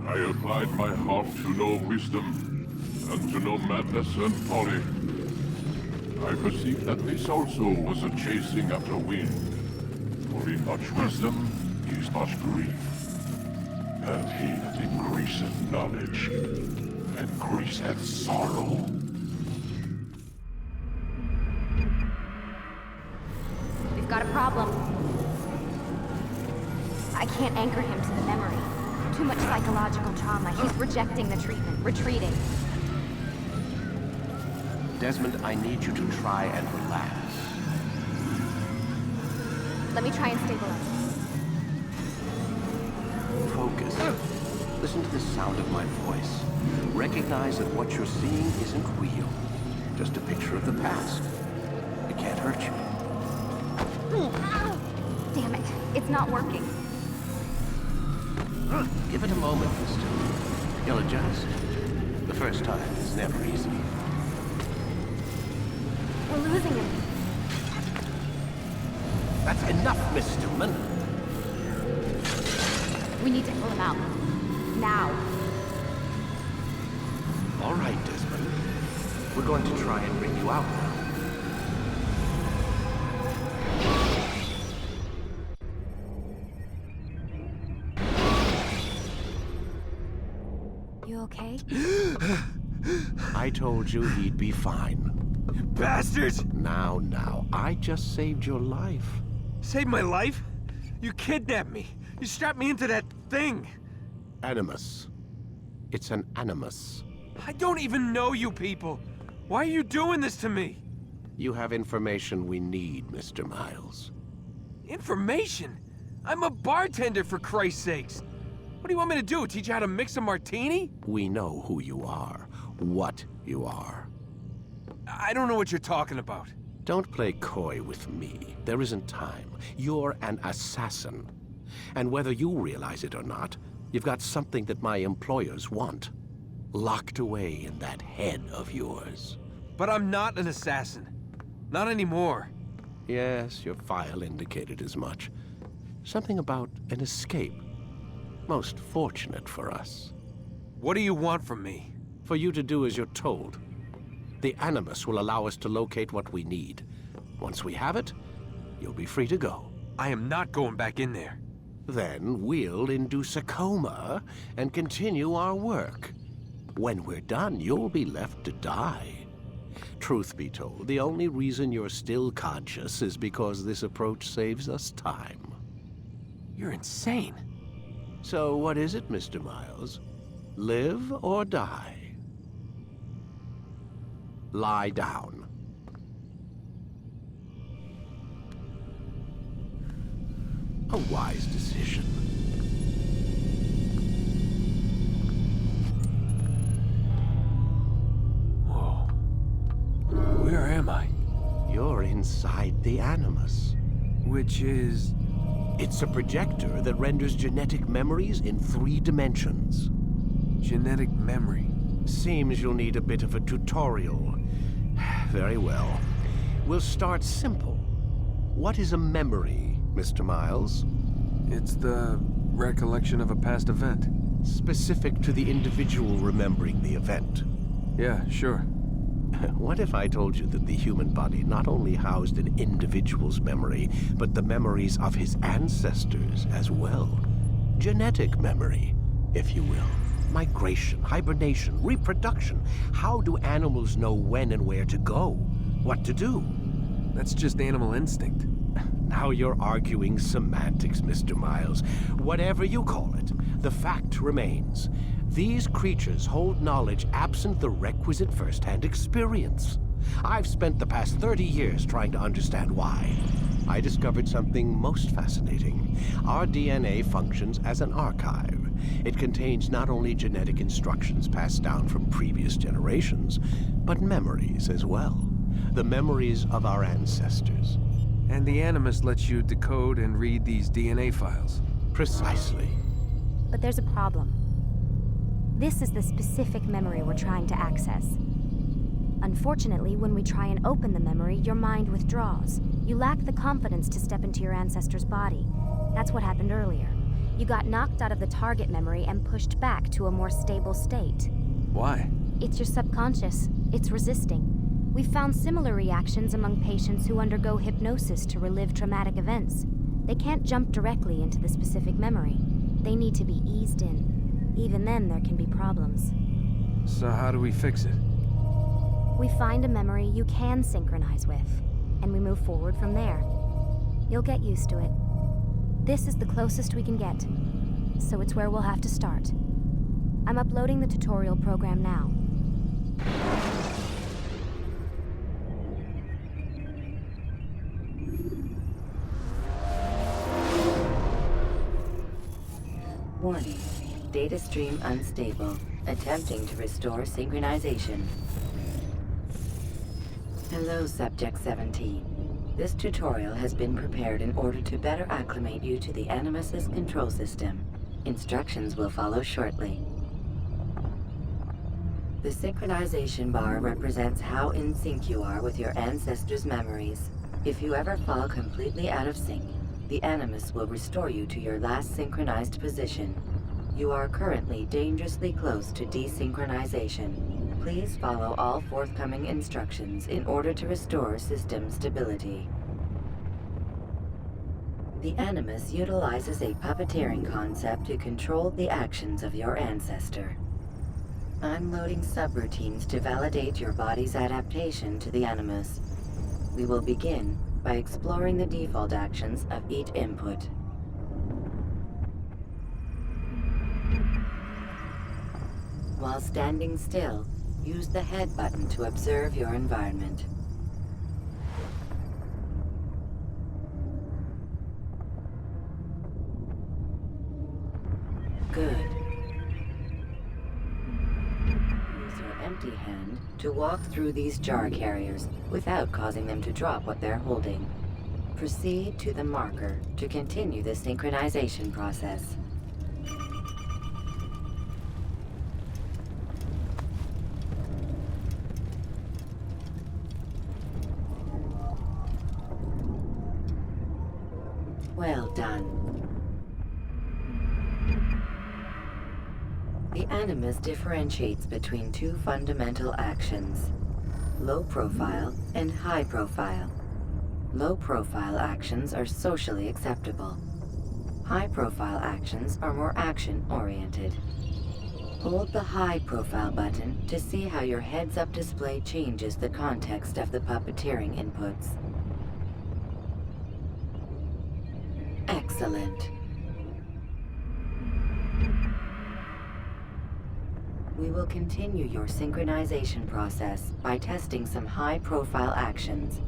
I applied my heart to know wisdom, and to know madness and folly. I perceived that this also was a chasing after wind. For in much wisdom is much grief. And he that increaseth knowledge, increaseth sorrow. We've got a problem. I can't anchor him to the memory. Too much psychological trauma. He's rejecting the treatment, retreating. Desmond, I need you to try and relax. Let me try and stabilize him. Focus. Listen to the sound of my voice. Recognize that what you're seeing isn't real. Just a picture of the past. It can't hurt you. Damn it. It's not working. Give it a moment, mister. You'll adjust. The first time is never easy. We're losing him. That's enough, Miss Stillman. We need to pull him out. Now. All right, Desmond. We're going to try and bring you out now. You okay? I told you he'd be fine. Bastards! Now, I just saved your life. Saved my life? You kidnapped me. You strapped me into that thing. Animus. It's an animus. I don't even know you people. Why are you doing this to me? You have information we need, Mr. Miles. Information? I'm a bartender, for Christ's sakes. What do you want me to do? Teach you how to mix a martini? We know who you are, what you are. I don't know what you're talking about. Don't play coy with me. There isn't time. You're an assassin. And whether you realize it or not, you've got something that my employers want. Locked away in that head of yours. But I'm not an assassin. Not anymore. Yes, your file indicated as much. Something about an escape. Most fortunate for us. What do you want from me? For you to do as you're told. The Animus will allow us to locate what we need. Once we have it, you'll be free to go. I am not going back in there. Then we'll induce a coma and continue our work. When we're done, you'll be left to die. Truth be told, the only reason you're still conscious is because this approach saves us time. You're insane. So what is it, Mr. Miles? Live or die? Lie down. A wise decision. Whoa. Where am I? You're inside the Animus. Which is... It's a projector that renders genetic memories in 3 dimensions. genetic memory. Seems you'll need a bit of a tutorial. Very well. We'll start simple. What is a memory, Mr. Miles? It's the recollection of a past event. Specific to the individual remembering the event. Yeah, sure. What if I told you that the human body not only housed an individual's memory, but the memories of his ancestors as well? Genetic memory, if you will. Migration, hibernation, reproduction. How do animals know when and where to go? What to do? That's just animal instinct. Now you're arguing semantics, Mr. Miles. Whatever you call it, the fact remains. These creatures hold knowledge absent the requisite first-hand experience. I've spent the past 30 years trying to understand why. I discovered something most fascinating. Our DNA functions as an archive. It contains not only genetic instructions passed down from previous generations, but memories as well. The memories of our ancestors. And the Animus lets you decode and read these DNA files. Precisely. But there's a problem. This is the specific memory we're trying to access. Unfortunately, when we try and open the memory, your mind withdraws. You lack the confidence to step into your ancestor's body. That's what happened earlier. You got knocked out of the target memory and pushed back to a more stable state. Why? It's your subconscious. It's resisting. We've found similar reactions among patients who undergo hypnosis to relive traumatic events. They can't jump directly into the specific memory. They need to be eased in. Even then, there can be problems. So how do we fix it? We find a memory you can synchronize with, and we move forward from there. You'll get used to it. This is the closest we can get, so it's where we'll have to start. I'm uploading the tutorial program now. Warning. Data stream unstable. Attempting to restore synchronization. Hello, Subject 17. This tutorial has been prepared in order to better acclimate you to the Animus's control system. Instructions will follow shortly. The synchronization bar represents how in sync you are with your ancestors' memories. If you ever fall completely out of sync, the Animus will restore you to your last synchronized position. You are currently dangerously close to desynchronization. Please follow all forthcoming instructions in order to restore system stability. The Animus utilizes a puppeteering concept to control the actions of your ancestor. I'm loading subroutines to validate your body's adaptation to the Animus. We will begin by exploring the default actions of each input. While standing still, use the head button to observe your environment. Good. Use your empty hand to walk through these jar carriers without causing them to drop what they're holding. Proceed to the marker to continue the synchronization process. Well done. The Animus differentiates between two fundamental actions: low profile and high profile. Low profile actions are socially acceptable. High profile actions are more action-oriented. Hold the high profile button to see how your heads-up display changes the context of the puppeteering inputs. Excellent. We will continue your synchronization process by testing some high-profile actions.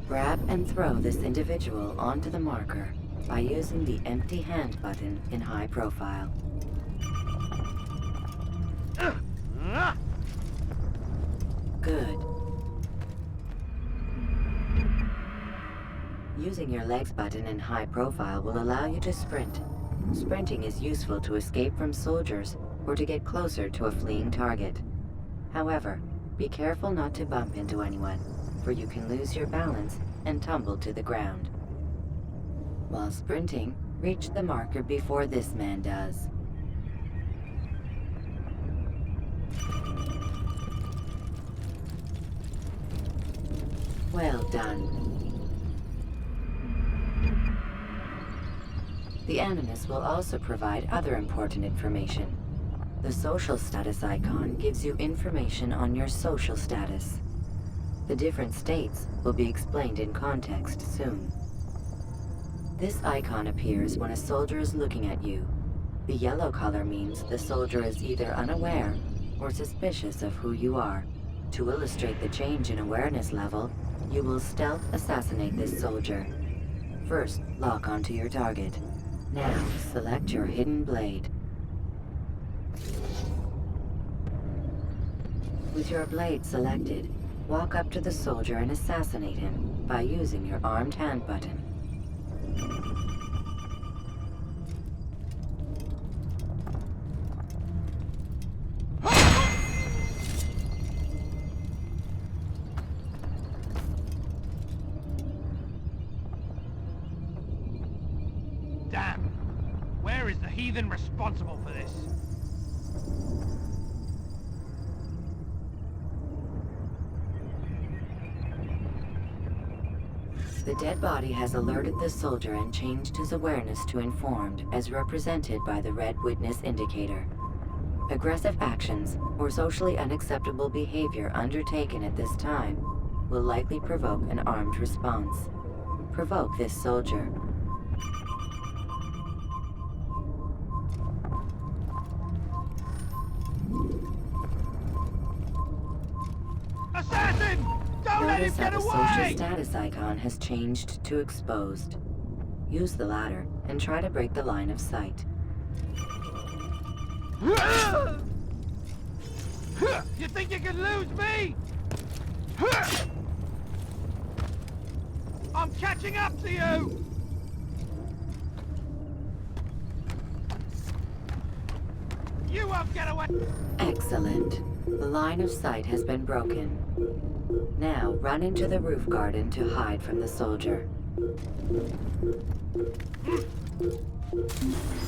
Grab and throw this individual onto the marker by using the empty hand button in high profile. Good. Using your legs button in high profile will allow you to sprint. Sprinting is useful to escape from soldiers or to get closer to a fleeing target. However, be careful not to bump into anyone, for you can lose your balance and tumble to the ground. While sprinting, reach the marker before this man does. Well done. The Animus will also provide other important information. The social status icon gives you information on your social status. The different states will be explained in context soon. This icon appears when a soldier is looking at you. The yellow color means the soldier is either unaware or suspicious of who you are. To illustrate the change in awareness level, you will stealth assassinate this soldier. First, lock onto your target. Now, select your hidden blade. With your blade selected, walk up to the soldier and assassinate him by using your armed hand button. Damn! Where is the heathen responsible for this? The dead body has alerted the soldier and changed his awareness to informed, as represented by the red witness indicator. Aggressive actions or socially unacceptable behavior undertaken at this time will likely provoke an armed response. Provoke this soldier. Assassin! Don't let him Notice how get the social away! status icon has changed to exposed. Use the latter and try to break the line of sight. You think you can lose me? I'm catching up to you! You won't get away! Excellent. The line of sight has been broken. Now run into the roof garden to hide from the soldier.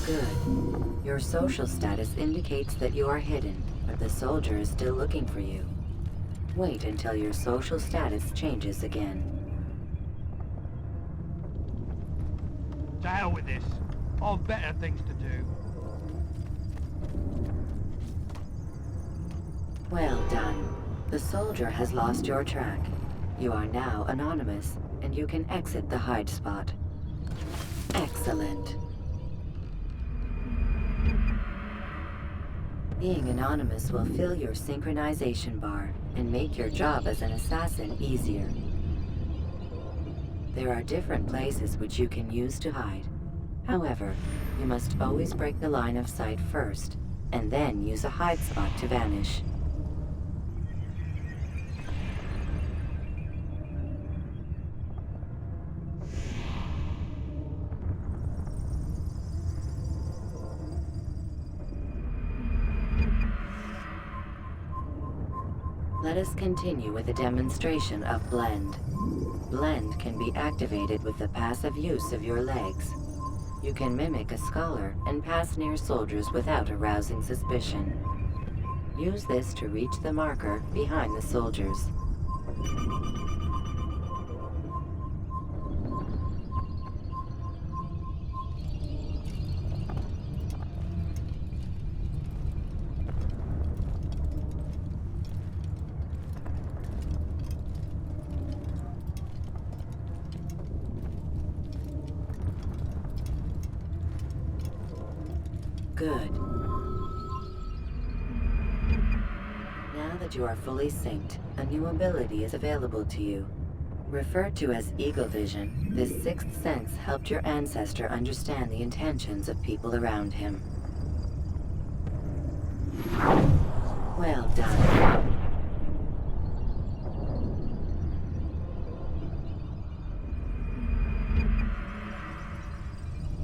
Good. Your social status indicates that you are hidden, but the soldier is still looking for you. Wait until your social status changes again. To hell with this. I've better things to do. Well done. The soldier has lost your track. You are now anonymous, and you can exit the hide spot. Excellent. Being anonymous will fill your synchronization bar and make your job as an assassin easier. There are different places which you can use to hide. However, you must always break the line of sight first, and then use a hide spot to vanish. Let us continue with a demonstration of Blend. Blend can be activated with the passive use of your legs. You can mimic a scholar and pass near soldiers without arousing suspicion. Use this to reach the marker behind the soldiers. Good. Now that you are fully synced, a new ability is available to you. Referred to as Eagle Vision, this sixth sense helped your ancestor understand the intentions of people around him. Well done.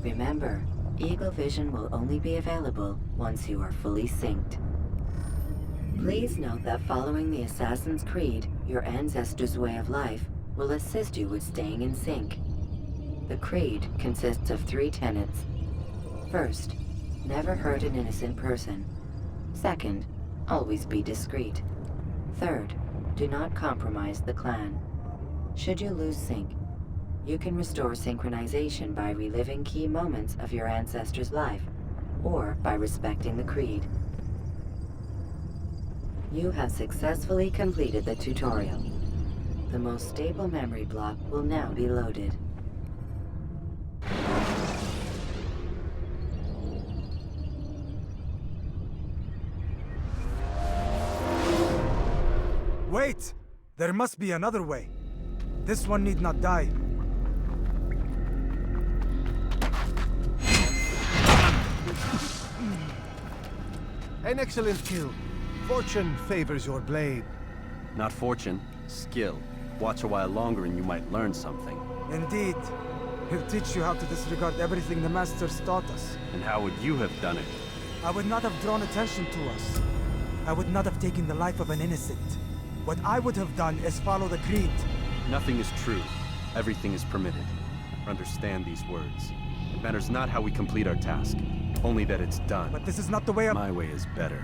Remember, Eagle Vision will only be available once you are fully synced. Please note that following the Assassin's Creed, your ancestors' way of life will assist you with staying in sync. The Creed consists of 3 tenets. First, never hurt an innocent person. Second, always be discreet. Third, do not compromise the clan. Should you lose sync, you can restore synchronization by reliving key moments of your ancestor's life, or by respecting the Creed. You have successfully completed the tutorial. The most stable memory block will now be loaded. Wait! There must be another way. This one need not die. An excellent kill. Fortune favors your blade. Not fortune, skill. Watch a while longer and you might learn something. Indeed. He'll teach you how to disregard everything the Masters taught us. And how would you have done it? I would not have drawn attention to us. I would not have taken the life of an innocent. What I would have done is follow the Creed. Nothing is true. Everything is permitted. Understand these words. It matters not how we complete our task, only that it's done. But this is not the way My way is better.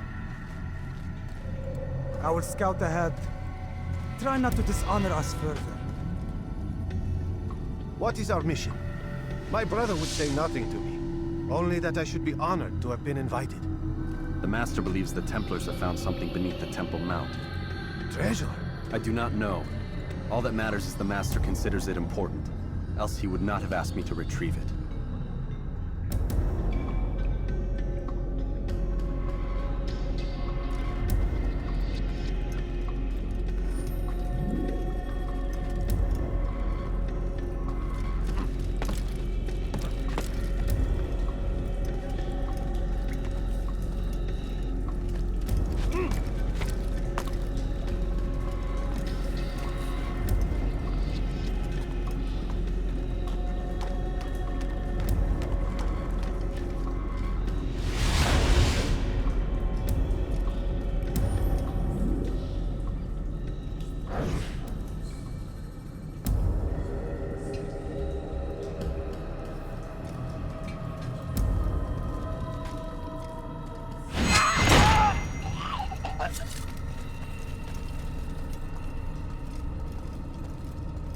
I will scout ahead. Try not to dishonor us further. What is our mission? My brother would say nothing to me. Only that I should be honored to have been invited. The Master believes the Templars have found something beneath the Temple Mount. Treasure? I do not know. All that matters is the Master considers it important. Else he would not have asked me to retrieve it.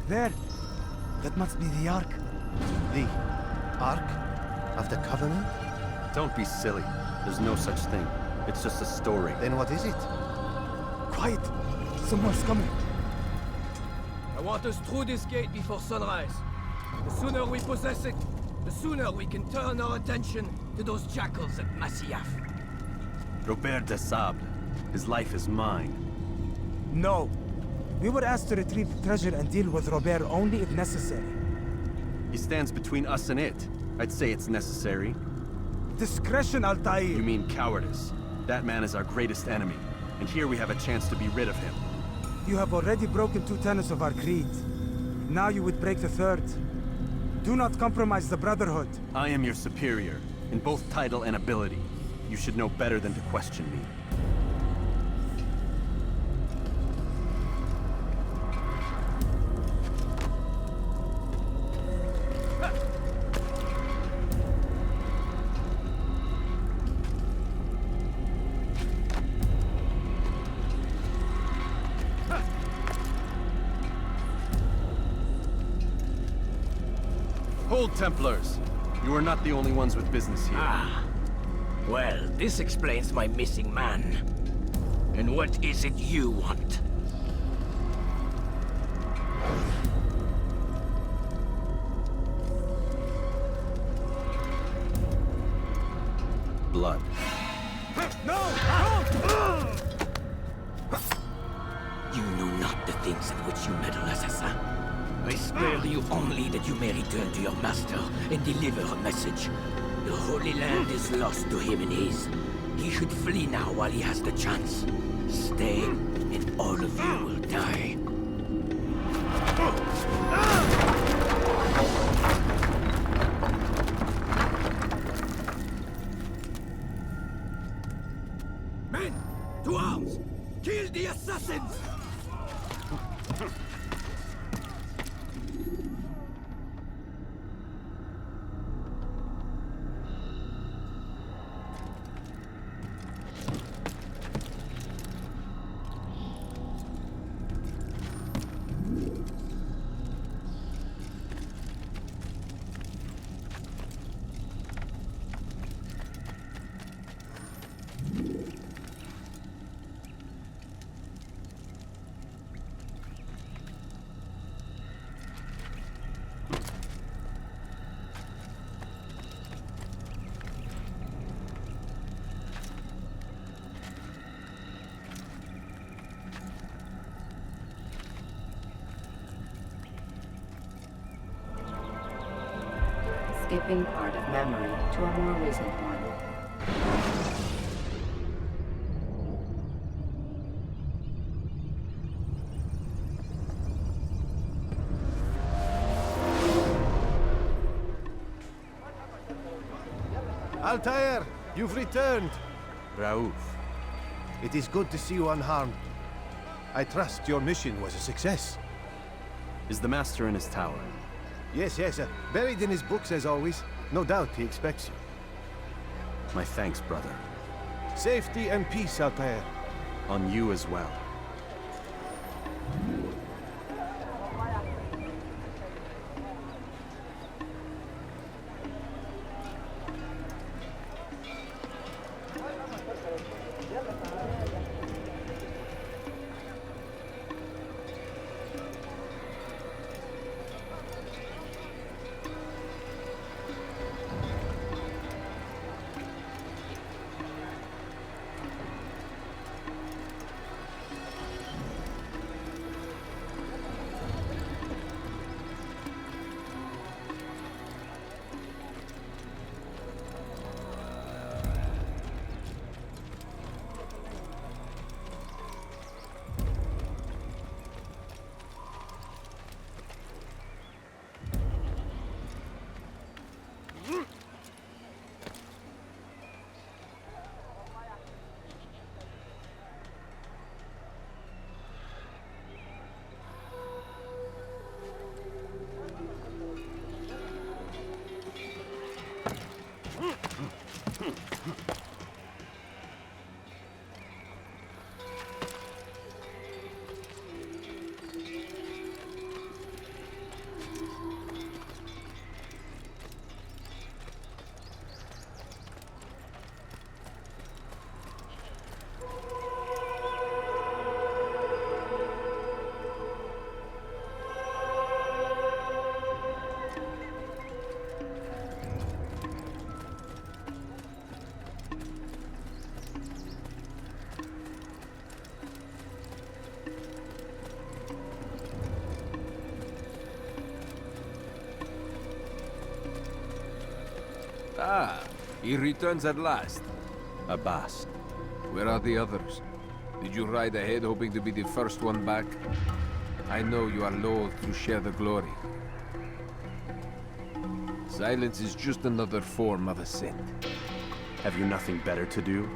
There! That must be the Ark. The Ark of the Covenant? Don't be silly. There's no such thing. It's just a story. Then what is it? Quiet! Someone's coming. I want us through this gate before sunrise. The sooner we possess it, the sooner we can turn our attention to those jackals at Masyaf. Robert de Sable. His life is mine. No. We were asked to retrieve treasure and deal with Robert only if necessary. He stands between us and it. I'd say it's necessary. Discretion, Altair! You mean cowardice. That man is our greatest enemy, and here we have a chance to be rid of him. You have already broken 2 tenets of our creed. Now you would break the 3rd. Do not compromise the Brotherhood. I am your superior, in both title and ability. You should know better than to question me. Hold, Templars! You are not the only ones with business here. Ah. Well, this explains my missing man. And what is it you want? Blood. You know not the things in which you meddle, assassin. I spare you only that you may return to your master and deliver a message. The Holy Land is lost to him and his. He should flee now while he has the chance. Stay, and all of you will die. Men, to arms! Kill the assassins! Skipping part of memory to a more recent one. Altair, you've returned. Raouf. It is good to see you unharmed. I trust your mission was a success. Is the Master in his tower? Yes, buried in his books as always. No doubt he expects you. My thanks, brother. Safety and peace, Altair. On you as well. Ah, he returns at last. Abbas. Where are the others? Did you ride ahead hoping to be the first one back? I know you are loath to share the glory. Silence is just another form of assent. Have you nothing better to do?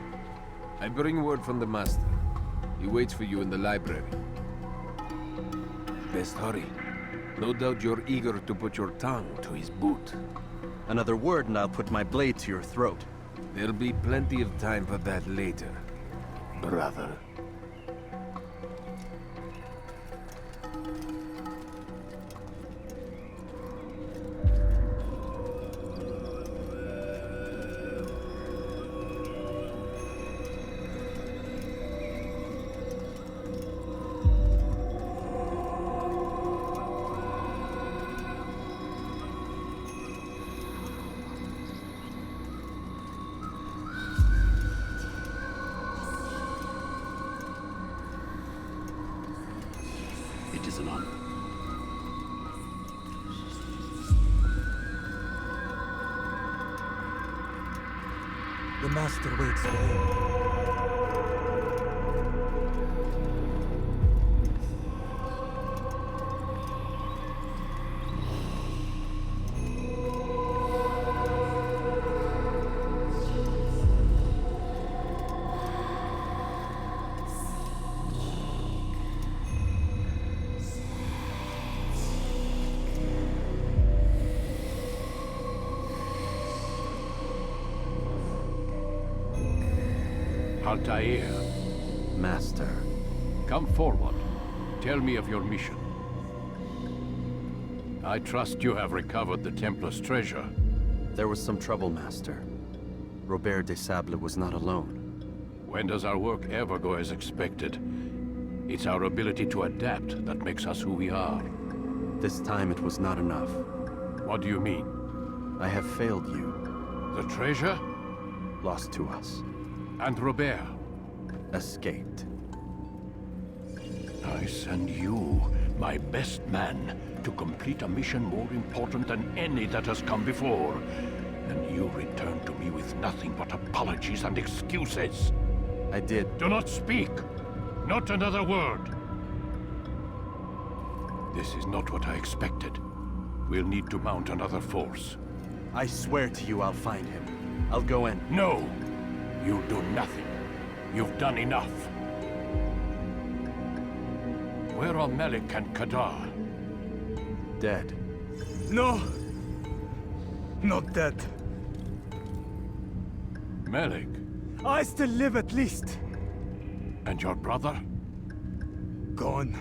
I bring word from the Master. He waits for you in the library. Best hurry. No doubt you're eager to put your tongue to his boot. Another word and I'll put my blade to your throat. There'll be plenty of time for that later, brother. It is an honor. The Master waits for him. Altair, Master. come forward. Tell me of your mission. I trust you have recovered the Templar's treasure. There was some trouble, Master. Robert de Sable was not alone. When does our work ever go as expected? It's our ability to adapt that makes us who we are. This time it was not enough. What do you mean? I have failed you. The treasure? Lost to us. And Robert? Escaped. I send you, my best man, to complete a mission more important than any that has come before. And you return to me with nothing but apologies and excuses. I did. Do not speak! Not another word! This is not what I expected. We'll need to mount another force. I swear to you I'll find him. I'll go in. No! You do nothing. You've done enough. Where are Melik and Kadar? Dead. No! Not dead. Melik, I still live at least. and your brother? Gone.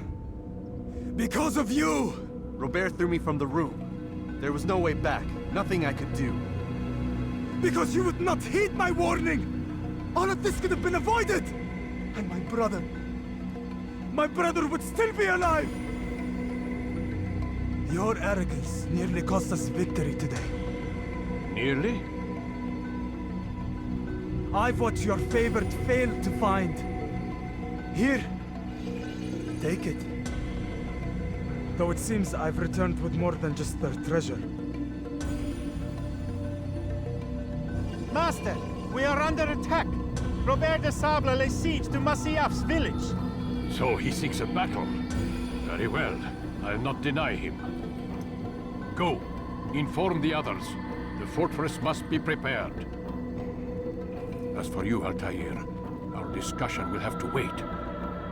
Because of you! Robert threw me from the room. There was no way back. Nothing I could do. Because you would not heed my warning! All of this could have been avoided! And my brother would still be alive! Your arrogance nearly cost us victory today. Nearly? I've what your favorite failed to find. Here, take it. Though it seems I've returned with more than just their treasure. Master, we are under attack. Robert de Sable lays siege to Masyaf's village. So he seeks a battle. Very well. I'll not deny him. Go. Inform the others. The fortress must be prepared. As for you, Altair, our discussion will have to wait.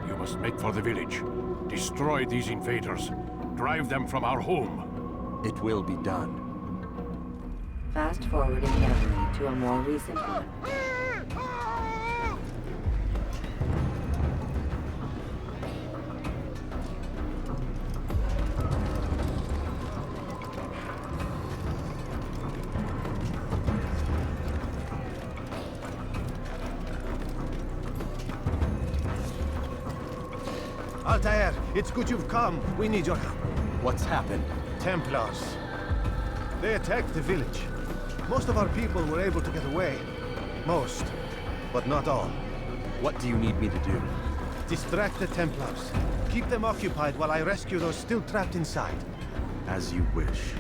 You must make for the village. Destroy these invaders. Drive them from our home. It will be done. Fast forwarding memory to a more recent one. Altair, it's good you've come. We need your help. What's happened? Templars. They attacked the village. Most of our people were able to get away. Most, but not all. What do you need me to do? Distract the Templars. Keep them occupied while I rescue those still trapped inside. As you wish.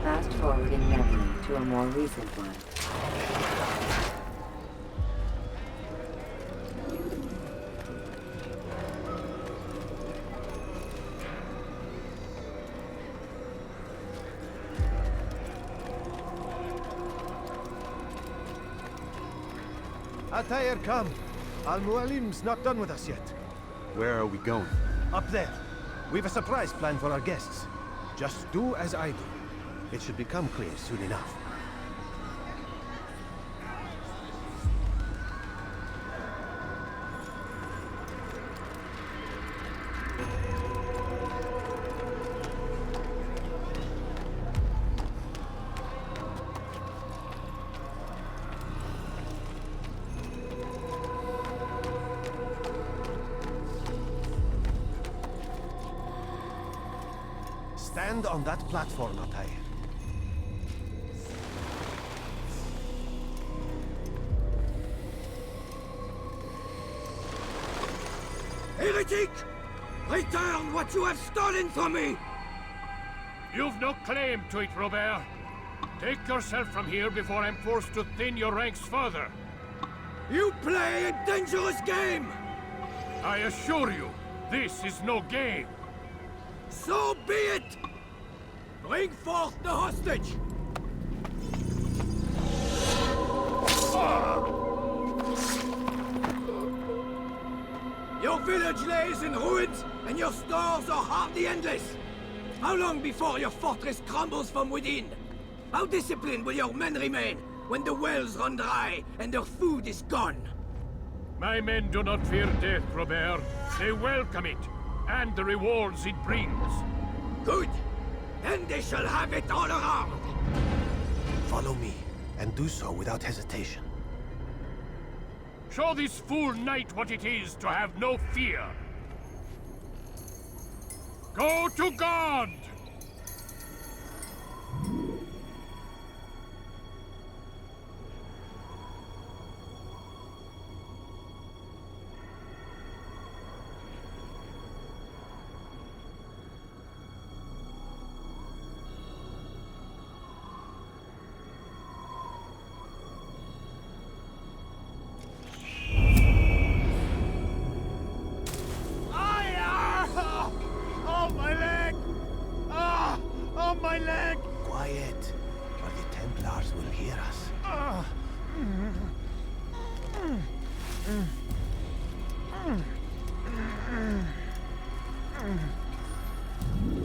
Fast forwarding memory to a more recent one. Altair, come. Al-Mualim's not done with us yet. Where are we going? Up there. We've a surprise plan for our guests. Just do as I do. It should become clear soon enough. Stand on that platform, Altair. Heretic! Return what you have stolen from me! You've no claim to it, Robert. Take yourself from here before I'm forced to thin your ranks further. You play a dangerous game! I assure you, this is no game. So be it! Bring forth the hostage! Your village lays in ruins, and your stores are hardly endless. How long before your fortress crumbles from within? How disciplined will your men remain when the wells run dry and their food is gone? My men do not fear death, Robert. They welcome it, and the rewards it brings. Good. Then they shall have it all around. Follow me, and do so without hesitation. Show this fool knight what it is to have no fear. Go to God! Quiet, or the Templars will hear us.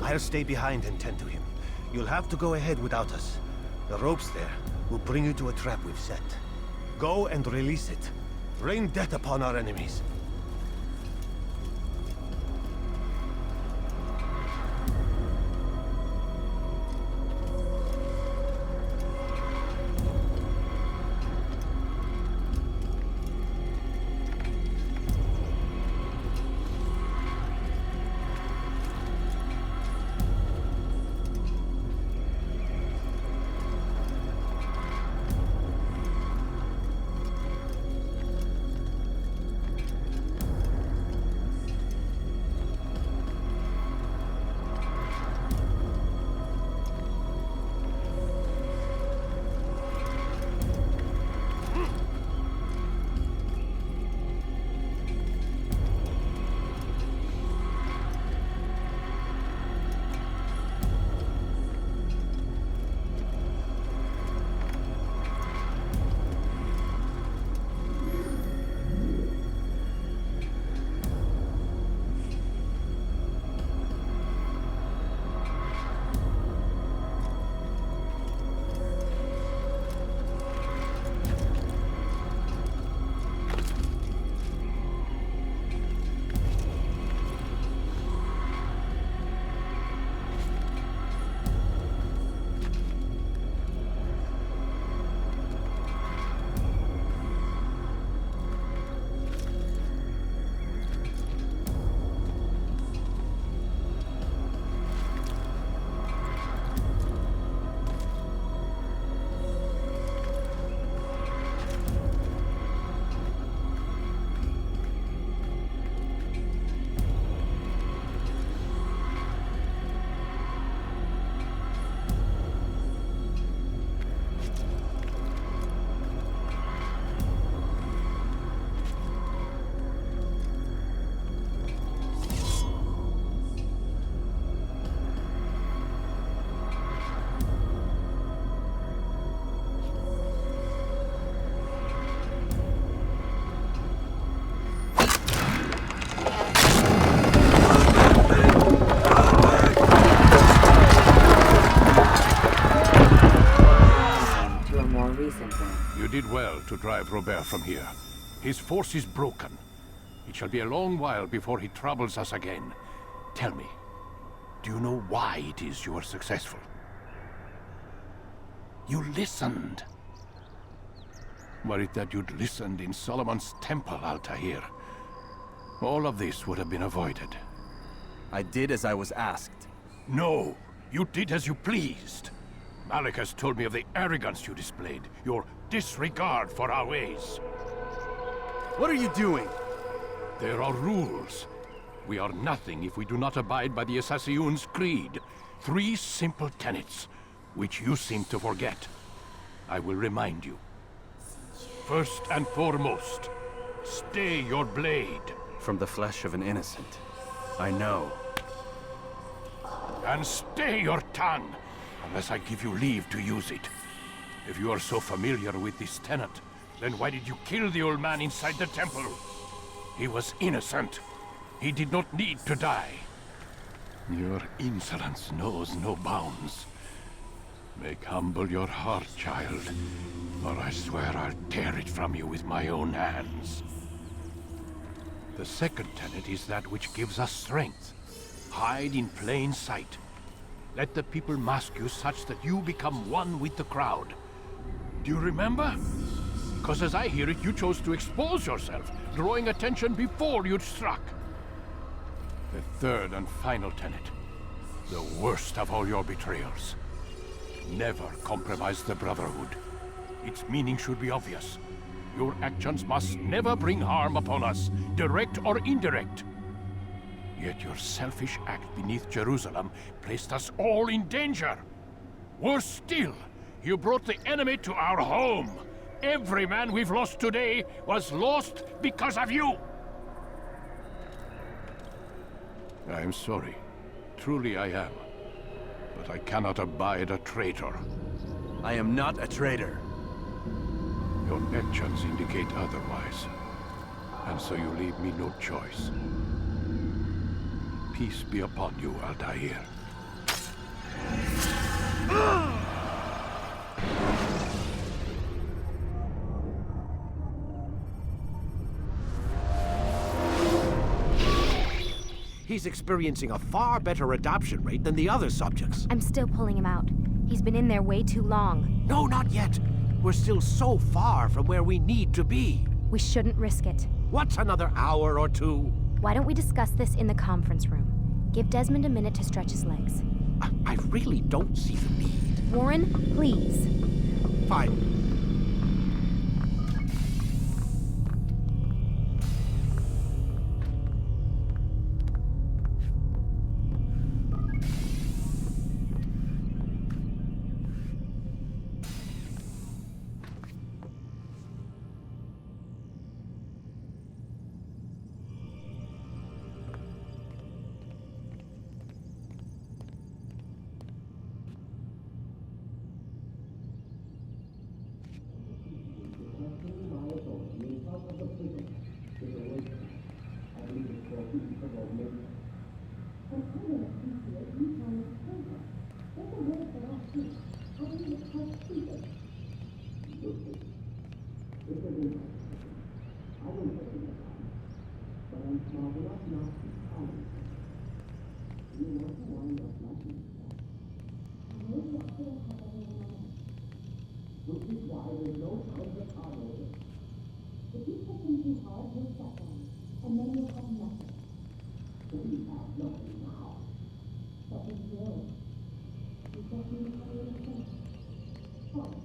I'll stay behind and tend to him. You'll have to go ahead without us. The ropes there will bring you to a trap we've set. Go and release it. Rain death upon our enemies. to drive Robert from here. His force is broken. It shall be a long while before he troubles us again. Tell me, do you know why it is you are successful? You listened. Were it that you'd listened in Solomon's temple, Altair, all of this would have been avoided. I did as I was asked. No, you did as you pleased. Malik has told me of the arrogance you displayed, your disregard for our ways. What are you doing? There are rules. We are nothing if we do not abide by the Assassin's creed. 3 simple tenets, which you seem to forget. I will remind you. First and foremost, stay your blade. From the flesh of an innocent. I know. And stay your tongue, unless I give you leave to use it. If you are so familiar with this tenet, then why did you kill the old man inside the temple? He was innocent. He did not need to die. Your insolence knows no bounds. Make humble your heart, child, or I swear I'll tear it from you with my own hands. The second tenet is that which gives us strength. Hide in plain sight. Let the people mask you such that you become one with the crowd. Do you remember? Because as I hear it, you chose to expose yourself, drawing attention before you'd struck. The third and final tenet. The worst of all your betrayals. Never compromise the Brotherhood. Its meaning should be obvious. Your actions must never bring harm upon us, direct or indirect. Yet your selfish act beneath Jerusalem placed us all in danger. Worse still, you brought the enemy to our home. Every man we've lost today was lost because of you. I am sorry. Truly I am. But I cannot abide a traitor. I am not a traitor. Your actions indicate otherwise. And so you leave me no choice. Peace be upon you, Altair. He's experiencing a far better adoption rate than the other subjects. I'm still pulling him out. He's been in there way too long. No, not yet. We're still so far from where we need to be. We shouldn't risk it. What's another hour or two? Why don't we discuss this in the conference room? Give Desmond a minute to stretch his legs. I really don't see the need. Warren, please. Fine. Which is why there's no time for coddling. If you push them too hard, you'll shut down. We need to and then you'll have nothing. So we have nothing now. Something good. You just need to have a little sense. Fine.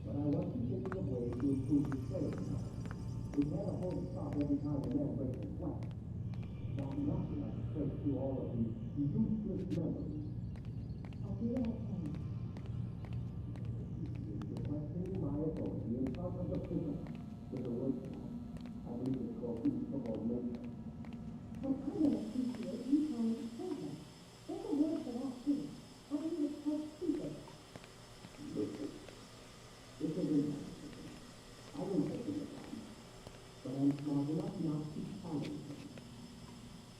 But I want you thinking of ways to improve your training now. We can't afford to stop every time a man breaks a sweat. Not enough to have to trace through all of these useless memories. I'll do what I can. My authority in front of the prison with a word count. I believe it's called peaceable nature. Well, I don't appreciate you trying to say that. There's a word for that too. I believe it's called stupid. Listen, this is in my system. I won't take it upon, but I'm smart enough not to challenge them.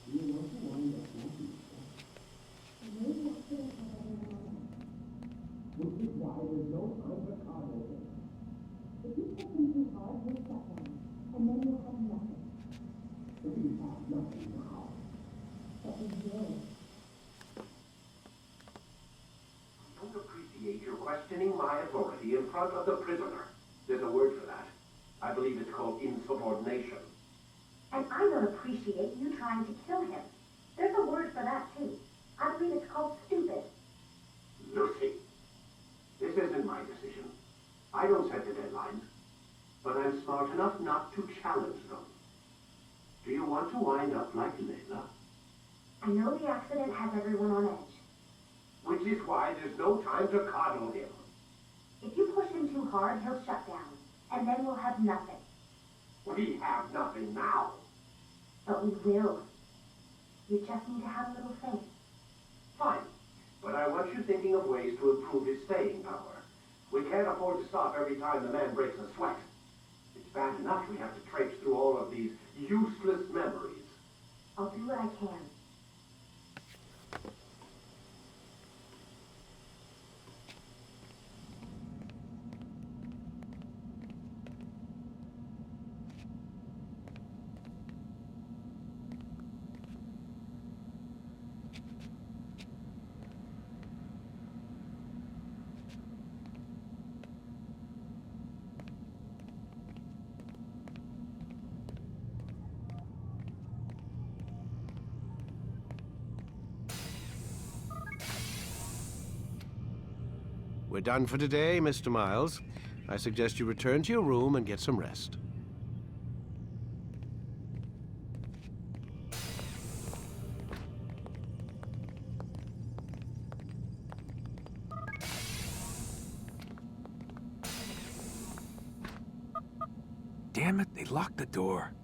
Do you want to wind up like you? Maybe I should have had it in my life. Which is why there's no time for coddling. If you push them too hard, but we have nothing now. But we will. I don't appreciate your questioning my authority in front of the prisoner. There's a word for that. I believe it's called insubordination. And I don't appreciate you trying to kill him. There's a word for that, too. I believe it's called stupid. Lucy, this isn't my decision. I don't set the deadlines, but I'm smart enough not to challenge them. Do you want to wind up like Layla? I know the accident has everyone on edge. Which is why there's no time to coddle him. If you push him too hard, he'll shut down, and then we'll have nothing. We have nothing now. But we will. You just need to have a little faith. Fine, but I want you thinking of ways to improve his staying power. We can't afford to stop every time the man breaks a sweat. It's bad enough we have to traipse through all of these useless memories. I'll do what I can. We're done for today, Mr. Miles. I suggest you return to your room and get some rest. Damn it, they locked the door.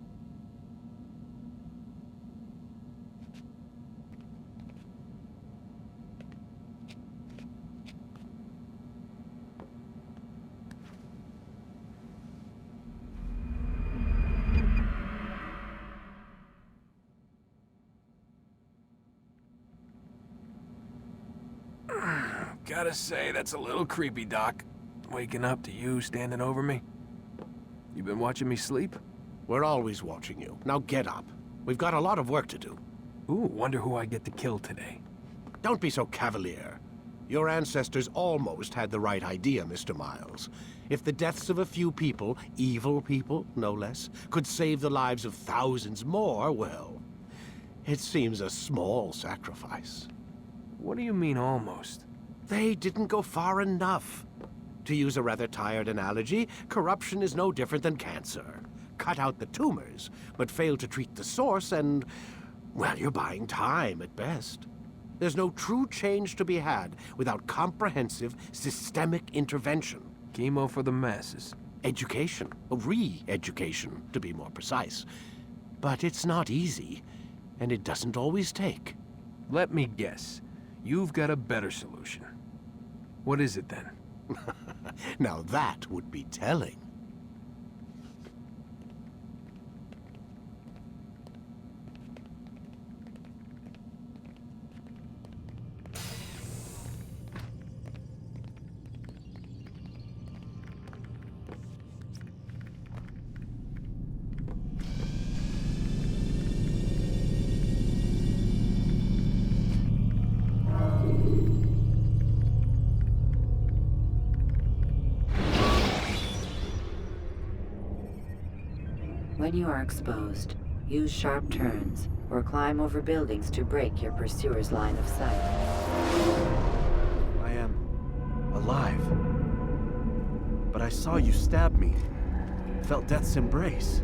Gotta say, that's a little creepy, Doc. Waking up to you standing over me. You been watching me sleep? We're always watching you. Now get up. We've got a lot of work to do. Ooh, wonder who I get to kill today. Don't be so cavalier. Your ancestors almost had the right idea, Mr. Miles. If the deaths of a few people, evil people, no less, could save the lives of thousands more, well, it seems a small sacrifice. What do you mean, almost? They didn't go far enough. To use a rather tired analogy, corruption is no different than cancer. Cut out the tumors, but fail to treat the source and, well, you're buying time at best. There's no true change to be had without comprehensive, systemic intervention. Chemo for the masses. Education, re-education, to be more precise. But it's not easy, and it doesn't always take. Let me guess. You've got a better solution. What is it, then? Now that would be telling. When you are exposed, use sharp turns or climb over buildings to break your pursuer's line of sight. I am alive. But I saw you stab me. Felt death's embrace.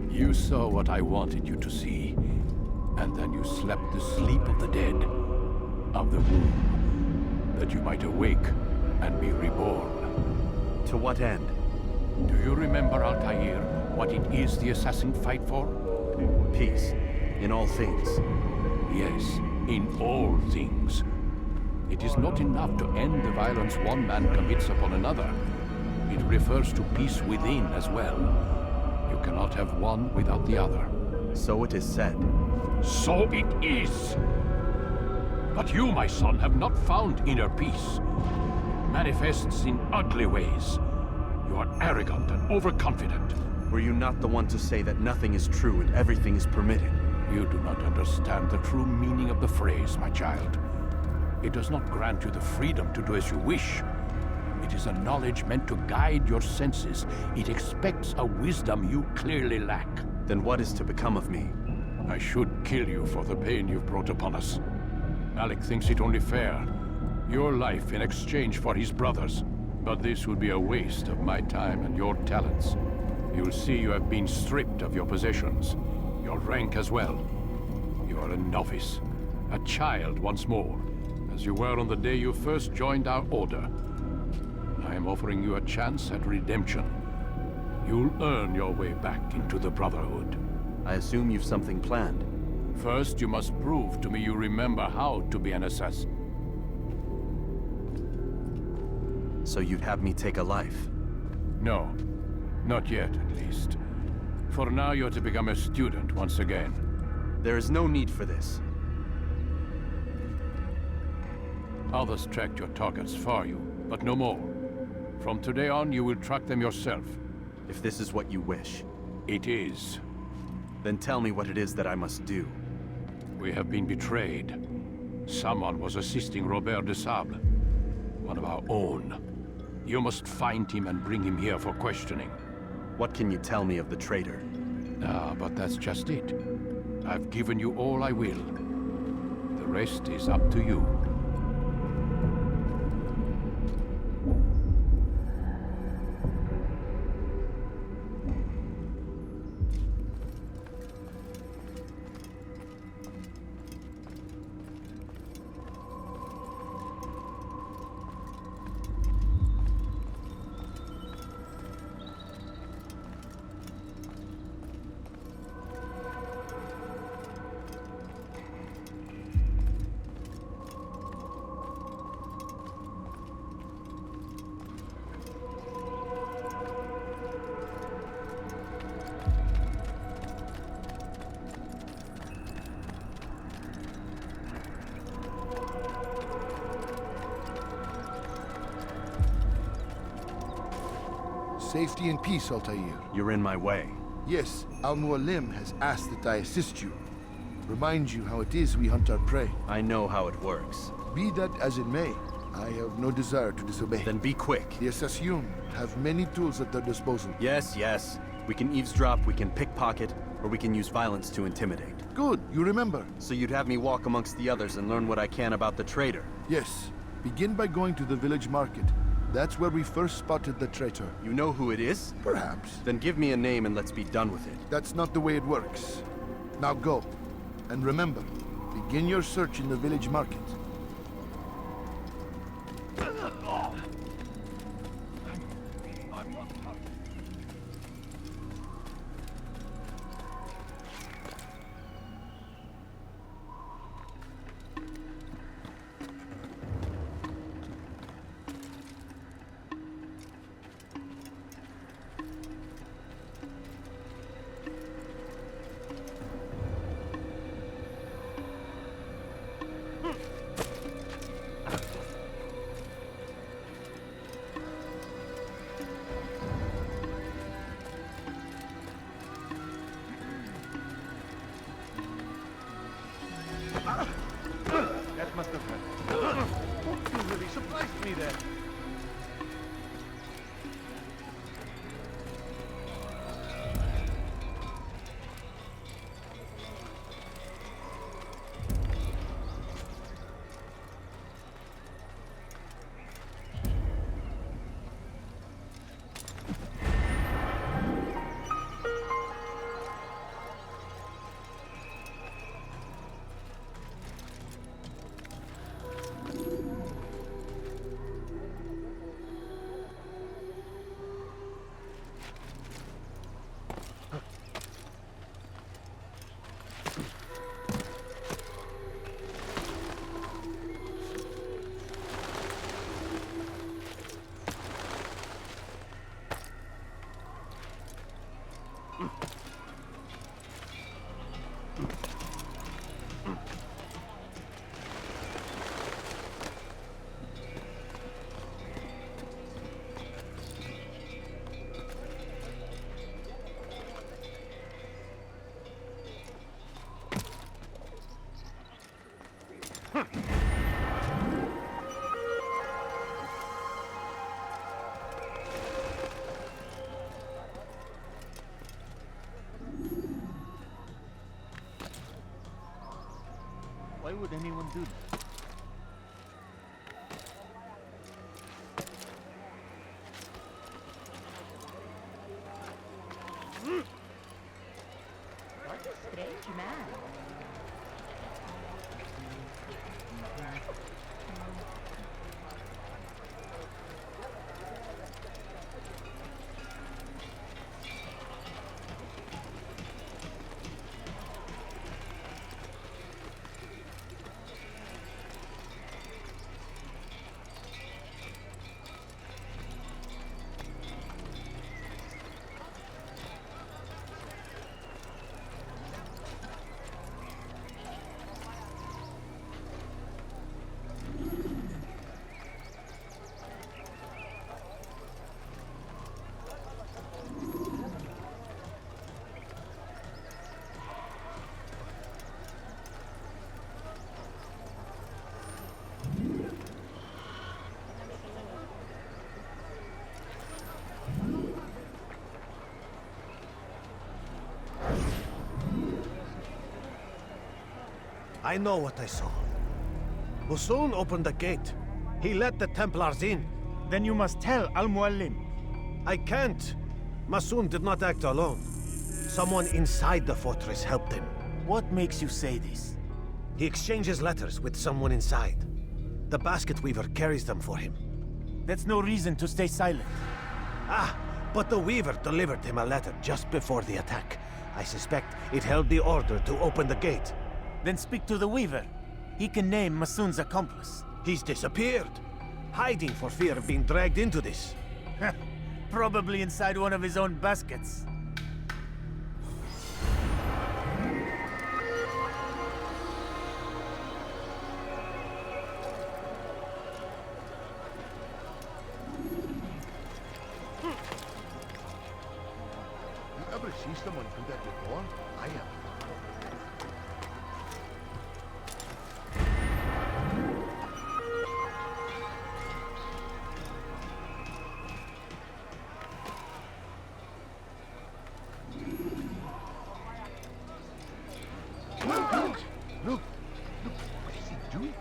You saw what I wanted you to see, and then you slept the sleep of the dead, of the womb, that you might awake and be reborn. To what end? Do you remember, Altair, what it is the assassin fight for? Peace. In all things. Yes, in all things. It is not enough to end the violence one man commits upon another. It refers to peace within as well. You cannot have one without the other. So it is said. So it is! But you, my son, have not found inner peace. Manifests in ugly ways. You are arrogant and overconfident. Were you not the one to say that nothing is true and everything is permitted? You do not understand the true meaning of the phrase, my child. It does not grant you the freedom to do as you wish. It is a knowledge meant to guide your senses. It expects a wisdom you clearly lack. Then what is to become of me? I should kill you for the pain you've brought upon us. Malik thinks it only fair. Your life in exchange for his brother's. But this would be a waste of my time and your talents. You'll see you have been stripped of your possessions. Your rank as well. You are a novice. A child once more. As you were on the day you first joined our order. I am offering you a chance at redemption. You'll earn your way back into the Brotherhood. I assume you've something planned. First, you must prove to me you remember how to be an assassin. So you'd have me take a life? No. Not yet, at least. For now, you're to become a student once again. There is no need for this. Others tracked your targets for you, but no more. From today on, you will track them yourself. If this is what you wish. It is. Then tell me what it is that I must do. We have been betrayed. Someone was assisting Robert de Sable. One of our own. You must find him and bring him here for questioning. What can you tell me of the traitor? But that's just it. I've given you all I will. The rest is up to you. Safety and peace, Altair. You're in my way. Yes, Al-Mualim has asked that I assist you. Remind you how it is we hunt our prey. I know how it works. Be that as it may, I have no desire to disobey. Then be quick. The Assassin have many tools at their disposal. Yes, yes. We can eavesdrop, we can pickpocket, or we can use violence to intimidate. Good, you remember. So you'd have me walk amongst the others and learn what I can about the traitor? Yes. Begin by going to the village market. That's where we first spotted the traitor. You know who it is? Perhaps. Then give me a name and let's be done with it. That's not the way it works. Now go. And remember, begin your search in the village market. would anyone do that? What a strange man. I know what I saw. Musun opened the gate. He let the Templars in. Then you must tell Al-Mualim. I can't. Musun did not act alone. Someone inside the fortress helped him. What makes you say this? He exchanges letters with someone inside. The basket weaver carries them for him. That's no reason to stay silent. Ah, but the weaver delivered him a letter just before the attack. I suspect it held the order to open the gate. Then speak to the weaver. He can name Masun's accomplice. He's disappeared. Hiding for fear of being dragged into this. Probably inside one of his own baskets. You ever see someone do that before? I am. Look, what is he doing?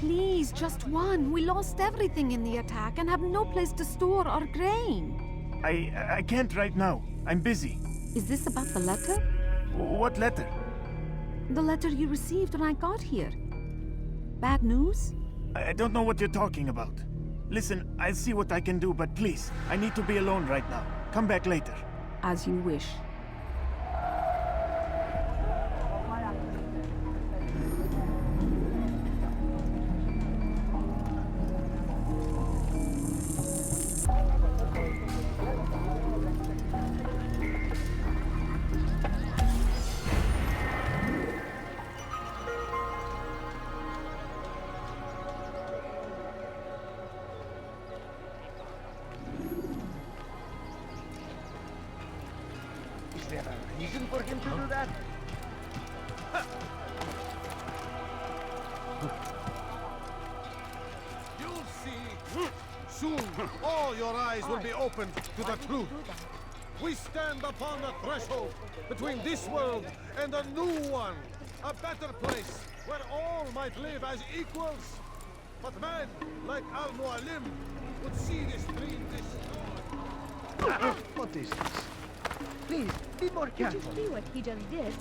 Please, just one. We lost everything in the attack and have no place to store our grain. I can't right now. I'm busy. Is this about the letter? What letter? The letter you received when I got here. Bad news? I don't know what you're talking about. Listen, I'll see what I can do, but please, I need to be alone right now. Come back later. As you wish. Is there a reason for him to do that? You'll see. Soon, all your eyes will be opened to the truth. We stand upon the threshold between this world and a new one. A better place where all might live as equals. But man, like Al-Mualim, would see this dream destroyed. What is this? Please, be more careful. Did you see what he just did?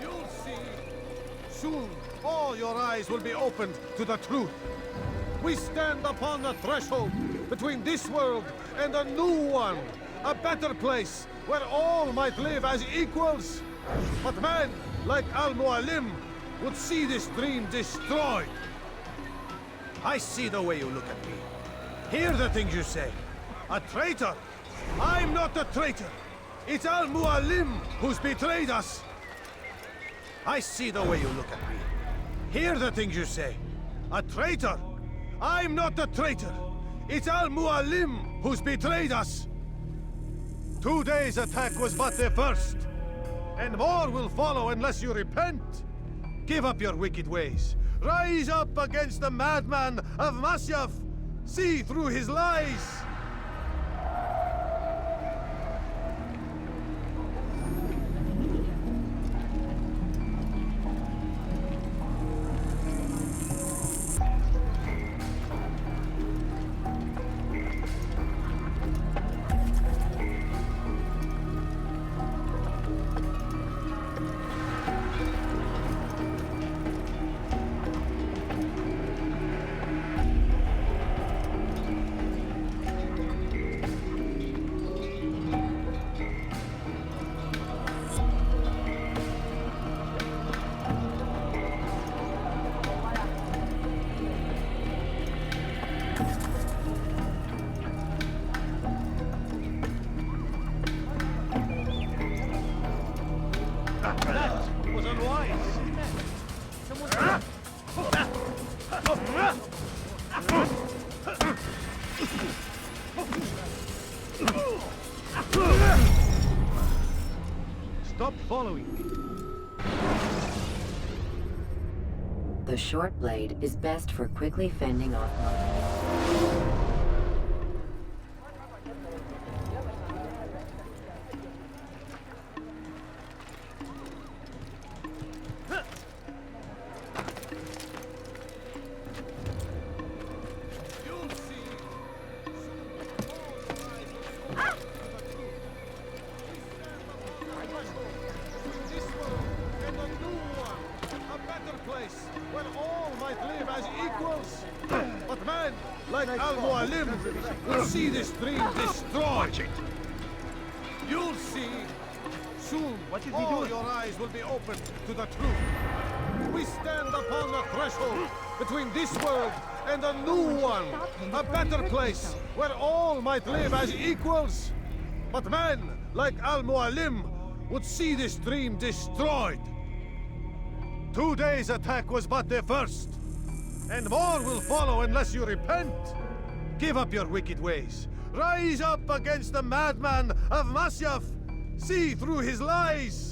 You'll see. Soon, all your eyes will be opened to the truth. We stand upon the threshold between this world and a new one. A better place, where all might live as equals. But men, like Al-Mualim, would see this dream destroyed. I see the way you look at me. Hear the things you say. A traitor? I'm not a traitor. It's Al-Mualim who's betrayed us. I see the way you look at me. Hear the things you say. A traitor? I'm not a traitor. It's Al-Mualim who's betrayed us. Today's attack was but the first. And more will follow unless you repent. Give up your wicked ways. Rise up against the madman of Masyaf. See through his lies. Stop following me. The short blade is best for quickly fending off monsters. We'll see this dream destroyed. You'll see. Soon, all your eyes will be opened to the truth. We stand upon the threshold between this world and a new one. A better place where all might live as equals. But men, like Al-Mualim, would see this dream destroyed. Today's attack was but the first. And more will follow unless you repent. Give up your wicked ways. Rise up against the madman of Masyaf. See through his lies.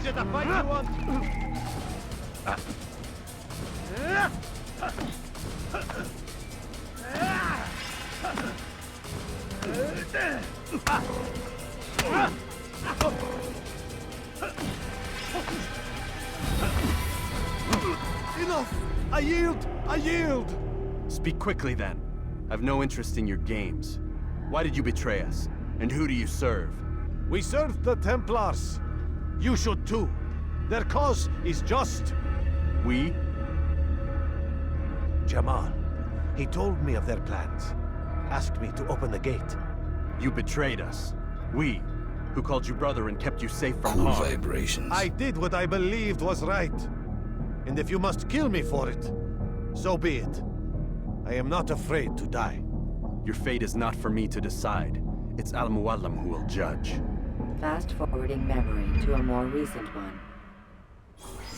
Is it a fight you want? Enough! I yield! I yield! Speak quickly then. I've no interest in your games. Why did you betray us? And who do you serve? We serve the Templars. You should too. Their cause is just. We? Jamal. He told me of their plans. Asked me to open the gate. You betrayed us. We, who called you brother and kept you safe from Cool harm. vibrations. I did what I believed was right. And if you must kill me for it, so be it. I am not afraid to die. Your fate is not for me to decide. It's Al-Mualim who will judge. Fast-forwarding memory to a more recent one.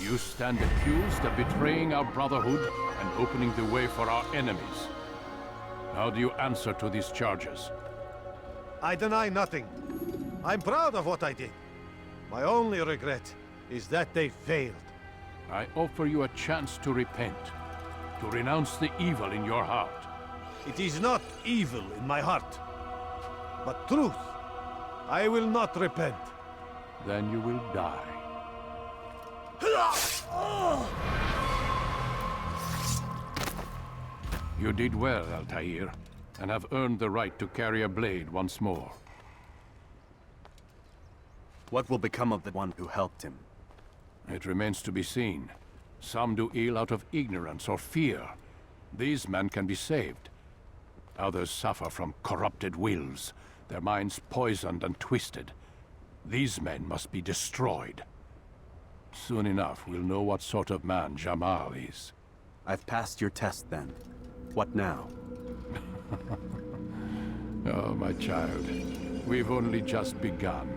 You stand accused of betraying our Brotherhood and opening the way for our enemies. How do you answer to these charges? I deny nothing. I'm proud of what I did. My only regret is that they failed. I offer you a chance to repent, to renounce the evil in your heart. It is not evil in my heart, but truth. I will not repent. Then you will die. You did well, Altair, and have earned the right to carry a blade once more. What will become of the one who helped him? It remains to be seen. Some do ill out of ignorance or fear. These men can be saved. Others suffer from corrupted wills, their minds poisoned and twisted. These men must be destroyed. Soon enough, we'll know what sort of man Jamal is. I've passed your test, then. What now? Oh, my child. We've only just begun.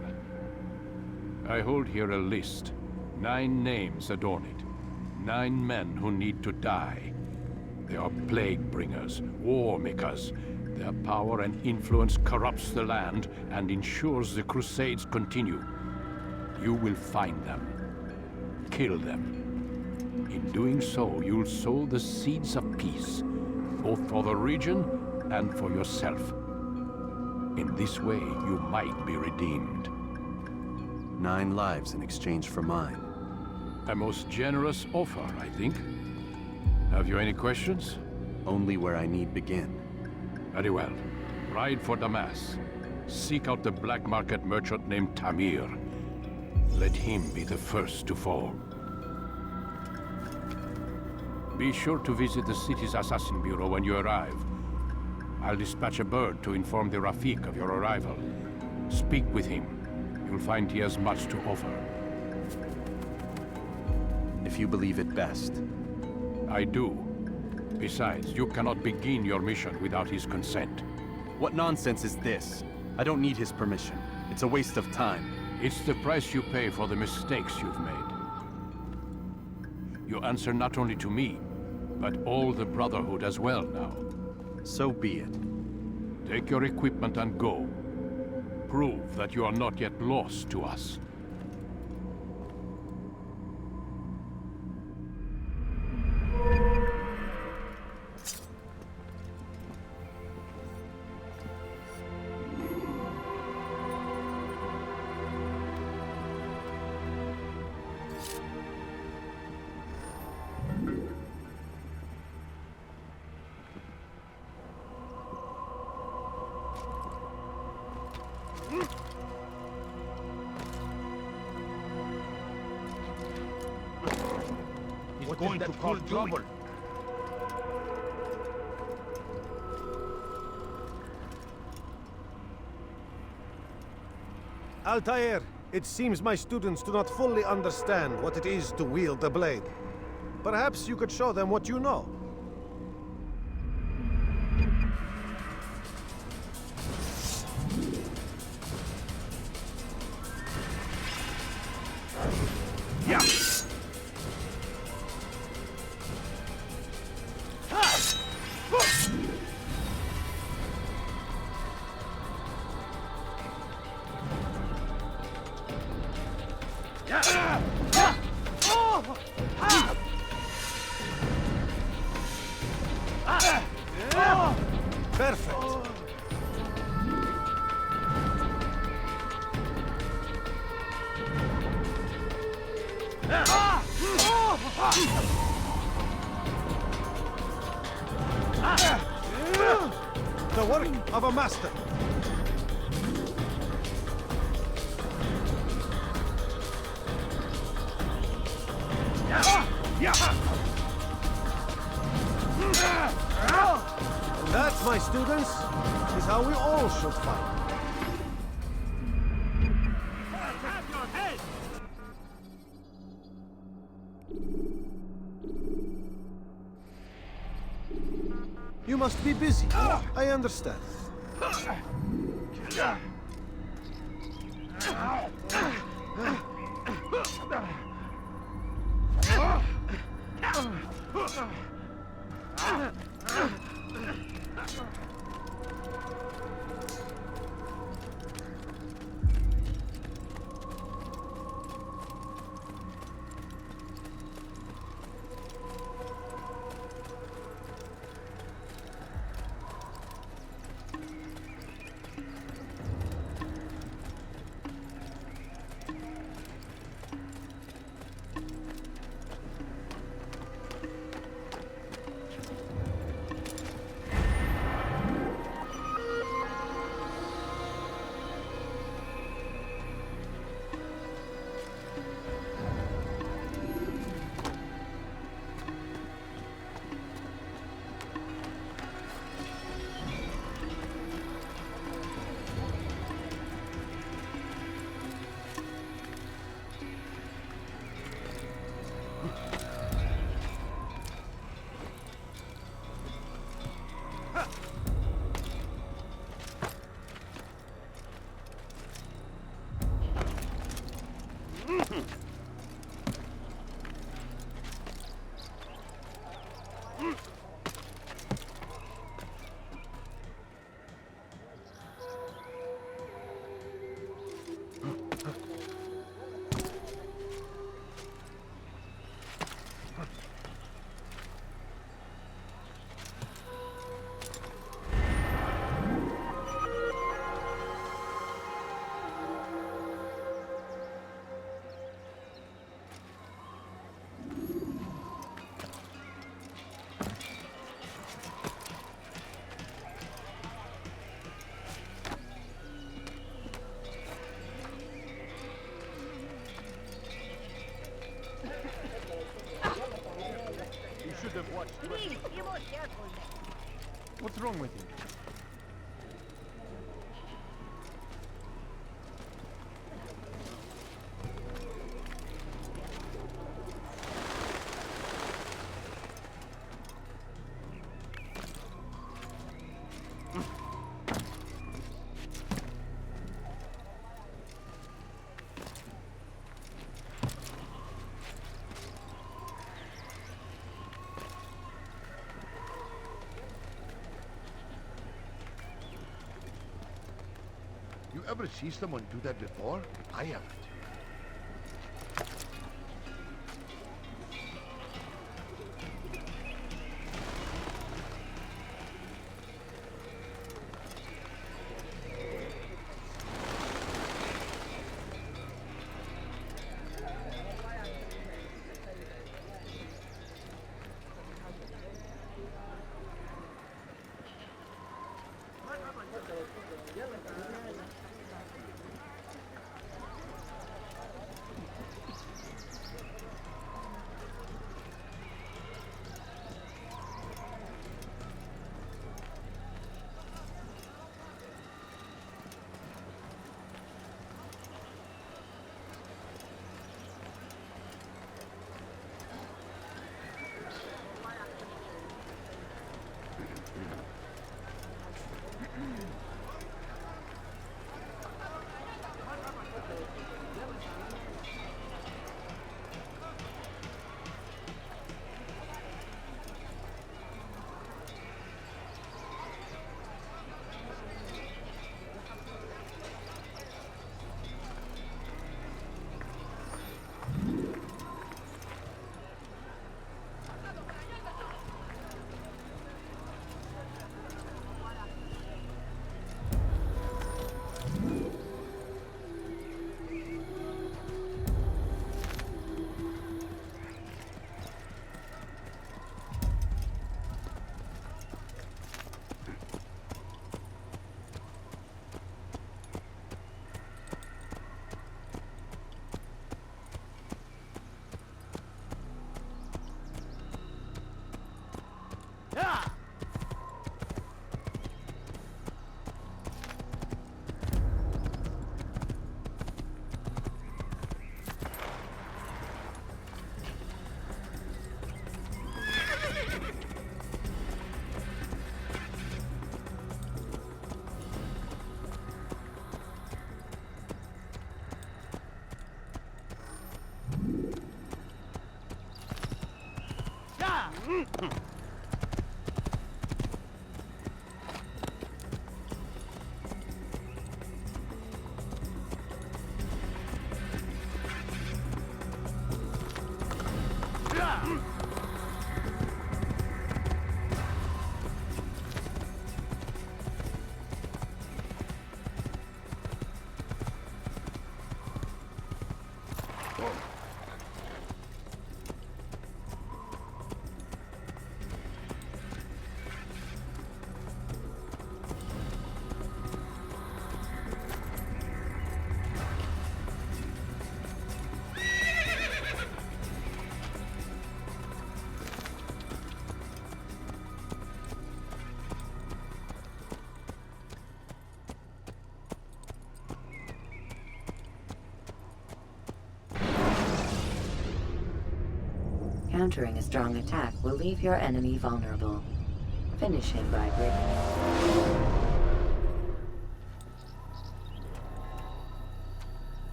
I hold here a list. 9 names adorn it. 9 men who need to die. They are plague bringers, war makers. Their power and influence corrupts the land and ensures the Crusades continue. You will find them. Kill them. In doing so, you'll sow the seeds of peace, both for the region and for yourself. In this way, you might be redeemed. 9 lives in exchange for mine. A most generous offer, I think. Have you any questions? Only where I need begin. Very well. Ride for Damas. Seek out the black market merchant named Tamir. Let him be the first to fall. Be sure to visit the city's assassin bureau when you arrive. I'll dispatch a bird to inform the Rafik of your arrival. Speak with him. You'll find he has much to offer. If you believe it best. I do. Besides, you cannot begin your mission without his consent. What nonsense is this? I don't need his permission. It's a waste of time. It's the price you pay for the mistakes you've made. You answer not only to me, but all the Brotherhood as well now. So be it. Take your equipment and go. Prove that you are not yet lost to us. He's going to cause trouble. Altair, it seems my students do not fully understand what it is to wield the blade. Perhaps you could show them what you know. Yeah. Perfect. The work of a master. And that, my students, is how we all should fight. You must be busy. I understand. You should have watched. Please, be more careful next. What's wrong with you? You ever see someone do that before? I haven't. Countering a strong attack will leave your enemy vulnerable. Finish him by breaking.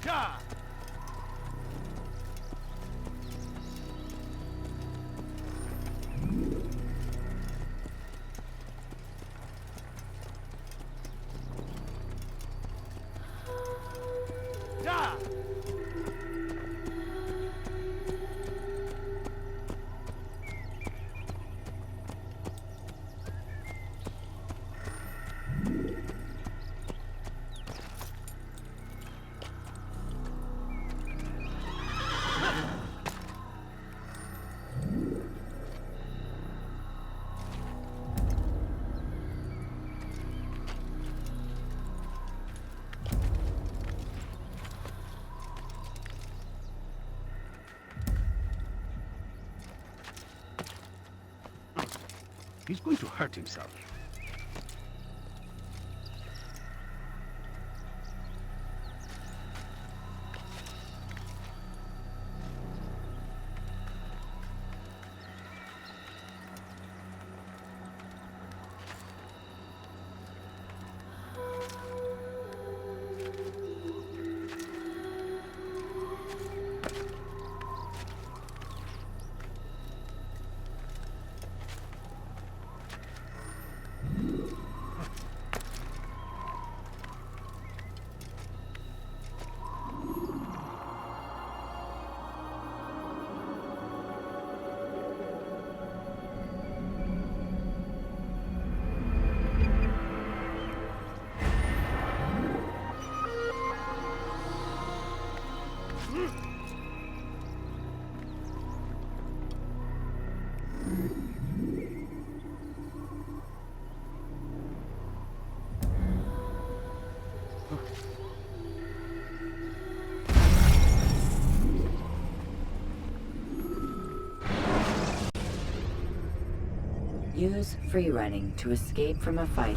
Yeah! Yeah! He's going to hurt himself. Use free running to escape from a fight.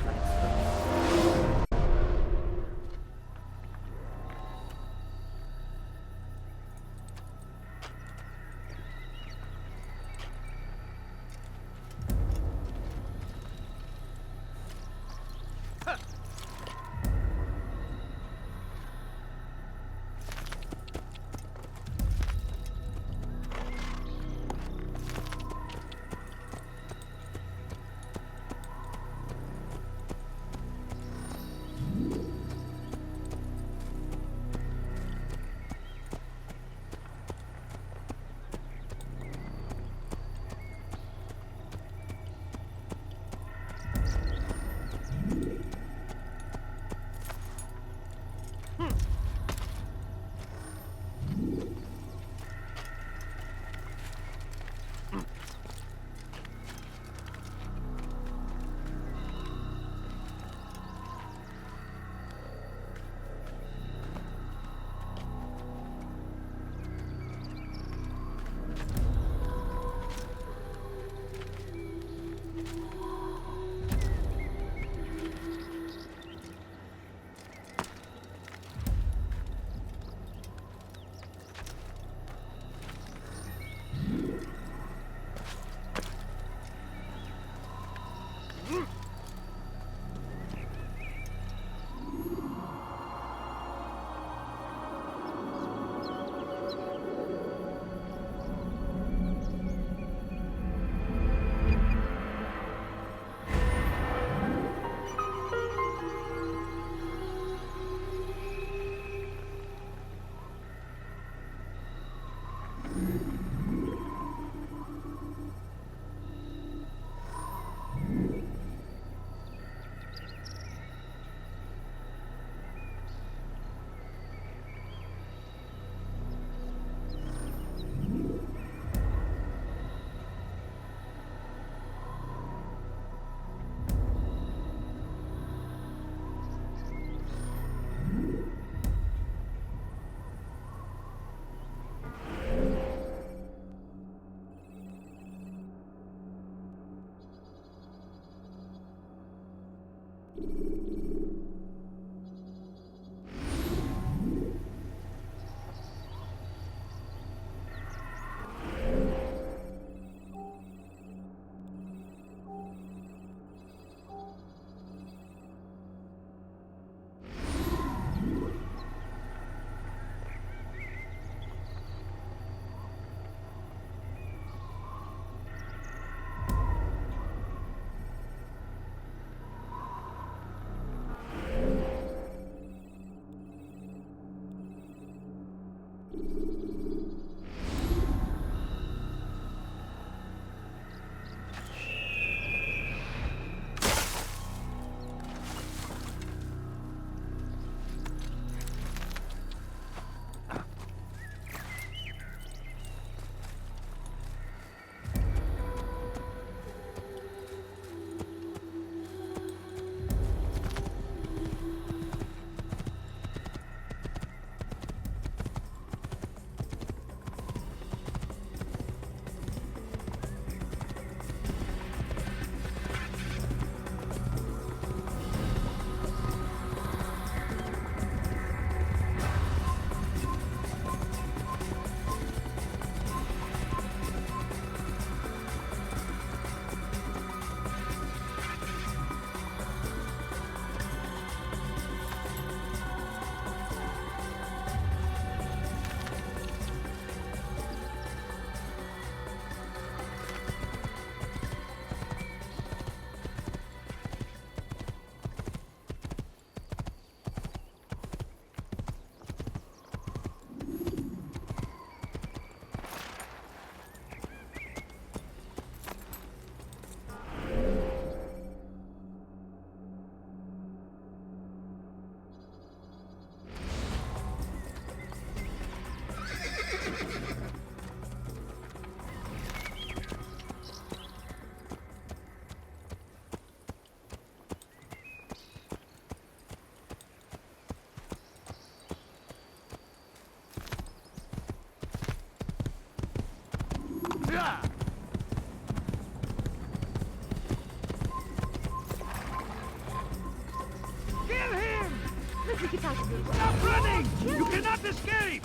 Stop running! You cannot escape!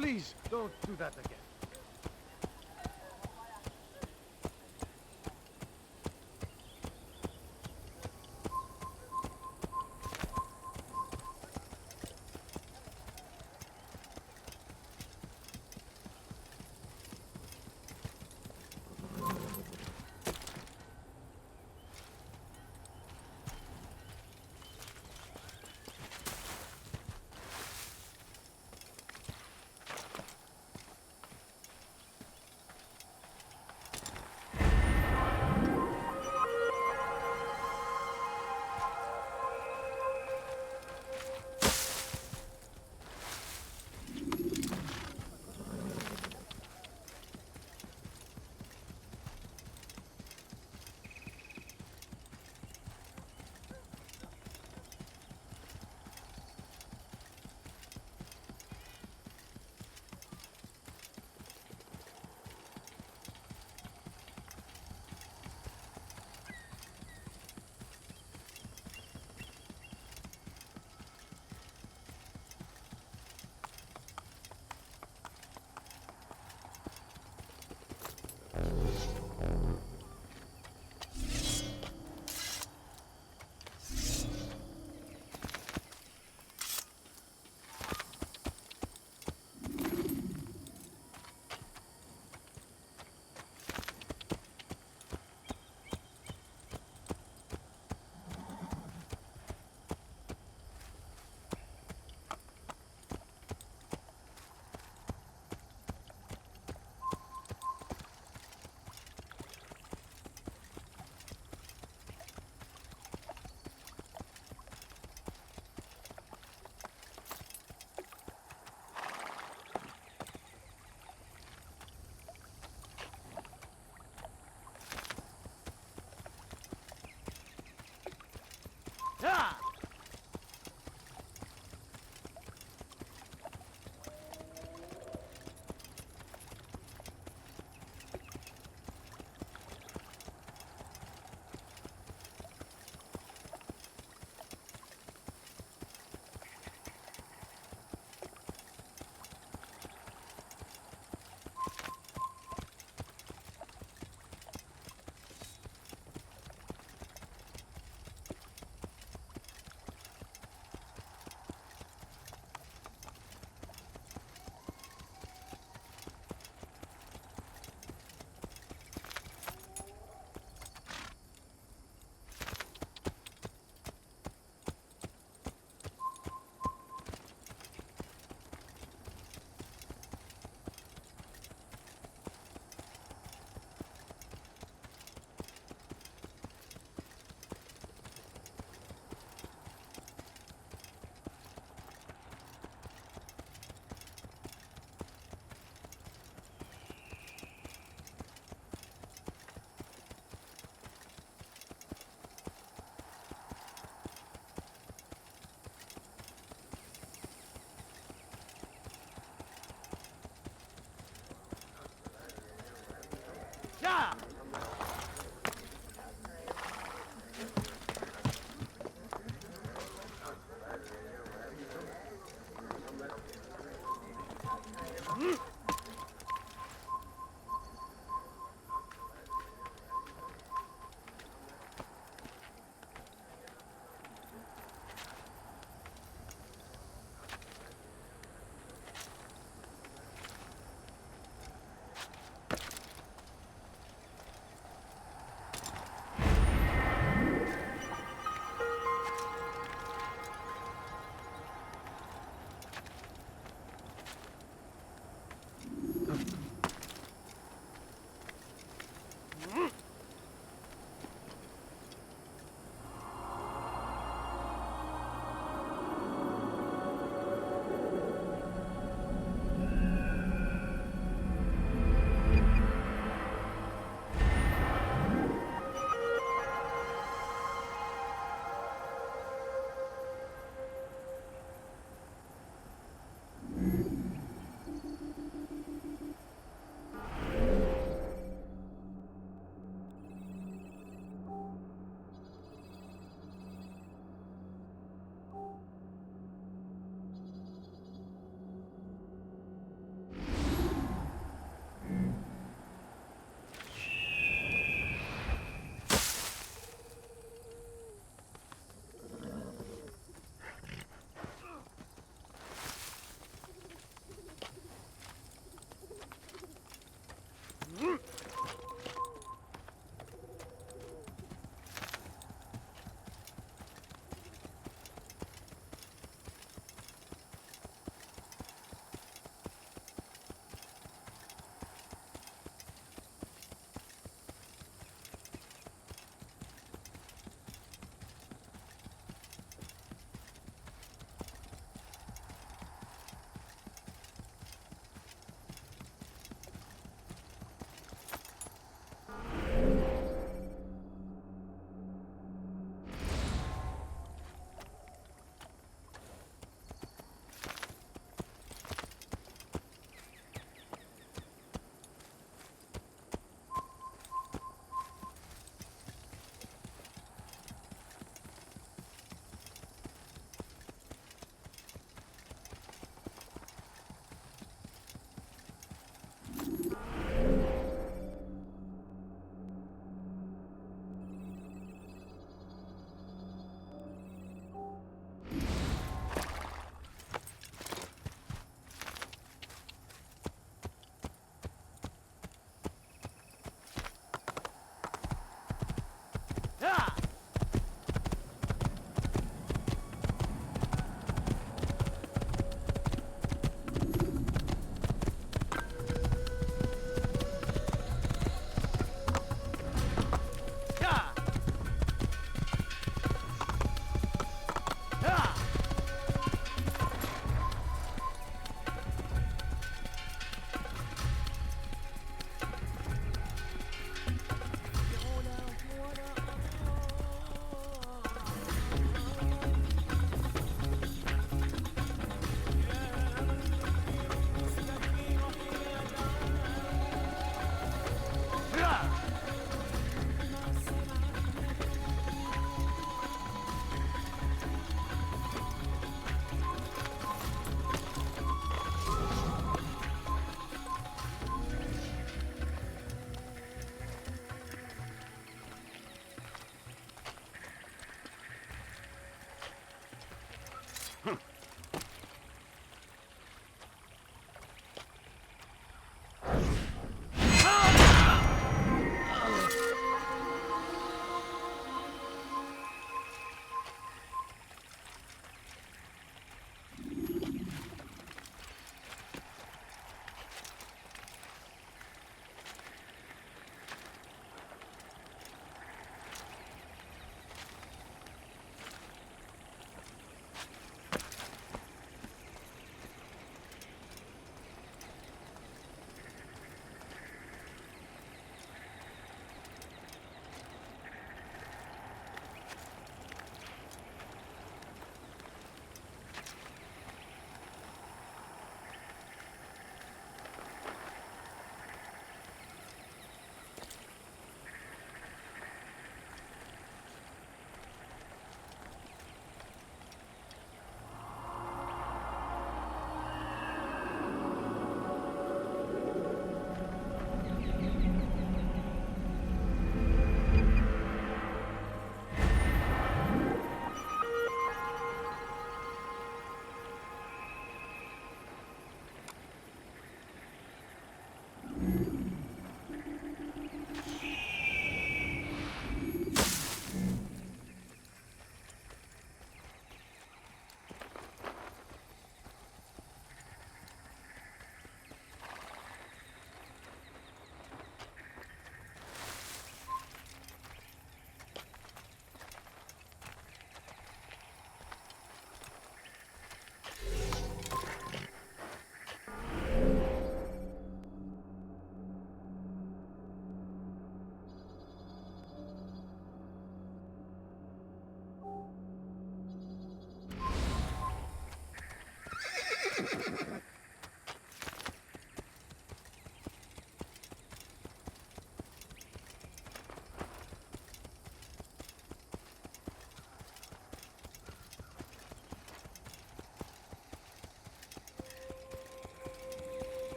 Please, don't do that again.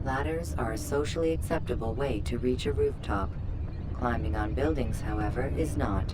Ladders are a socially acceptable way to reach a rooftop. Climbing on buildings, however, is not.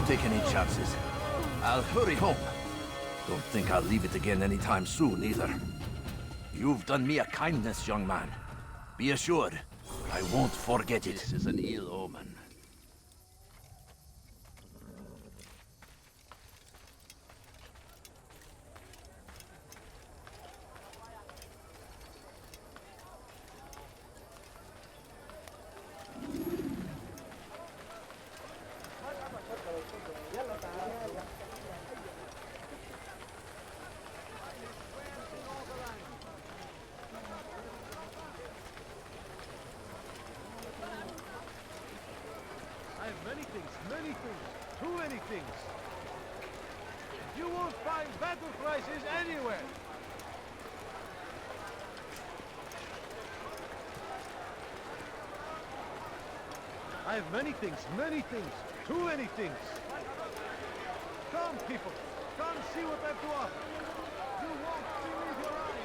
Take any chances. I'll hurry home. Don't think I'll leave it again anytime soon, either. You've done me a kindness, young man. Be assured, I won't forget it. This is an ill omen. Many things. Too many things. You won't find battle prices anywhere. I have many things. Too many things. Come, people. Come see what I have to offer. You won't believe your eyes.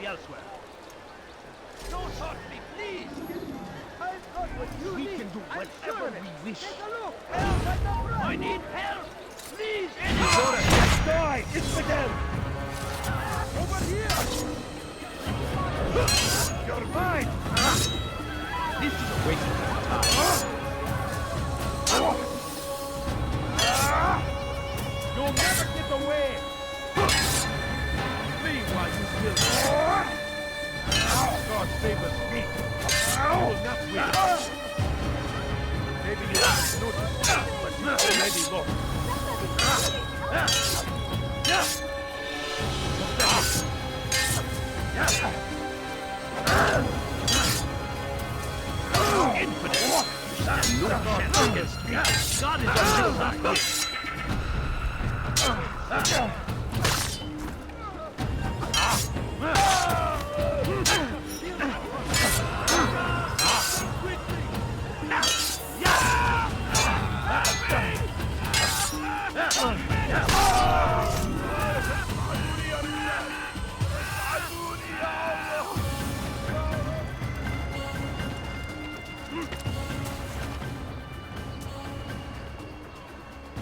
Elsewhere. Don't hurt me, please! We can do whatever we wish. Take a look! Help at the front! I need help! Please, anyone! Die! It's Miguel! Over here! You're mine! This is a waste of time. You'll never get away! Flee while you still God favors me. You will not win. Maybe you haven't noticed, but you already lost. Infinite! You stand no chance against me. God is on your side.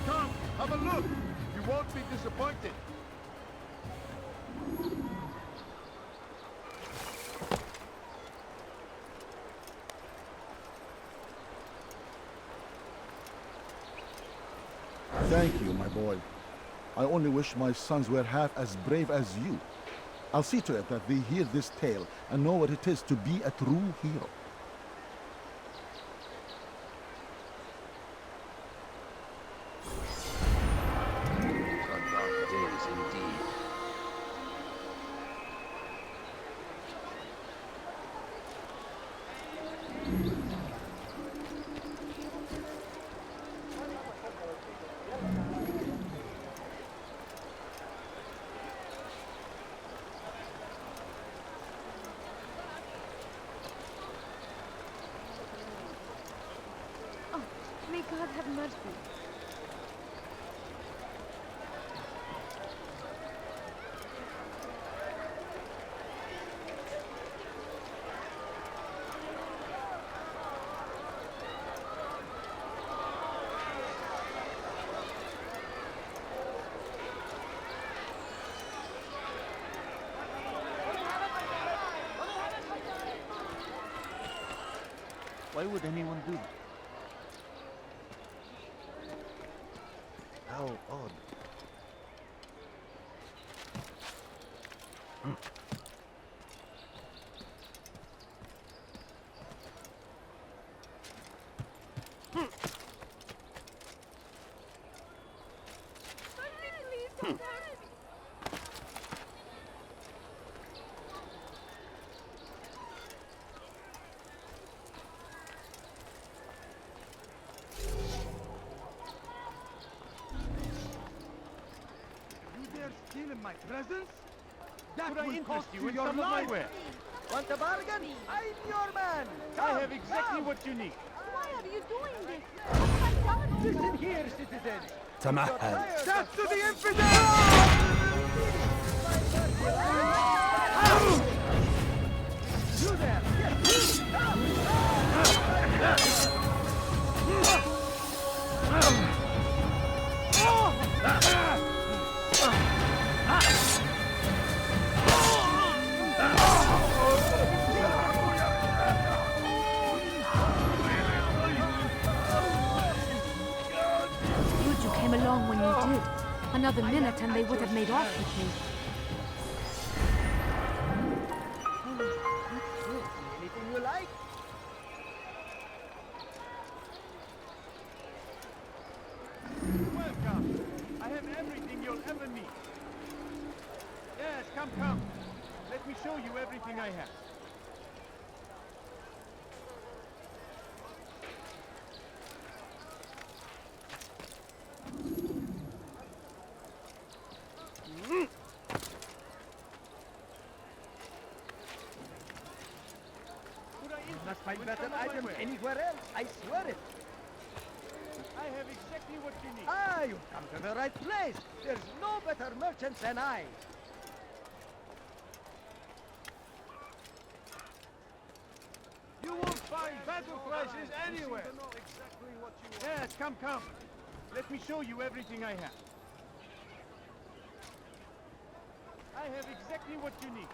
Come, have a look. You won't be disappointed. Thank you, my boy. I only wish my sons were half as brave as you. I'll see to it that they hear this tale and know what it is to be a true hero. Dark days indeed. Oh, may God have mercy. Why would anyone do that? How odd. Still in my presence? That Could I will interest cost you you in your some of my life! wares? Want a bargain? I'm your man! I have exactly what you need. Why are you doing this? What have I done? Listen here, citizen! Tamahal. Death to the infidel! You there! Yes, Good you came along when you did. Another minute and they would have made off with me. anything you like? Welcome. I have everything you'll ever need. Yes, come. Let me show you everything I have. Not find better items anywhere else, I swear it. I have exactly what you need. Ah, you've come to the right place. There's no better merchant than I. You won't find better prices anywhere. Yes, come. Let me show you everything I have. I have exactly what you need.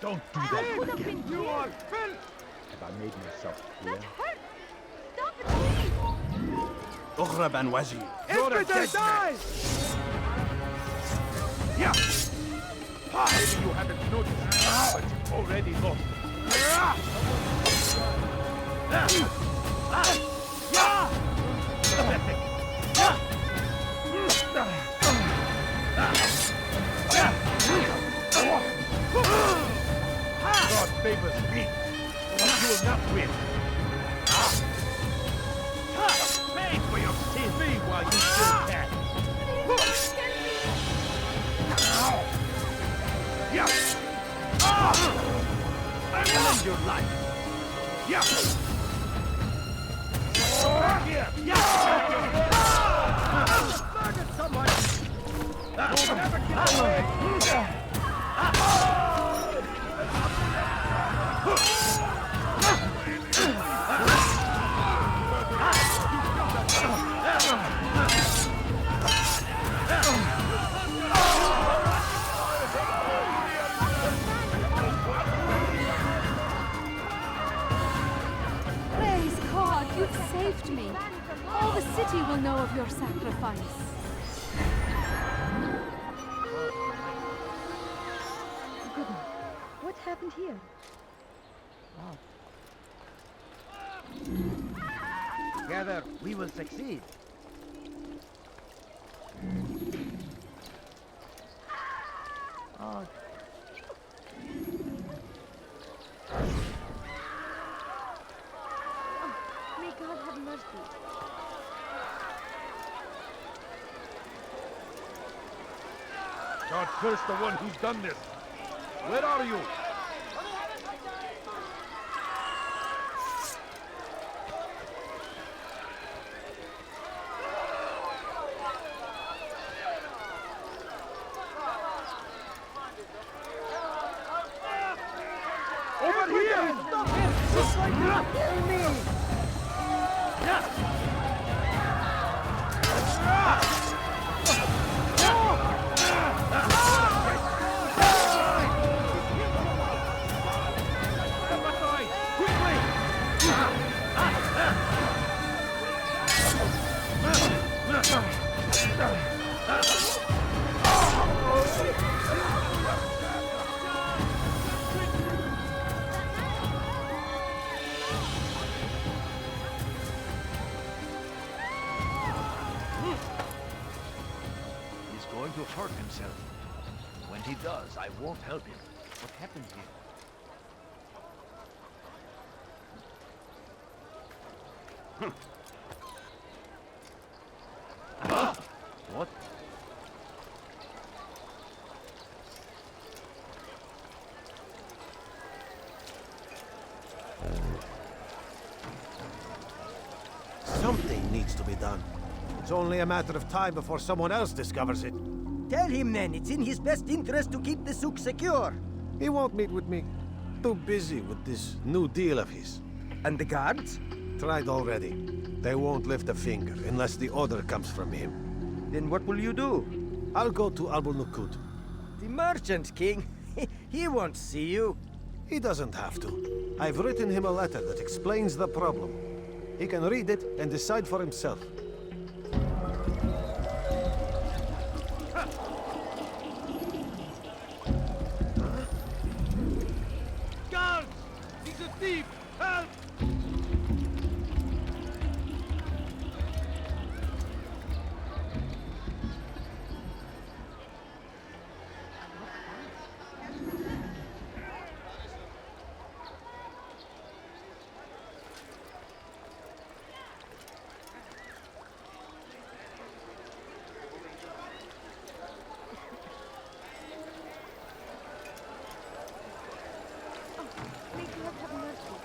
Don't do I that could have again. been killed. Have I made myself clear? That hurt. Stop it, please. Ukhra Banwazi. Infidel, die! Yeah! Maybe you haven't noticed, but you've already lost. God favors me, but you will not win. Pay for your sin while you still can. Yeah. I will end your life. Yeah. Back here. Yeah. Murder someone. You'll never get away. Praise God, you've saved me. All the city will know of your sacrifice. Goodness, what happened here? Together, we will succeed. Oh. May God have mercy. God curse the one who's done this. Where are you? Over here! Stop him! Just like that! Kill me! He's going to hurt himself. When he does, I won't help him. What happened here? What? Something needs to be done. It's only a matter of time before someone else discovers it. Tell him then, it's in his best interest to keep the souk secure. He won't meet with me. Too busy with this new deal of his. And the guards? Tried already. They won't lift a finger unless the order comes from him. Then what will you do? I'll go to Nukut. The merchant king? He won't see you. He doesn't have to. I've written him a letter that explains the problem. He can read it and decide for himself. Guards! He's a thief! Help! May God have mercy.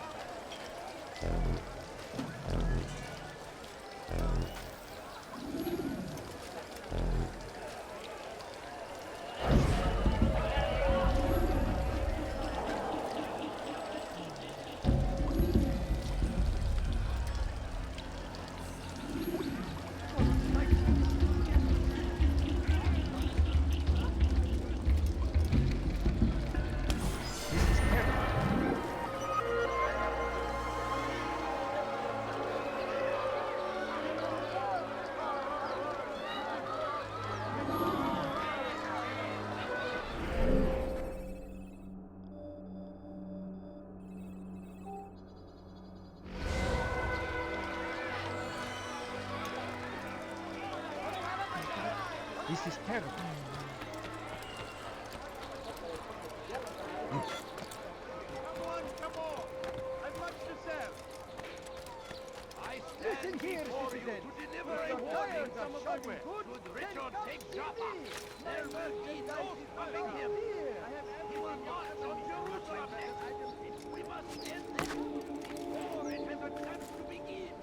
This is terrible. Come on! I've much to sell. I stand before you to deliver a warning of somewhere. Should Richard take Jaffa, there will be no stopping him. He will march on Jerusalem next. We must end this before it has a chance to begin.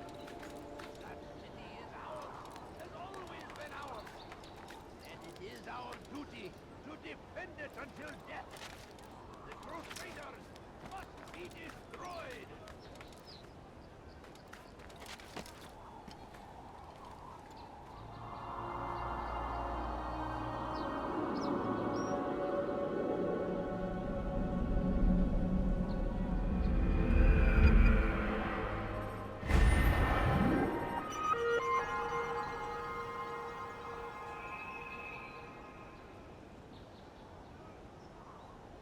That city is ours, has always been ours. And it is our duty to defend it until death. The Crusaders must be destroyed.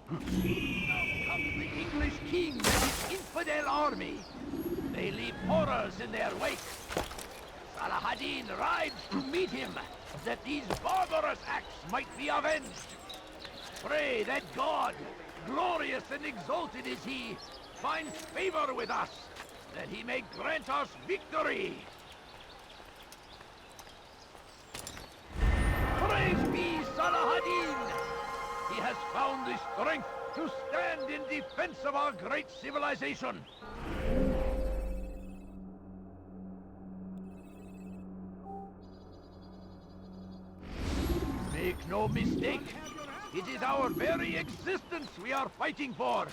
Now comes the English king and his infidel army. They leave horrors in their wake. Saladin rides to meet him, that these barbarous acts might be avenged. Pray that God, glorious and exalted is he, finds favor with us, that he may grant us victory. Praise be Saladin! He has found the strength to stand in defense of our great civilization. Make no mistake, it is our very existence we are fighting for.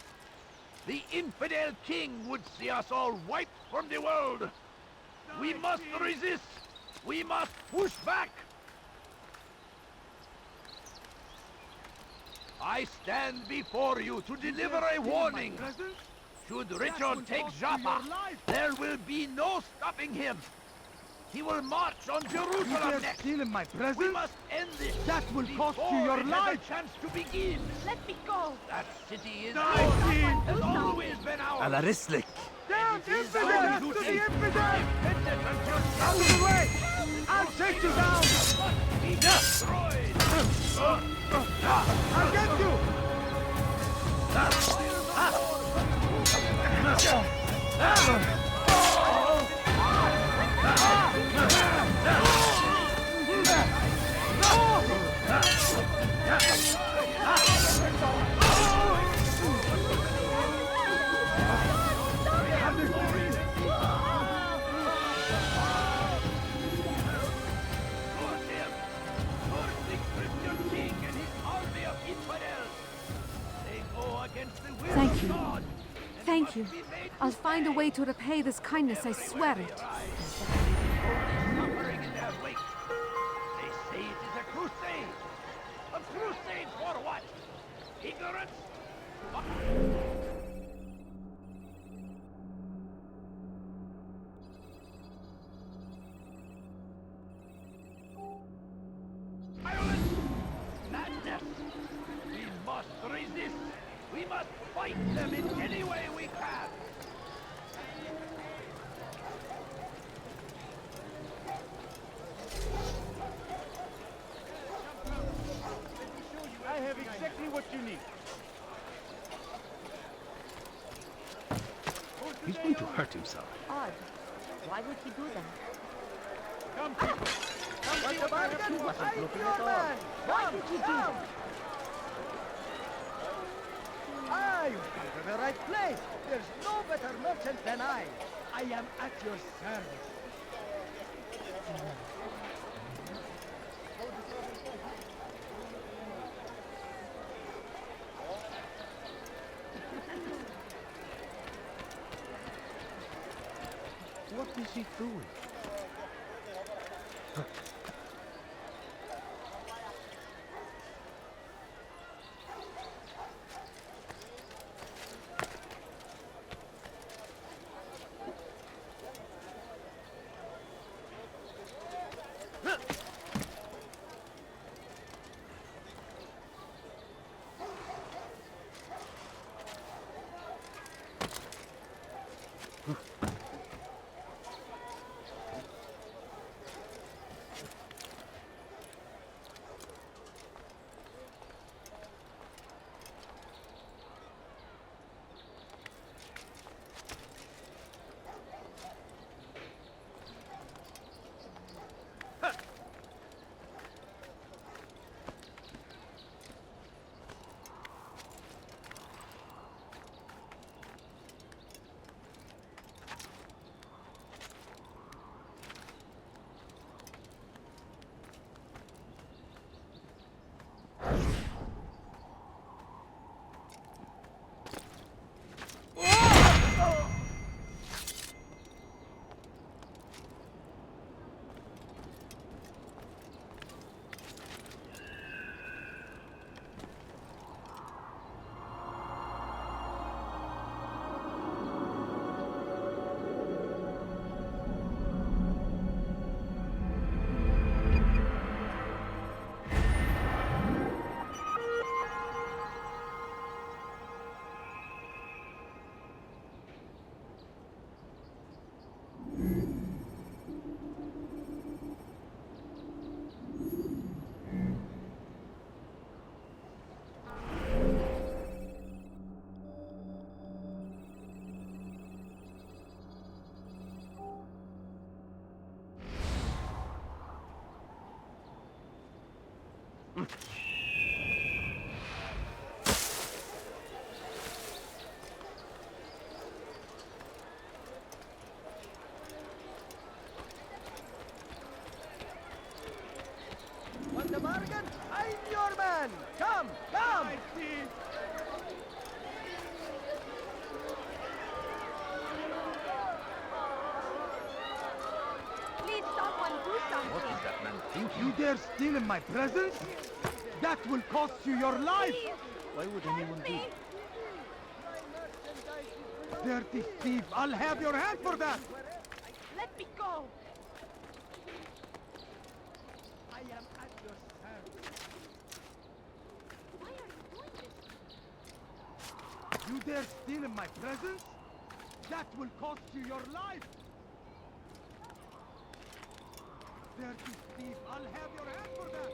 The infidel king would see us all wiped from the world. We must resist. We must push back. I stand before you to deliver a warning. Should Richard take Jaffa, there will be no stopping him. He will march on Jerusalem next. Stealing my presents? We must end this. That will cost you your before it life. has a chance to begin. Let me go! That city is 19! ours. Has always been ours. Ala Rislik! Damn It is infidel! our Death to duty the to infidel! defend it until Out of the way! I'll take you down! must be destroyed. I'll get you! Thank you. Thank you. I'll find a way to repay this kindness, I swear it. Suffering in their wake. They say it is a crusade. A crusade for what? Ignorance? Violence! Madness! We must resist! We must fight them in any way we can! I have exactly what you need. He's going to hurt himself. Odd. Why would he do that? Come, people. Come see what I have He to wasn't looking at all. Why did he do that? Ah, you've come to the right place. There's no better merchant than I. I am at your service. What is he doing? You dare steal in my presence? That will cost you your life! Why would anyone do that? Dirty thief! I'll have your hand for that! Let me go! I am at your service. Why are you doing this? You dare steal in my presence? That will cost you your life! Dirty thief! I'll have your hand for that!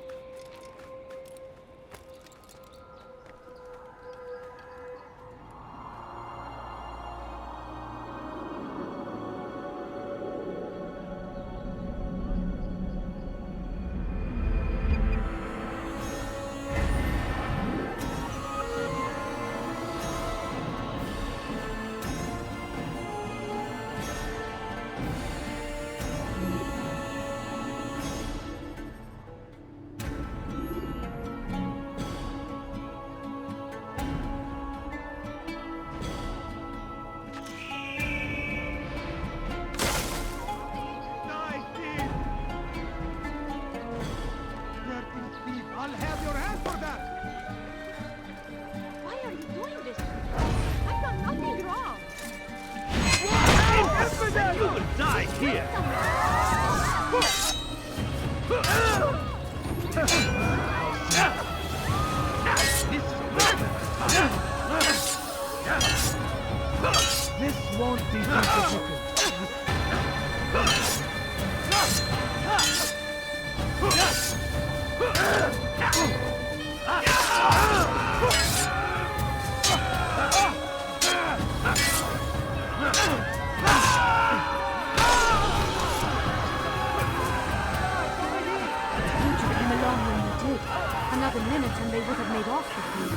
I'll have your hand for that! Why are you doing this? I've done nothing wrong. You will die here! This won't be difficult. Another minute and they would have made off with me.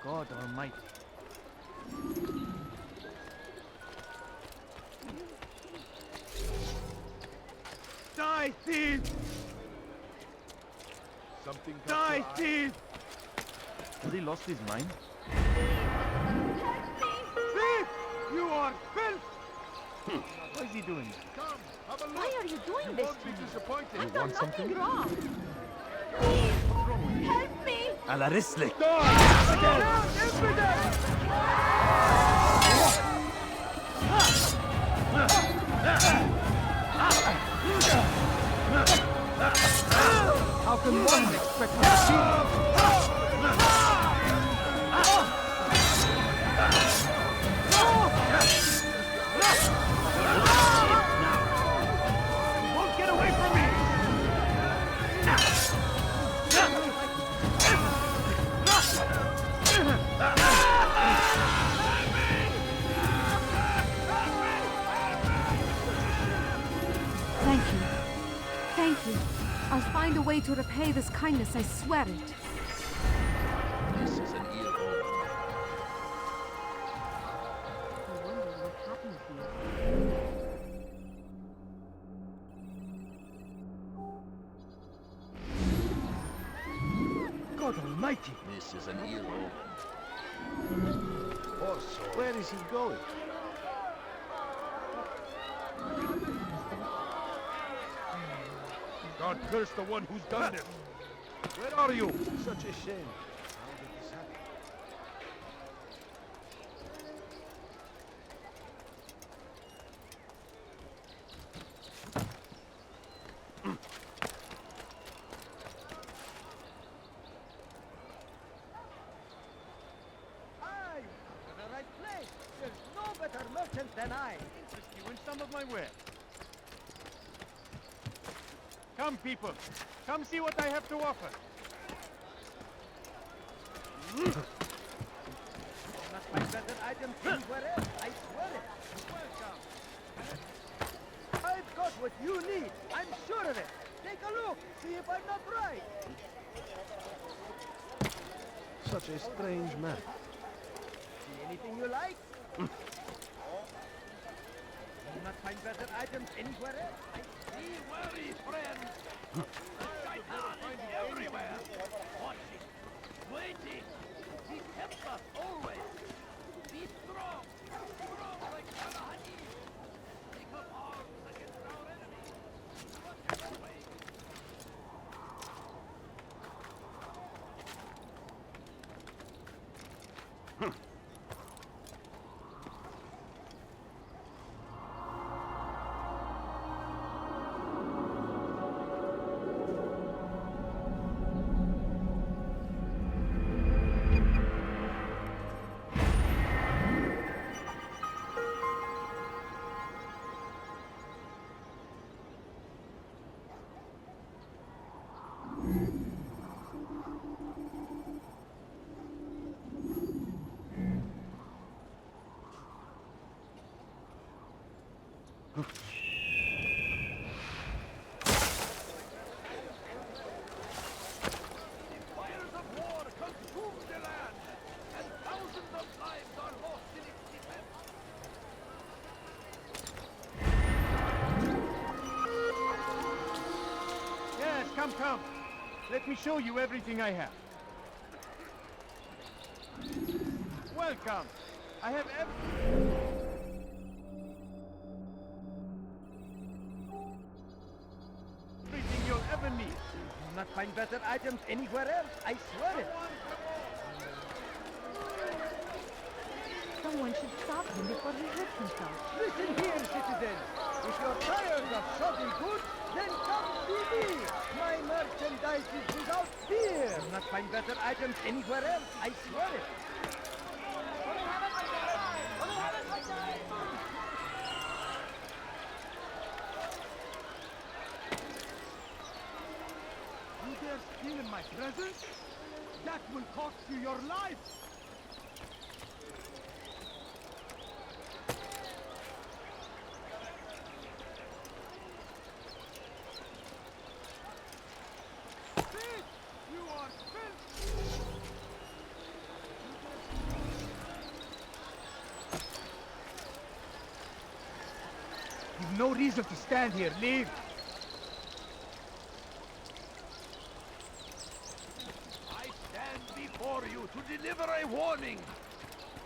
God Almighty. Die, thief! Something Die, thief! Has he lost his mind? Thief! You are filth! Why is he doing this? Come, have a look. Why are you doing this Won't to be me? disappointed. I've done nothing wrong. Please, help me! Ala rislik! How can one expect to see? You won't get away from me! Thank you. Thank you. I'll find a way to repay this kindness, I swear it. This is an ear old. I wonder what happened here. God Almighty! This is an ear old. Where is he going? God curse the one who's done this! Where are you? Such a shame. How did this happen? I to the right place. There's no better merchant than I. Interest you in some of my wares. Come, people. Come see what I have to offer. You must find better items anywhere else. I swear it. Welcome. I've got what you need. I'm sure of it. Take a look. See if I'm not right. Such a strange man. See anything you like? Not find better items anywhere else. Be wary, friends. The Shaitan is everywhere. Watching, waiting. He helps us always. Be strong. Strong like Salahani. Take up arms against our enemies. Whatever way. Fires of war consume the land, and thousands of lives are lost in its defense. Yes, come. Let me show you everything I have. Welcome. I have everything you'll ever need. Not find better items anywhere else, I swear it. Someone should stop him before he hurts himself. Listen here, citizens. If you're tired of shopping goods, then come see me. My merchandise is without fear. Not find better items anywhere else, I swear it. You dare steal in my presence? That will cost you your life! Thief! You are filth! You've no reason to stand here. Leave. I stand before you to deliver a warning.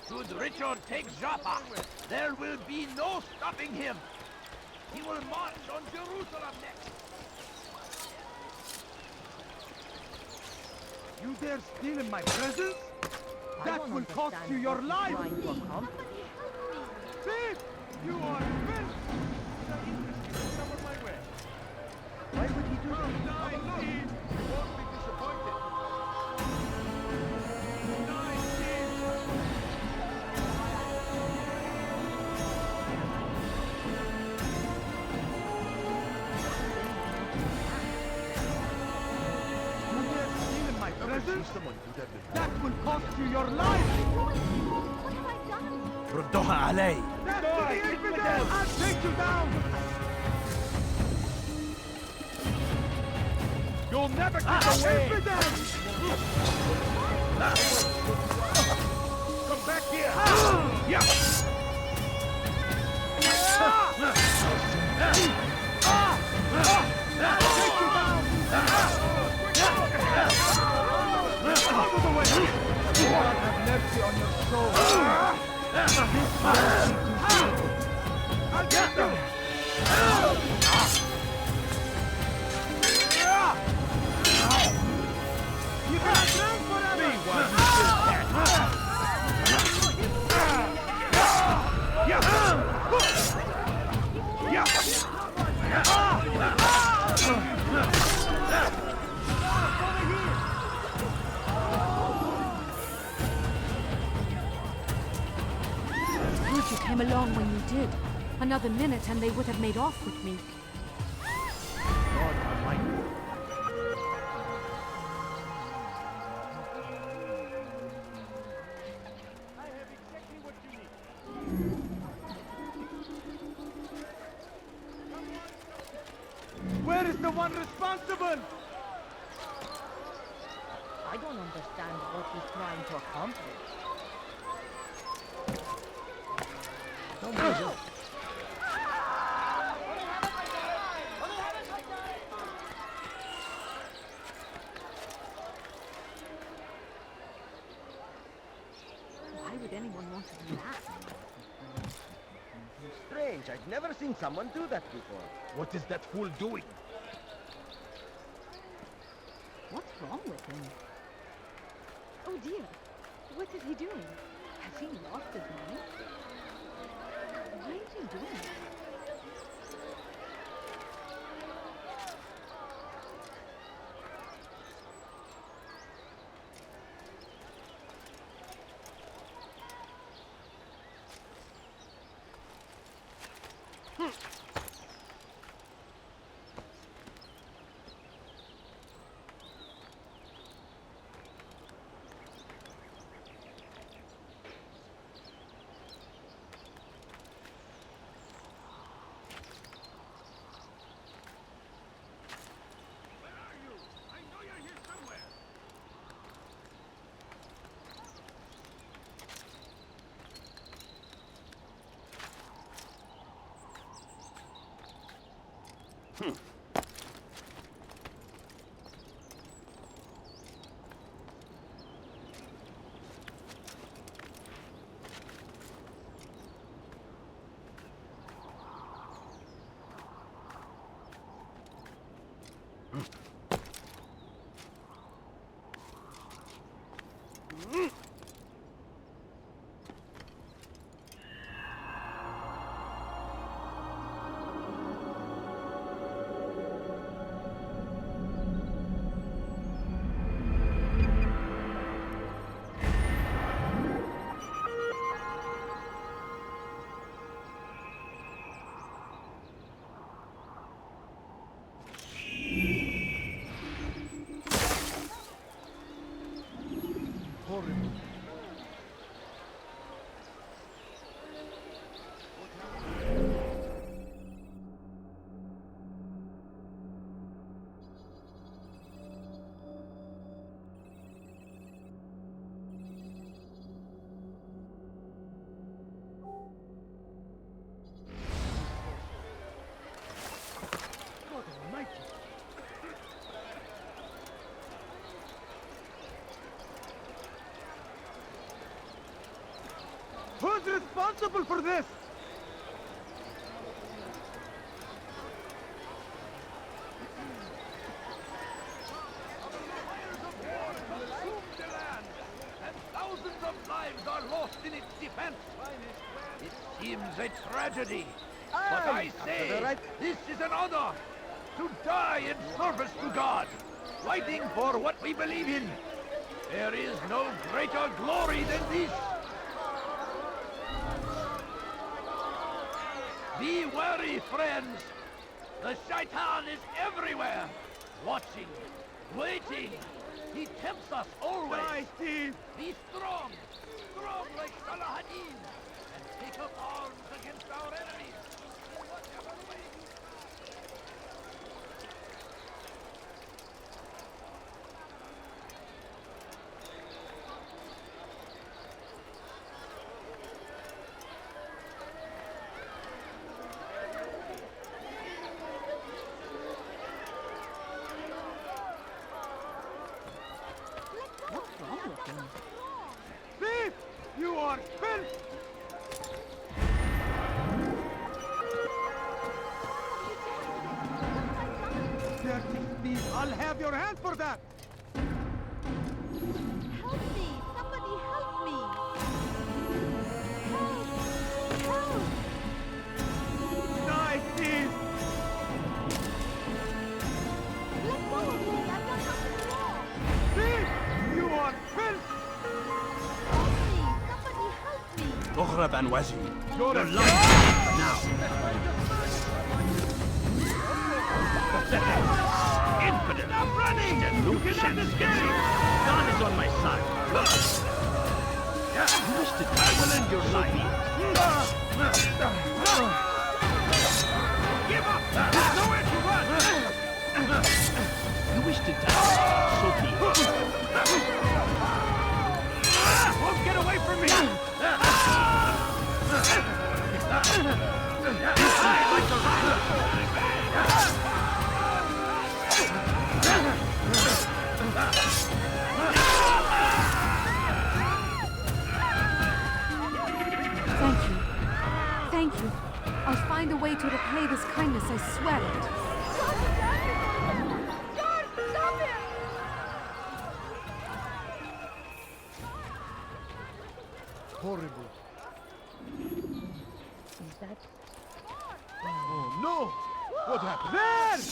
Should Richard take Joppa, there will be no stopping him. He will march on Jerusalem next. You dare steal in my presence? That will cost you your life! Thief! You are filth! Some of my way. Why would he do that? Die, thief! You won't be disappointed. Die, You dare steal in my presence? That will cost you your life! What have I done? ردوها علي! That's the infidel! I'll take you down! You'll never get away! Infidel! Come back here! Yeah! I'll take you down! Out of the way! God have mercy on your soul! I'll get you! You cannot run forever! Meanwhile, you still can't. Good you came along when you did. Another minute and they would have made off with me. God Almighty. I have exactly what you need. Where is the one responsible? I don't understand what he's trying to accomplish. Don't move. anyone want to do that? Strange, I've never seen someone do that before. What is that fool doing? What's wrong with him? Oh dear, what is he doing? Has he lost his mind? Why is he doing that? Who's responsible for this? And thousands of lives are lost in its defense. It seems a tragedy. But I say, this is an honor. To die in service to God. Fighting for what we believe in. There is no greater glory than this. Be wary, friends. The Shaitan is everywhere. Watching, waiting. He tempts us always. Die, Steve! Be strong. Strong like Salahadin. And take up arms against our enemies. Whatever way. What's wrong with him? Thief! You are filth! Dirty thief! I'll have your hand for that! Help me! Somebody help me! Help! Help! Die, thief! Let go of me! I've done nothing wrong! Thief! You are filth! Help me! Somebody help me! اغرب عن وجهي. You're Your a life now. Infidel! Stop running! You cannot escape! God is on my side. You wish to die? I will end your life. Give up! There's nowhere to run! You wish to die? So be it. Won't get away from me! to repay this kindness, I swear it. George, stop it! Horrible. Is that... Oh no! What happened?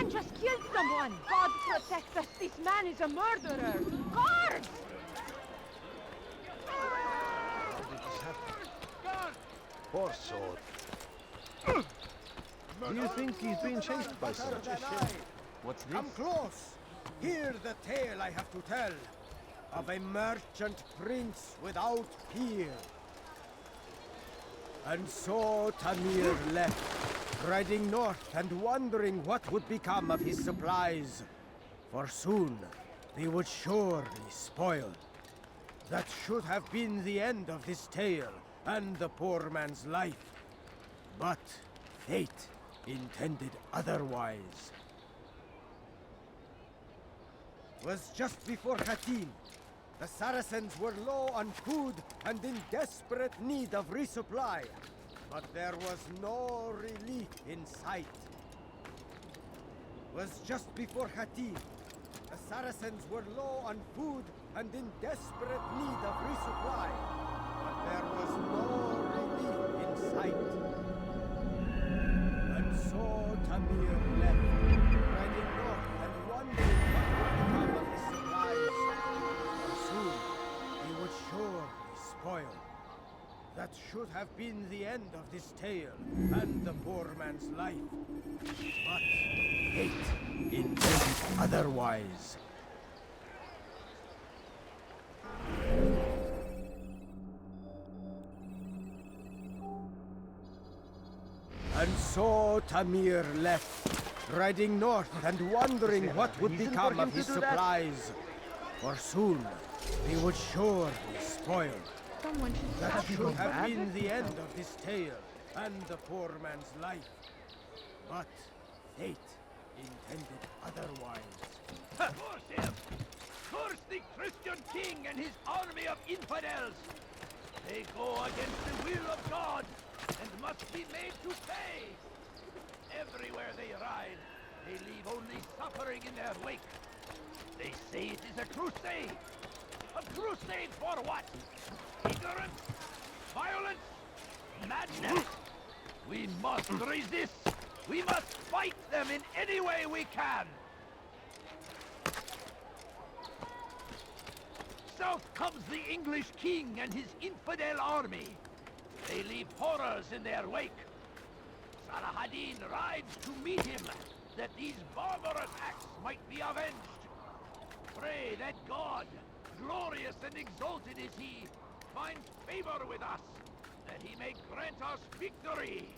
Just killed someone! God protect us! This man is a murderer! Guards! Poor sword. Do you think he's being chased by someone? What's this? Come close! Hear the tale I have to tell of a merchant prince without peer. And so Tamir left, riding north and wondering what would become of his supplies. For soon, they would surely spoil. That should have been the end of this tale and the poor man's life. But fate intended otherwise. Was just before Khatin. The Saracens were low on food and in desperate need of resupply. But there was no relief in sight. Was just before Khatin. The Saracens were low on food and in desperate need of resupply. But there was no relief in sight. And so Tamir left, riding north and wondering what would become of his supplies. For soon, he would surely spoil. That should have been the end of this tale and the poor man's life. But fate intended otherwise. And so Tamir left, riding north and wondering what would become of his supplies. For soon, they would surely spoil. That should have been the end of this tale and the poor man's life. But fate intended otherwise. Curse him! Curse the Christian king and his army of infidels! They go against the will of God and must be made to pay! Everywhere they ride, they leave only suffering in their wake. They say it is a crusade! A crusade for what? Ignorance? Violence? Madness? We must resist! We must fight them in any way we can! South comes the English king and his infidel army. They leave horrors in their wake. Saladin rides to meet him, that these barbarous acts might be avenged. Pray that God, glorious and exalted is he, find favor with us, that he may grant us victory.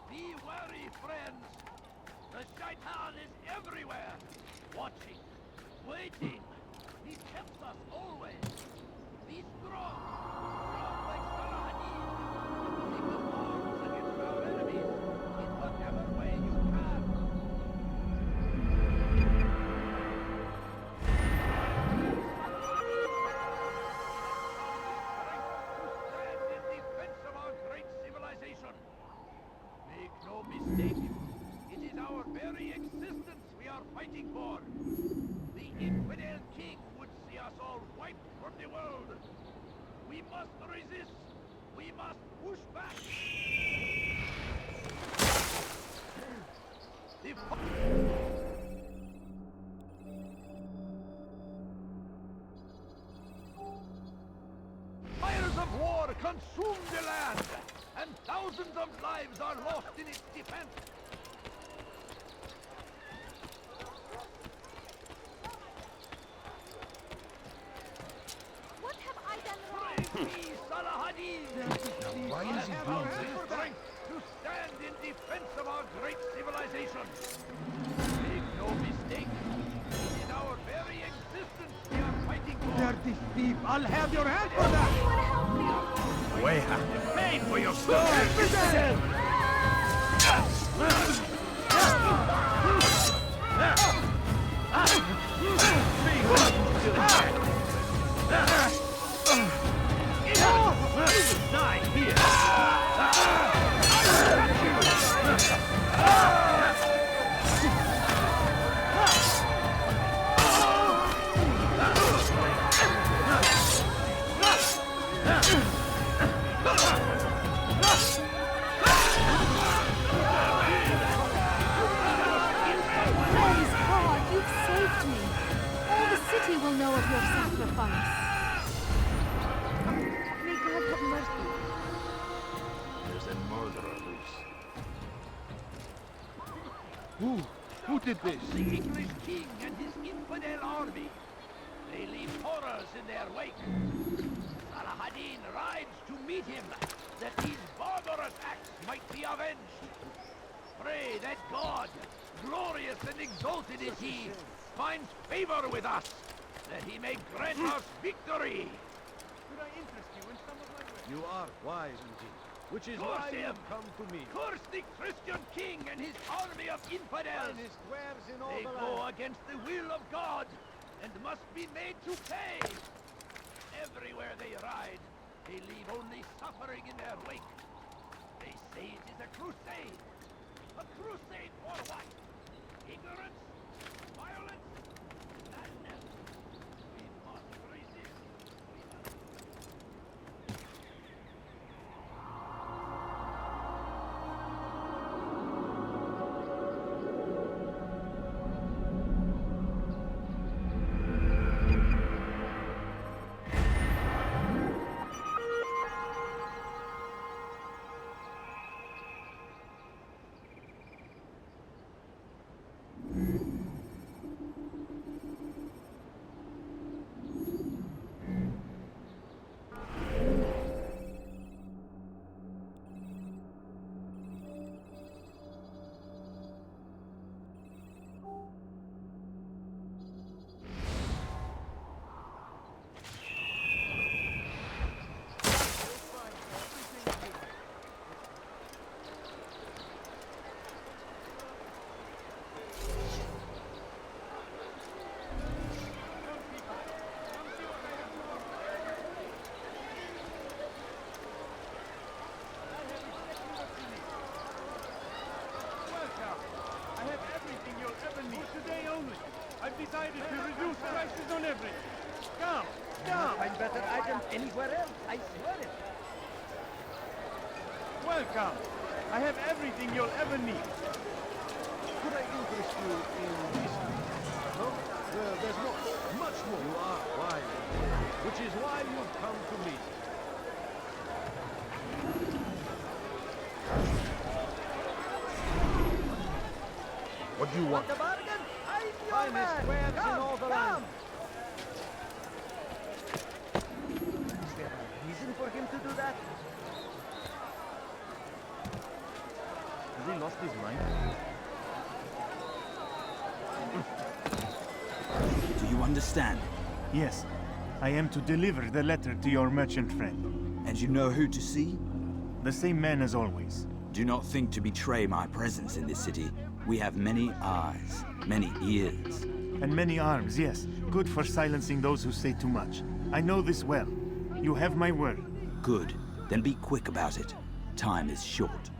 Be wary, friends. The Shaitan is everywhere, watching, waiting. He tempts us always. Be strong, strong like Saladin. Take up arms against our enemies in whatever way you can. Stand in defense of our great civilization. Make no mistake. It is our very existence we are fighting for. The infidel king would see us all wiped from the world. We must resist. We must push back. The fires of war consume the land, and thousands of lives are lost in its defense. Why is he doing this? To stand in defense of our great civilization. Make no mistake. In our very existence, we are fighting for. Dirty thief! I'll have your hand for that! Way out. Pay for your story! Die here! Will know of your sacrifice. May God have mercy. There's a murderer loose. Who did this? The English king and his infidel army. They leave horrors in their wake. Saladin rides to meet him, that these barbarous acts might be avenged. Pray that God, glorious and exalted is he, finds favor with us, that he may grant us victory! Could I interest you in some of my work? You are wise indeed, which is why you have come to me. Curse the Christian king and his army of infidels! They go against the will of God, and must be made to pay! Everywhere they ride, they leave only suffering in their wake. They say it is a crusade! A crusade for what? Ignorance? Violence? Madness? I've decided to reduce prices on everything. Come, come! Find better items anywhere else, I swear it. Welcome. I have everything you'll ever need. Could I interest you in history? No? There's more. Much more. You are wise, which is why you've come to me. What do you want? A bargain? I'm your Finest man. wares Come, in all the come. land. Is there a reason for him to do that? Has he lost his mind? Do you understand? Yes. I am to deliver the letter to your merchant friend. And you know who to see? The same man as always. Do not think to betray my presence in this city. We have many eyes, many ears. And many arms, yes. Good for silencing those who say too much. I know this well. You have my word. Good. Then be quick about it. Time is short.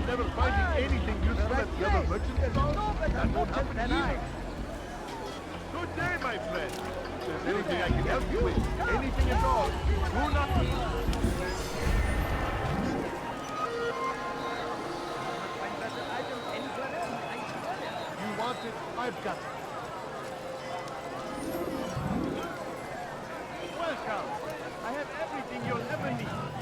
Never finding anything useful at the other merchant stores? That won't happen here. Good day, my friend. If there's anything I can help you with, anything at all, do not... You want it, I've got it. Welcome. I have everything you'll ever need.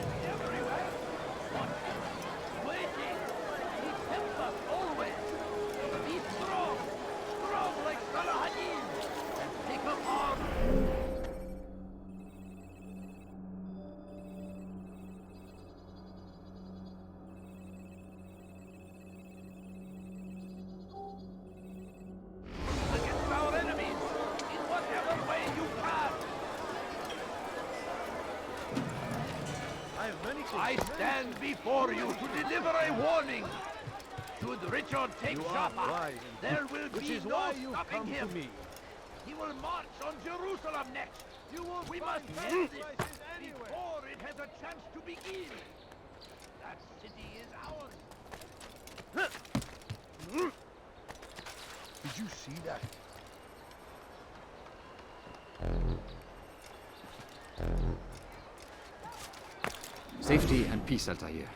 I stand before you to deliver a warning. Should Richard take Joppa, there will be no stopping him. He will march on Jerusalem next. We must end this before it has a chance to begin. That city is ours. Did you see that? Safety and peace, Altair.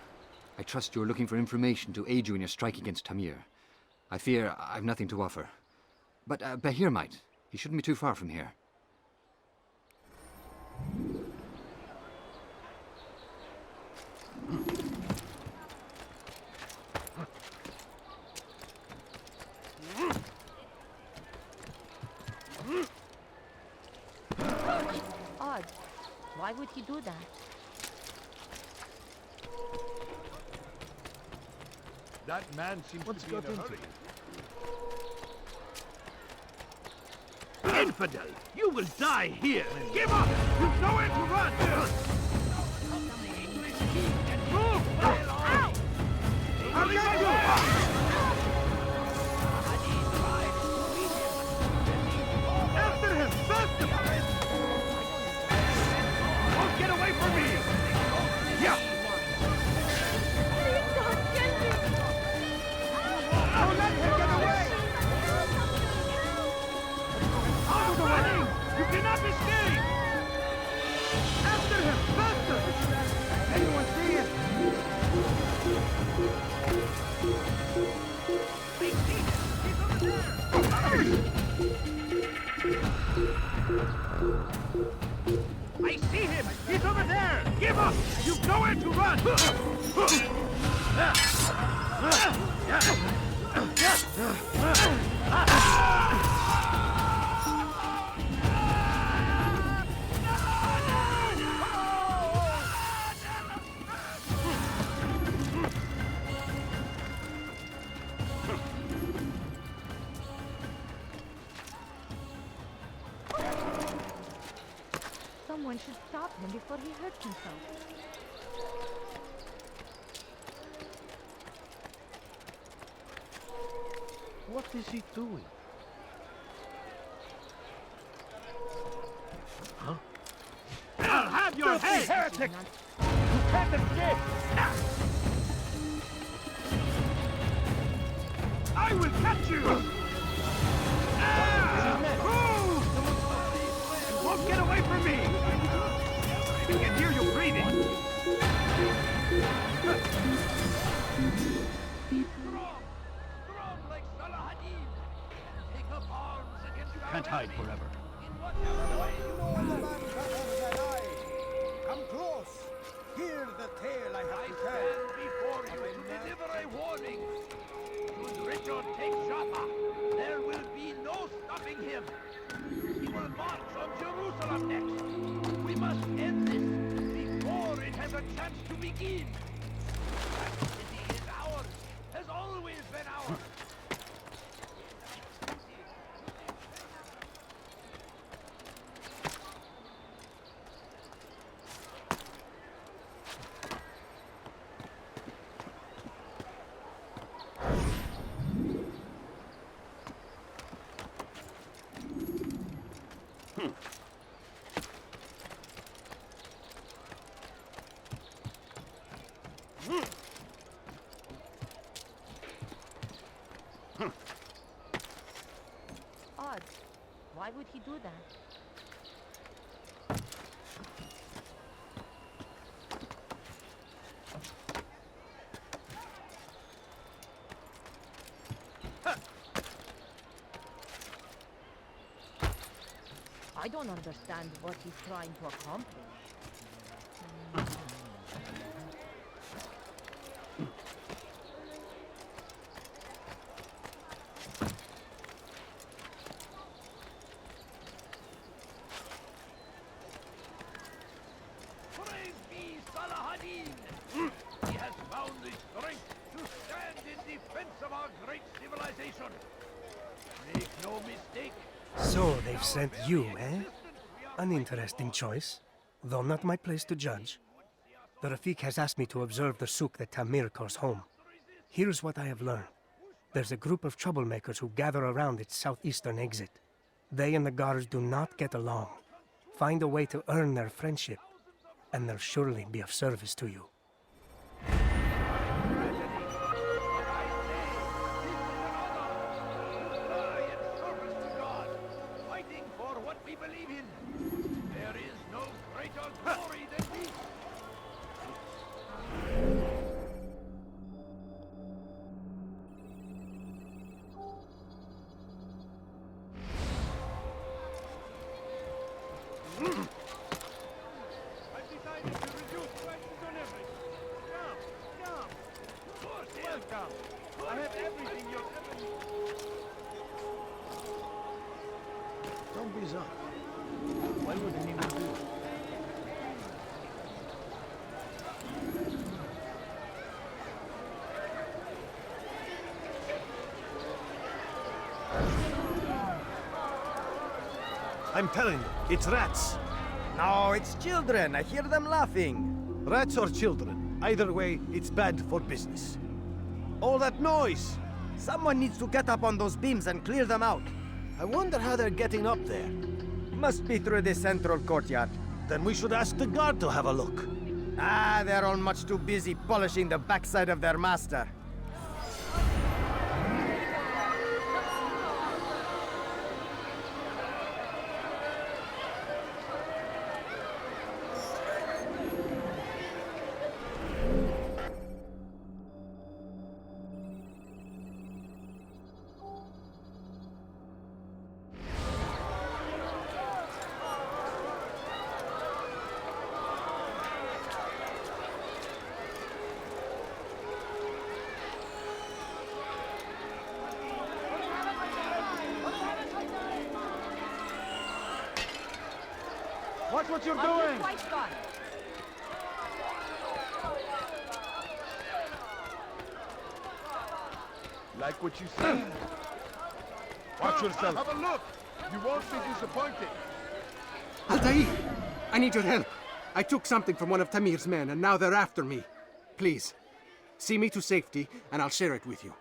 I trust you're looking for information to aid you in your strike against Tamir. I fear I've nothing to offer. But Bahir might. He shouldn't be too far from here. Odd. Why would he do that? That man seems to be in a hurry. Infidel! You will die here! Give up! You've nowhere to run! Move! Ow! I'll get you! After him! Faster! Don't get away from me! Yeah! Please don't kill me! Don't let him get away! Out of the way! You cannot escape! After him! Faster! Anyone see it? I see him! He's over there! Give up! You've nowhere to run! Someone should stop him before he hurts himself. What is he doing? Huh? I'll have your head! Heretic! You can't escape! I will catch you! Move! You won't get away from me! I can hear you breathing! Can't hide forever. Come close! Hear the tale I have to tell. Before you to deliver a warning. Should Richard take Joppa, there will be no stopping him. He will march on Jerusalem next. We must end this before it has a chance to begin. That city is ours, has always been ours. Odd. Why would he do that? I don't understand what he's trying to accomplish. Praise be Salahadin! He has found the strength to stand in defense of our great civilization. Make no mistake. So they've sent you, eh? An interesting choice, though not my place to judge. The Rafik has asked me to observe the souk that Tamir calls home. Here's what I have learned. There's a group of troublemakers who gather around its southeastern exit. They and the guards do not get along. Find a way to earn their friendship, and they'll surely be of service to you. Fighting for what we believe in. There is no greater glory than this. I've decided to reduce prices on everything. Come. Of course, welcome. I have everything you'll ever need. Don't be so. Why would anyone do it? I'm telling you, it's rats. No, it's children. I hear them laughing. Rats or children. Either way, it's bad for business. All that noise! Someone needs to get up on those beams and clear them out. I wonder how they're getting up there. Must be through the central courtyard. Then we should ask the guard to have a look. Ah, they're all much too busy polishing the backside of their master. Watch what you're doing! Like what you see? Watch yourself. Have a look. You won't be disappointed. Altair! I need your help. I took something from one of Tamir's men, and now they're after me. Please, see me to safety, and I'll share it with you.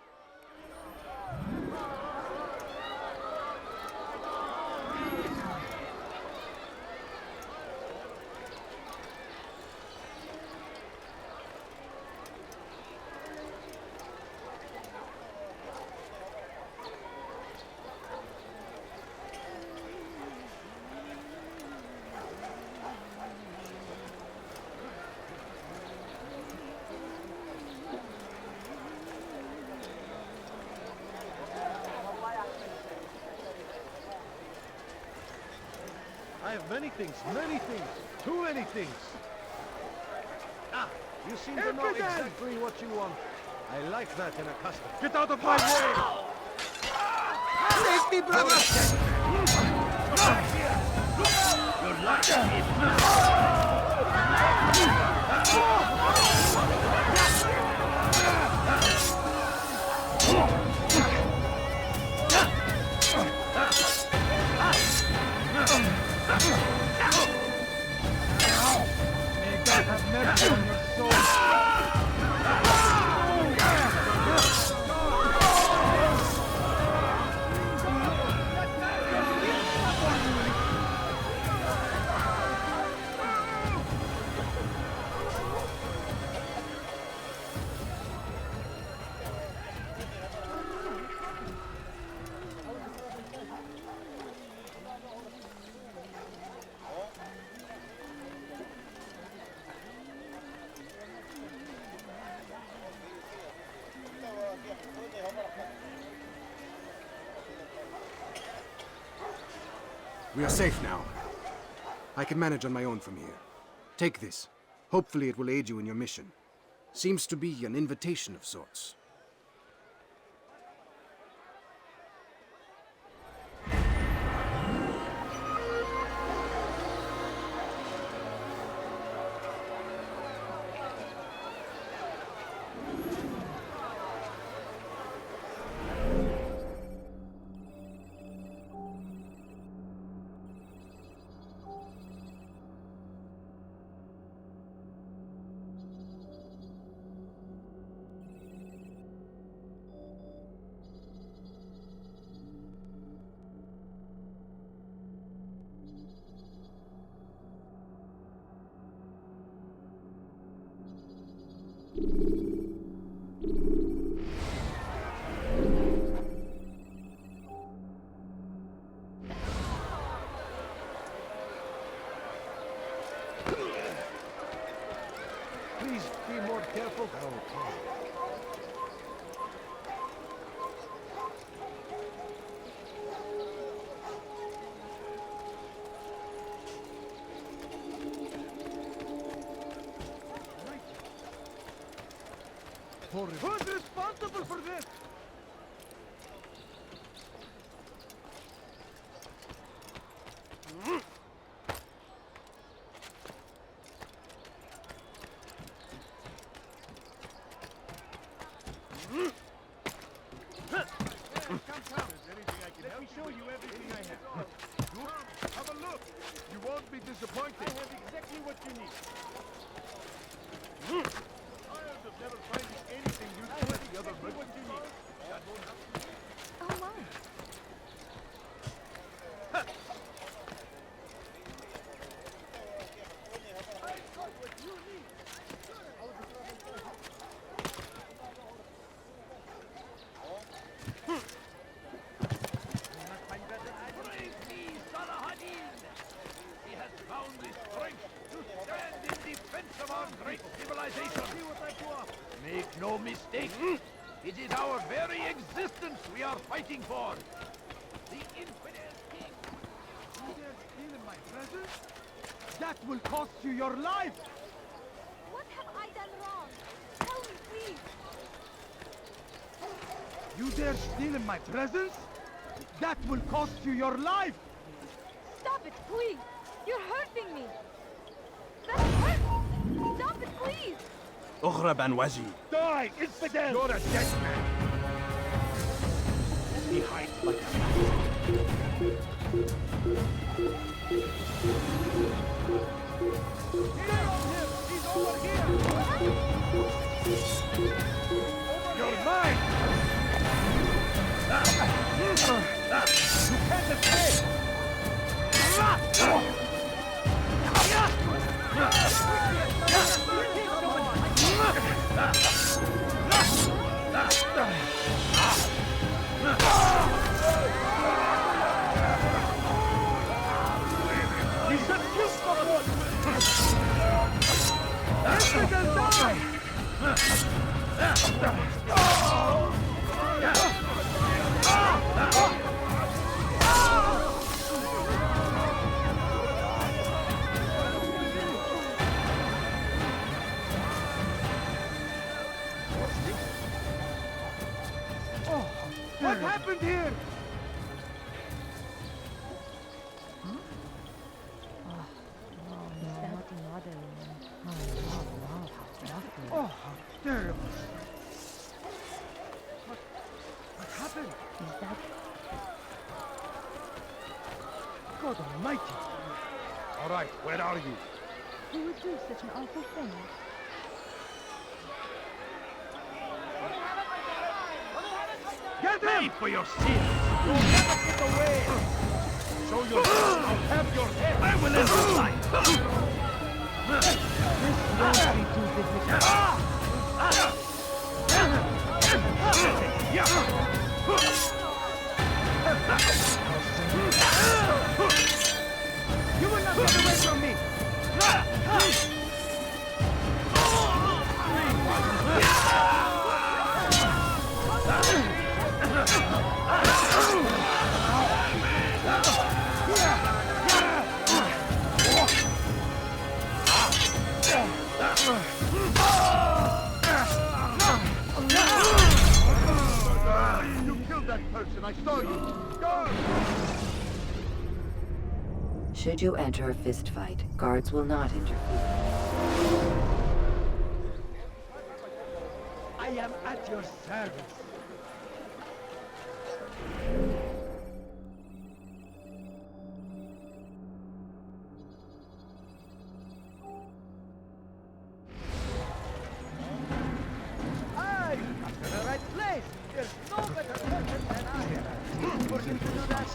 I have many things, too many things. Ah, you seem to know exactly what you want. I like that in a customer. Get out of my way! Save me, brother! Your luck is May God have mercy on your soul. We are safe now. I can manage on my own from here. Take this. Hopefully it will aid you in your mission. Seems to be an invitation of sorts. Careful. Who's responsible for this? Let me show you everything I have. Look, have a look. You won't be disappointed. I have exactly what you need. Tired of never finding anything useful at the other what you need. That won't happen. Oh my. He has found the strength to stand in defense of our great civilization. Make no mistake, it is our very existence we are fighting for. The infidel king. You dare steal in my presence? That will cost you your life! What have I done wrong? Tell me, please. You dare steal in my presence? That will cost you your life! Stop it, please. You're hurting me. That hurts. Stop it, please. اغرب عن وجهي. Die, infidel! You're a dead man. He hides like a Stay on him! He's over here! You're mine! You can't escape! He should kill someone! Infidel, die! What happened here? Oh, how terrible. What happened? Is that... God almighty. All right, where are you? Who would do such an awful thing? Get him! Pay for your sins! You'll never get away! Show yourself! I'll have your head! I will end your life! This won't be too difficult. You will not get away from me! You killed that person, I saw you! Guard! Should you enter a fistfight, guards will not interfere. I am at your service. Aye, I'm in the right place. There's no better person than I am. For him to do that.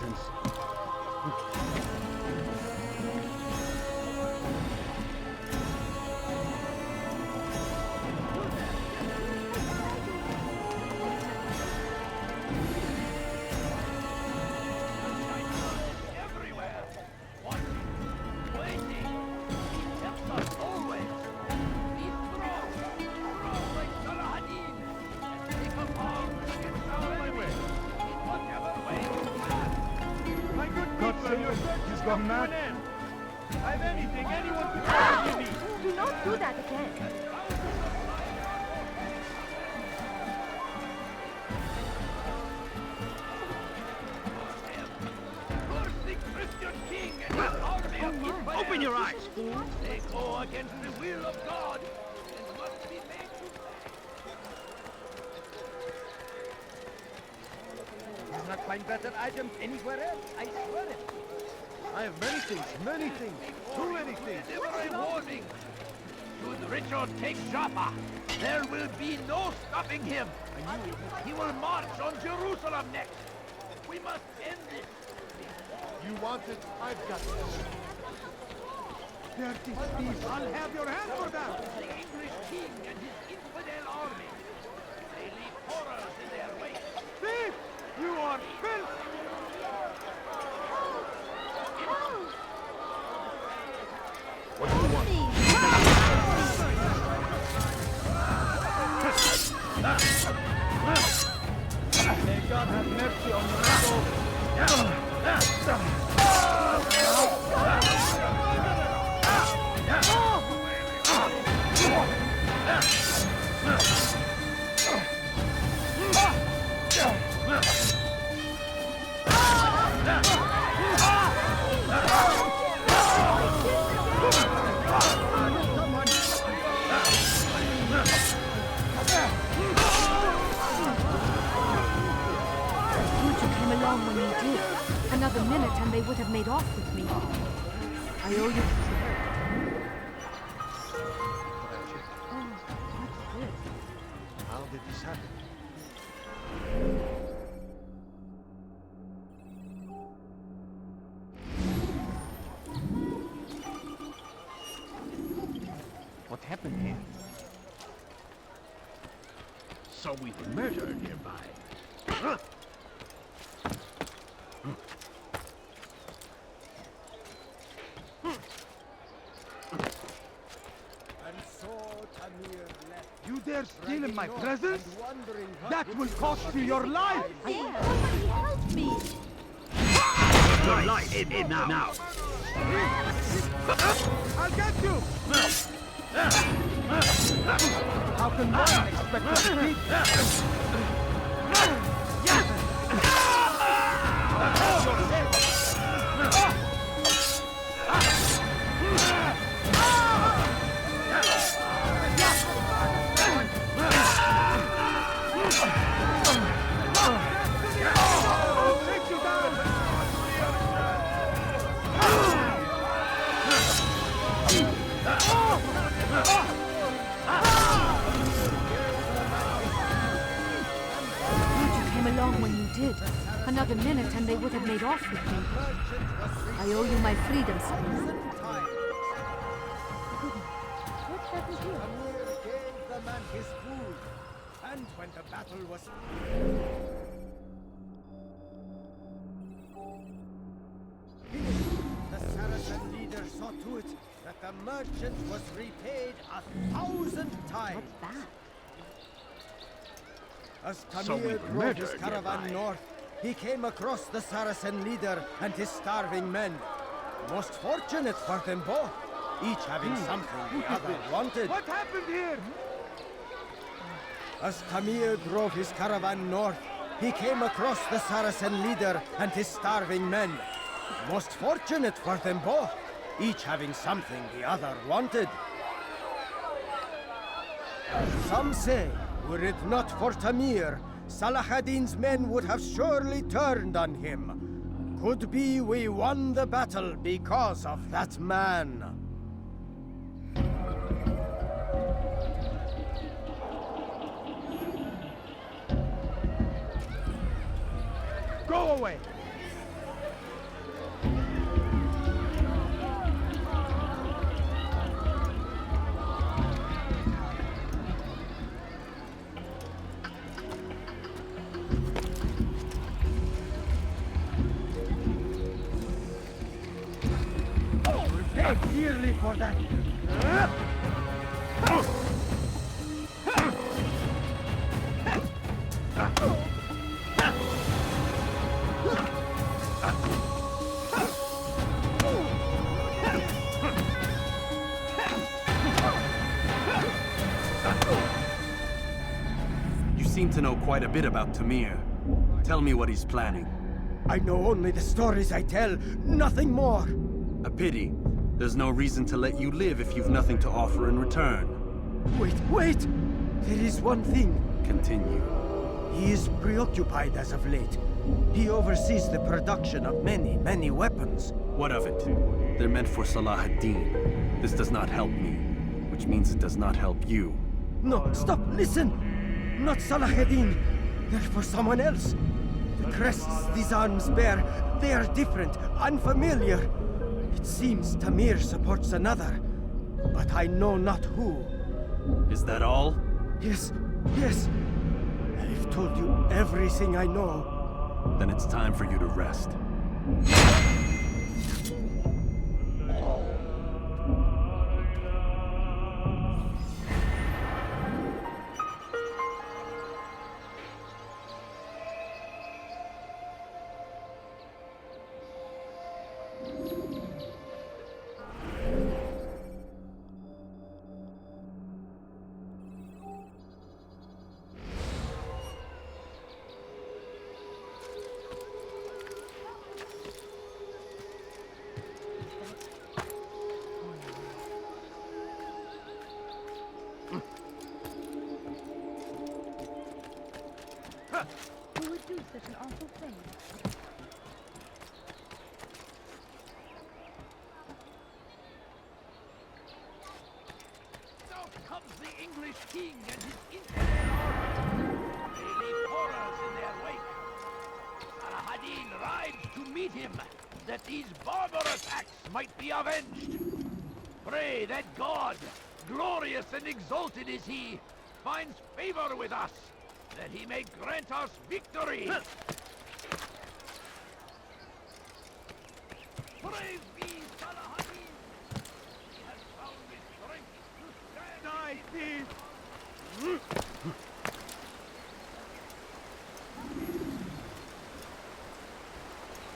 gone mad. I've anything anyone can give me. Do not do that again. King and his army of infidels. Open your eyes! They go against the will of God and must be made to pay. You'll not find better items anywhere else, I swear it. I have many things, too many things. Deliver a warning. Should Richard take Joppa, there will be no stopping him. He will march on Jerusalem next. We must end this. You want it? I've got it. Dirty thieves, I'll have your hand for that! The English king and his infidel army. They leave horrors in their wake. Thief! You are filth! What do you want? May God have mercy on your soul. When you did. Another minute and they would have made off with me. I owe you... Oh, what's this? How did this happen? What happened here? So we've murdered nearby. You dare steal in my presence? That will cost you your life! Somebody help me! Your life in now! I'll get you! How can one expect to beat? Another minute and they would have made off with me. I owe you my freedom, son. What happened here? Amir gave the man his food, and when the battle was... The Saracen leader saw to it that the merchant was repaid 1,000 times. What's that? As So Tamir we've drove his murdered caravan nearby. north, he came across the Saracen leader and his starving men. Most fortunate for them both, each having something the other wanted. What happened here? As Tamir drove his caravan north, he came across the Saracen leader and his starving men. Most fortunate for them both, each having something the other wanted. Some say, were it not for Tamir, Salah ad-Din's men would have surely turned on him. Could be we won the battle because of that man. Go away! Pay dearly for that! seem to know quite a bit about Tamir. Tell me what he's planning. I know only the stories I tell, nothing more. A pity. There's no reason to let you live if you've nothing to offer in return. Wait! There is one thing. Continue. He is preoccupied as of late. He oversees the production of many weapons. What of it? They're meant for Salah ad-Din. This does not help me, which means it does not help you. No, stop, listen! Not Salah ad-Din. They're for someone else. The crests these arms bear, they are different, unfamiliar. It seems Tamir supports another, but I know not who. Is that all? Yes. I've told you everything I know. Then it's time for you to rest. Who would do such an awful thing? Now comes the English king and his infidel army. They leave horrors in their wake. Salah ad-Din rides to meet him, that these barbarous acts might be avenged. Pray that God, glorious and exalted is he, finds favor with us, that he may grant us victory! Praise be Salah ad-Din! He has found the strength to stand... Die, thief!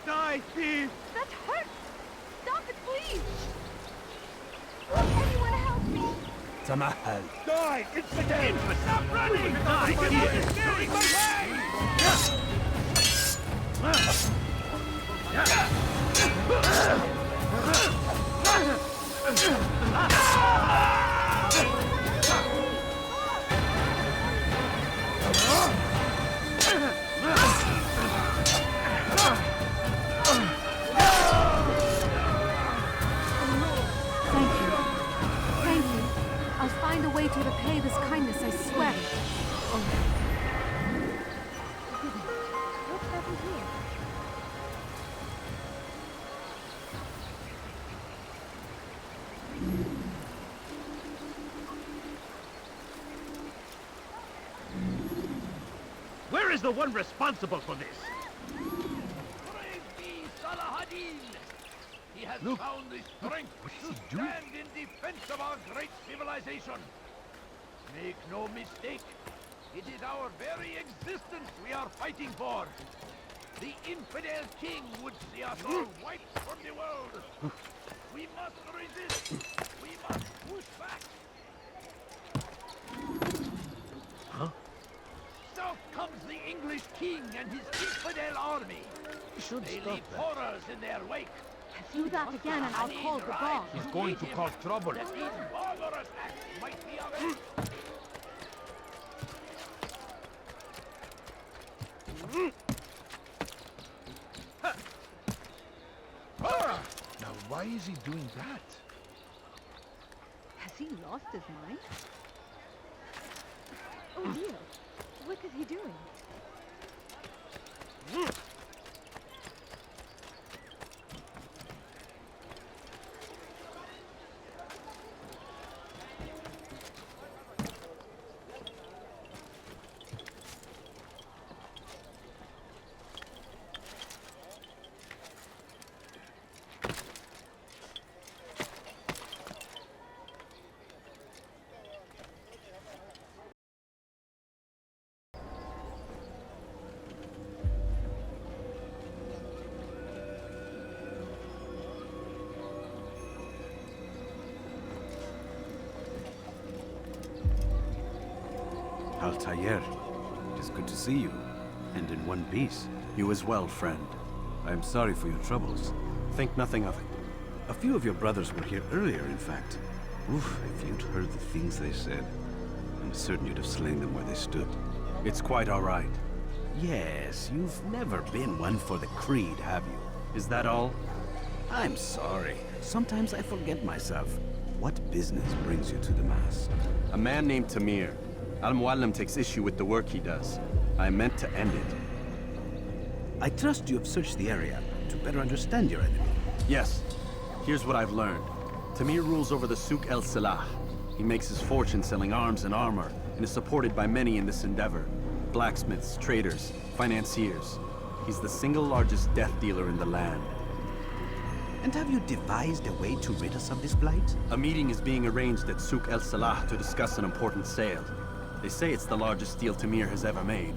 Die, thief! That hurts! Stop it, please! Anyone help me! Tamahal! Die, infidel! Stop running! Die! Get out my Thank you. I'll find a way to repay this kindness, I swear. What's happened here? Where is the one responsible for this? Praise be Salah ad-Din! He has found the strength to stand in defense of our great civilization. Make no mistake, it is our very existence we are fighting for. The infidel king would see us all wiped from the world. We must resist. We must push back. Huh? South comes the English king and his infidel army. They leave horrors in their wake. Do that again and I'll call the boss. He's going to cause trouble. That these barbarous acts might be avenged. Now, why is he doing that? Has he lost his mind? Oh dear, what is he doing? Altair, It is good to see you, and in one piece. You as well, friend. I am sorry for your troubles. Think nothing of it. A few of your brothers were here earlier, in fact. Oof, if you'd heard the things they said, I'm certain you'd have slain them where they stood. It's quite all right. Yes, you've never been one for the creed, have you? Is that all? I'm sorry. Sometimes I forget myself. What business brings you to the Mass? A man named Tamir. Al-Muallim takes issue with the work he does. I meant to end it. I trust you have searched the area to better understand your enemy. Yes. Here's what I've learned. Tamir rules over the Souk el Salah. He makes his fortune selling arms and armor, and is supported by many in this endeavor. Blacksmiths, traders, financiers. He's the single largest death dealer in the land. And have you devised a way to rid us of this blight? A meeting is being arranged at Souk el Salah to discuss an important sale. They say it's the largest deal Tamir has ever made.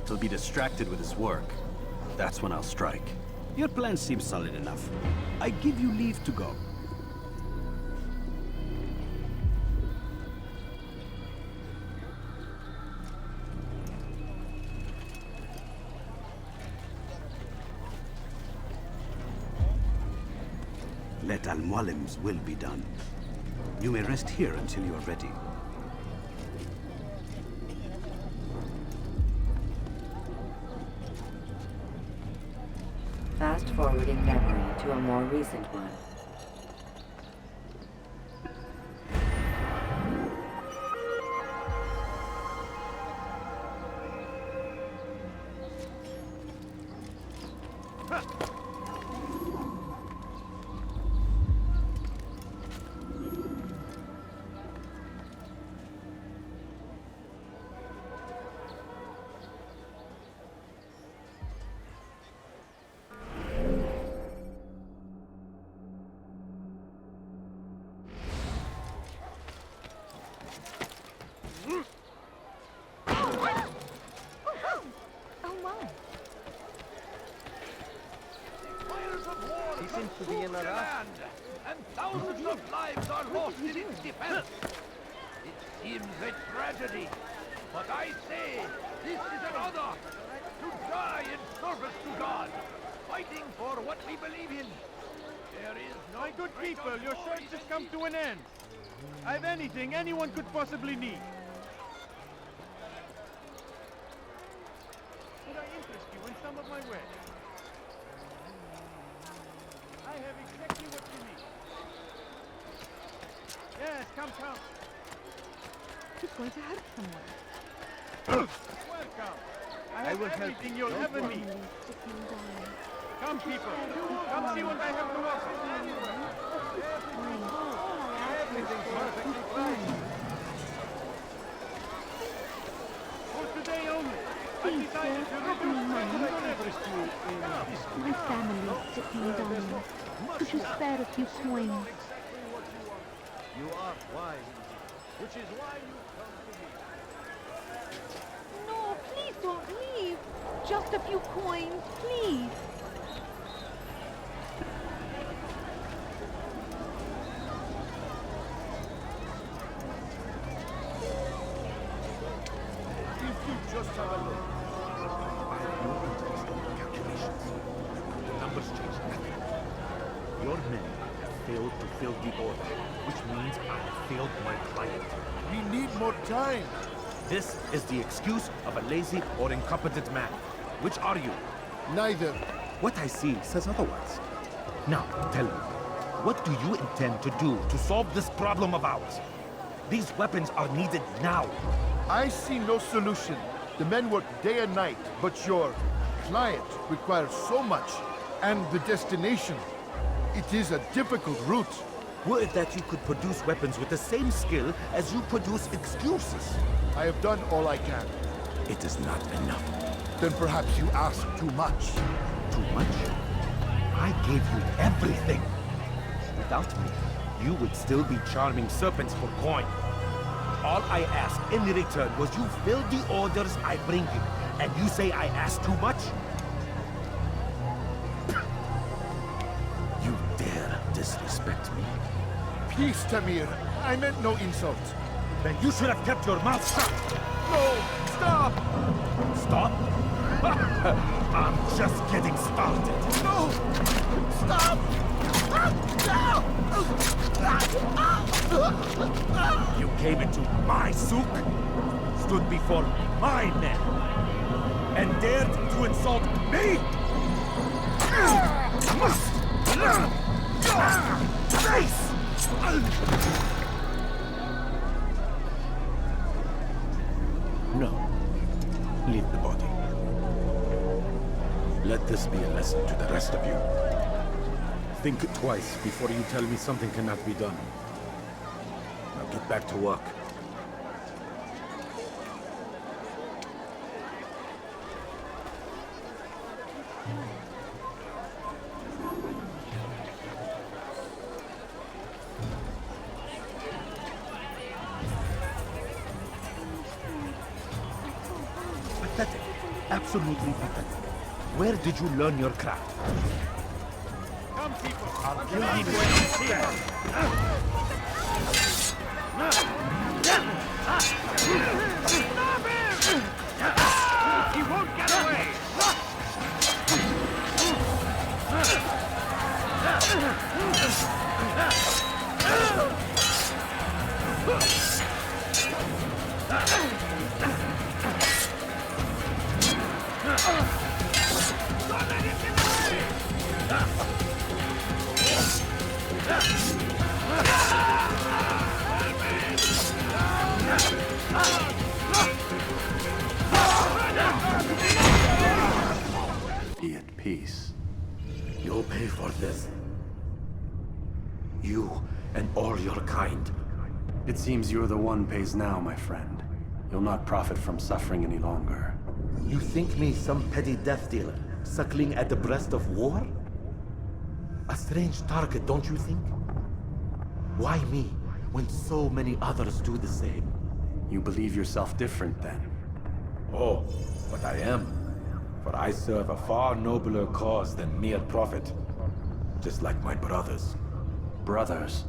He'll be distracted with his work. That's when I'll strike. Your plan seems solid enough. I give you leave to go. Let Al-Muallim's will be done. You may rest here until you are ready. Fast-forwarding memory to a more recent one. And thousands of lives are lost in its defense. It seems a tragedy, but I say this is an honor to die in service to God, fighting for what we believe in. There is no My good people, your search has come to an end. I have anything anyone could possibly need. Could I interest you in some of my wares? I have exactly what you need. Yes, come. He's going to hurt someone. Welcome. I have everything you'll ever need. Come, people. Come see what I have to offer. Everything's perfectly fine. For today only. I decided to reduce my leverage. My family is sitting down. Could you spare a few coins? You are wise, which is why you come to me. No, please don't leave. Just a few coins, please. If you just have a look. I have no interest in the calculations. The numbers change nothing. Your men have failed to fill the order, which means I have failed my client. We need more time. This is the excuse of a lazy or incompetent man. Which are you? Neither. What I see says otherwise. Now, tell me, what do you intend to do to solve this problem of ours? These weapons are needed now. I see no solution. The men work day and night, but your client requires so much. And the destination. It is a difficult route. Were it that you could produce weapons with the same skill as you produce excuses? I have done all I can. It is not enough. Then perhaps you ask too much. Too much? I gave you everything. Without me, you would still be charming serpents for coin. All I ask in return was you fill the orders I bring you. And you say I ask too much? You dare disrespect me? Peace, Tamir. I meant no insult. Then you should have kept your mouth shut. No! Stop! Stop? I'm just getting started. No! Stop! You came into my souk, stood before my men, and dared to insult me? Must learn your face! No. Leave the body. Let this be a lesson to the rest of you. Think twice before you tell me something cannot be done. Now get back to work. Pathetic. Absolutely pathetic. Where did you learn your craft? Come, people. I'll kill you when you see it. Stop him! He won't get away! Don't let him get away! Be at peace. You'll pay for this. You and all your kind. It seems you're the one pays now, my friend. You'll not profit from suffering any longer. You think me some petty death dealer, suckling at the breast of war? A strange target, don't you think? Why me, when so many others do the same? You believe yourself different, then? Oh, but I am. For I serve a far nobler cause than mere profit. Just like my brothers. Brothers?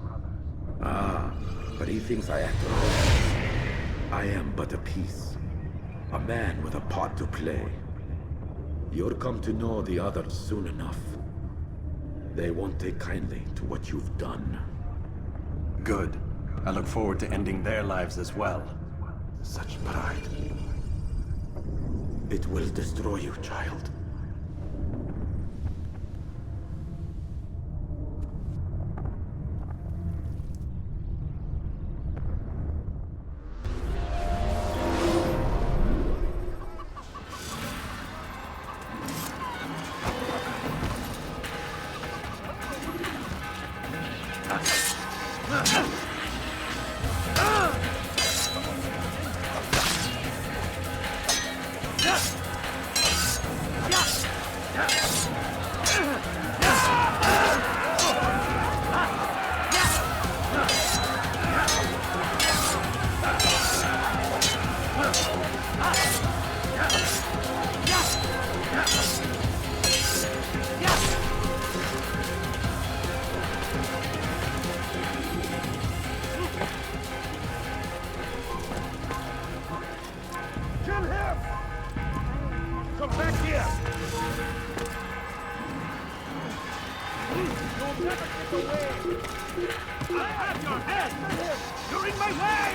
Ah, but he thinks I act alone. I am but a piece. A man with a part to play. You'll come to know the others soon enough. They won't take kindly to what you've done. Good. I look forward to ending their lives as well. Such pride. It will destroy you, child. Kill him! Come back here! You'll never get away! I have your head! You're in my way!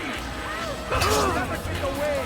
You'll never get away!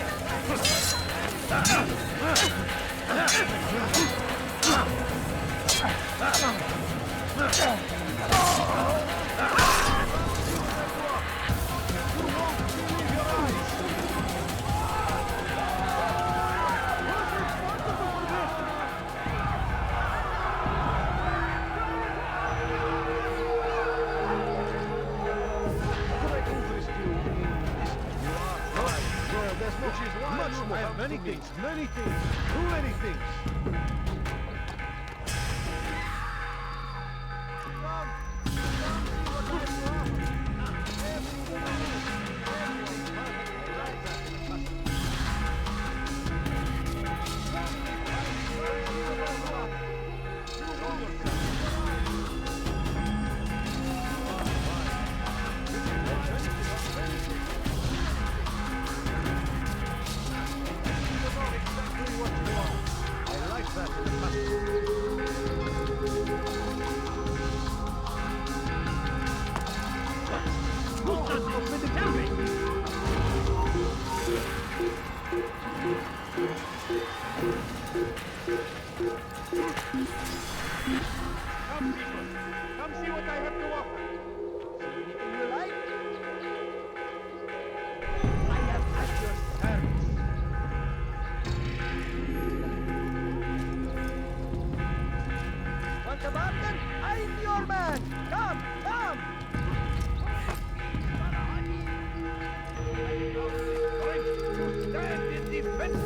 I have many things, too many things.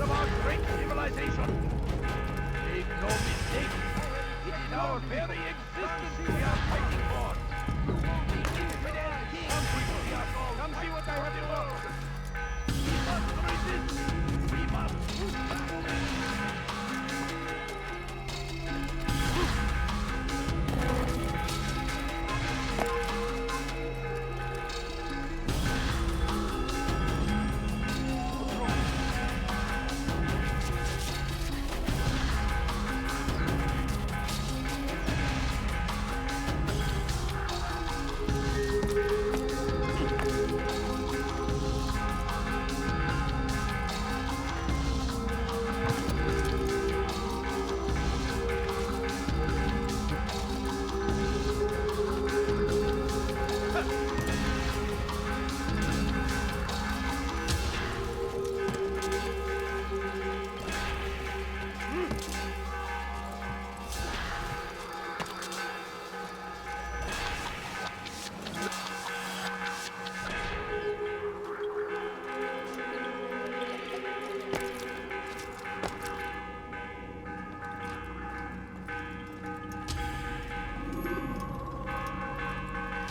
of our great civilization. Make no mistake, it is our very existence we are fighting for. The infidel king we are called. Come see what I have to offer. We must resist. We must.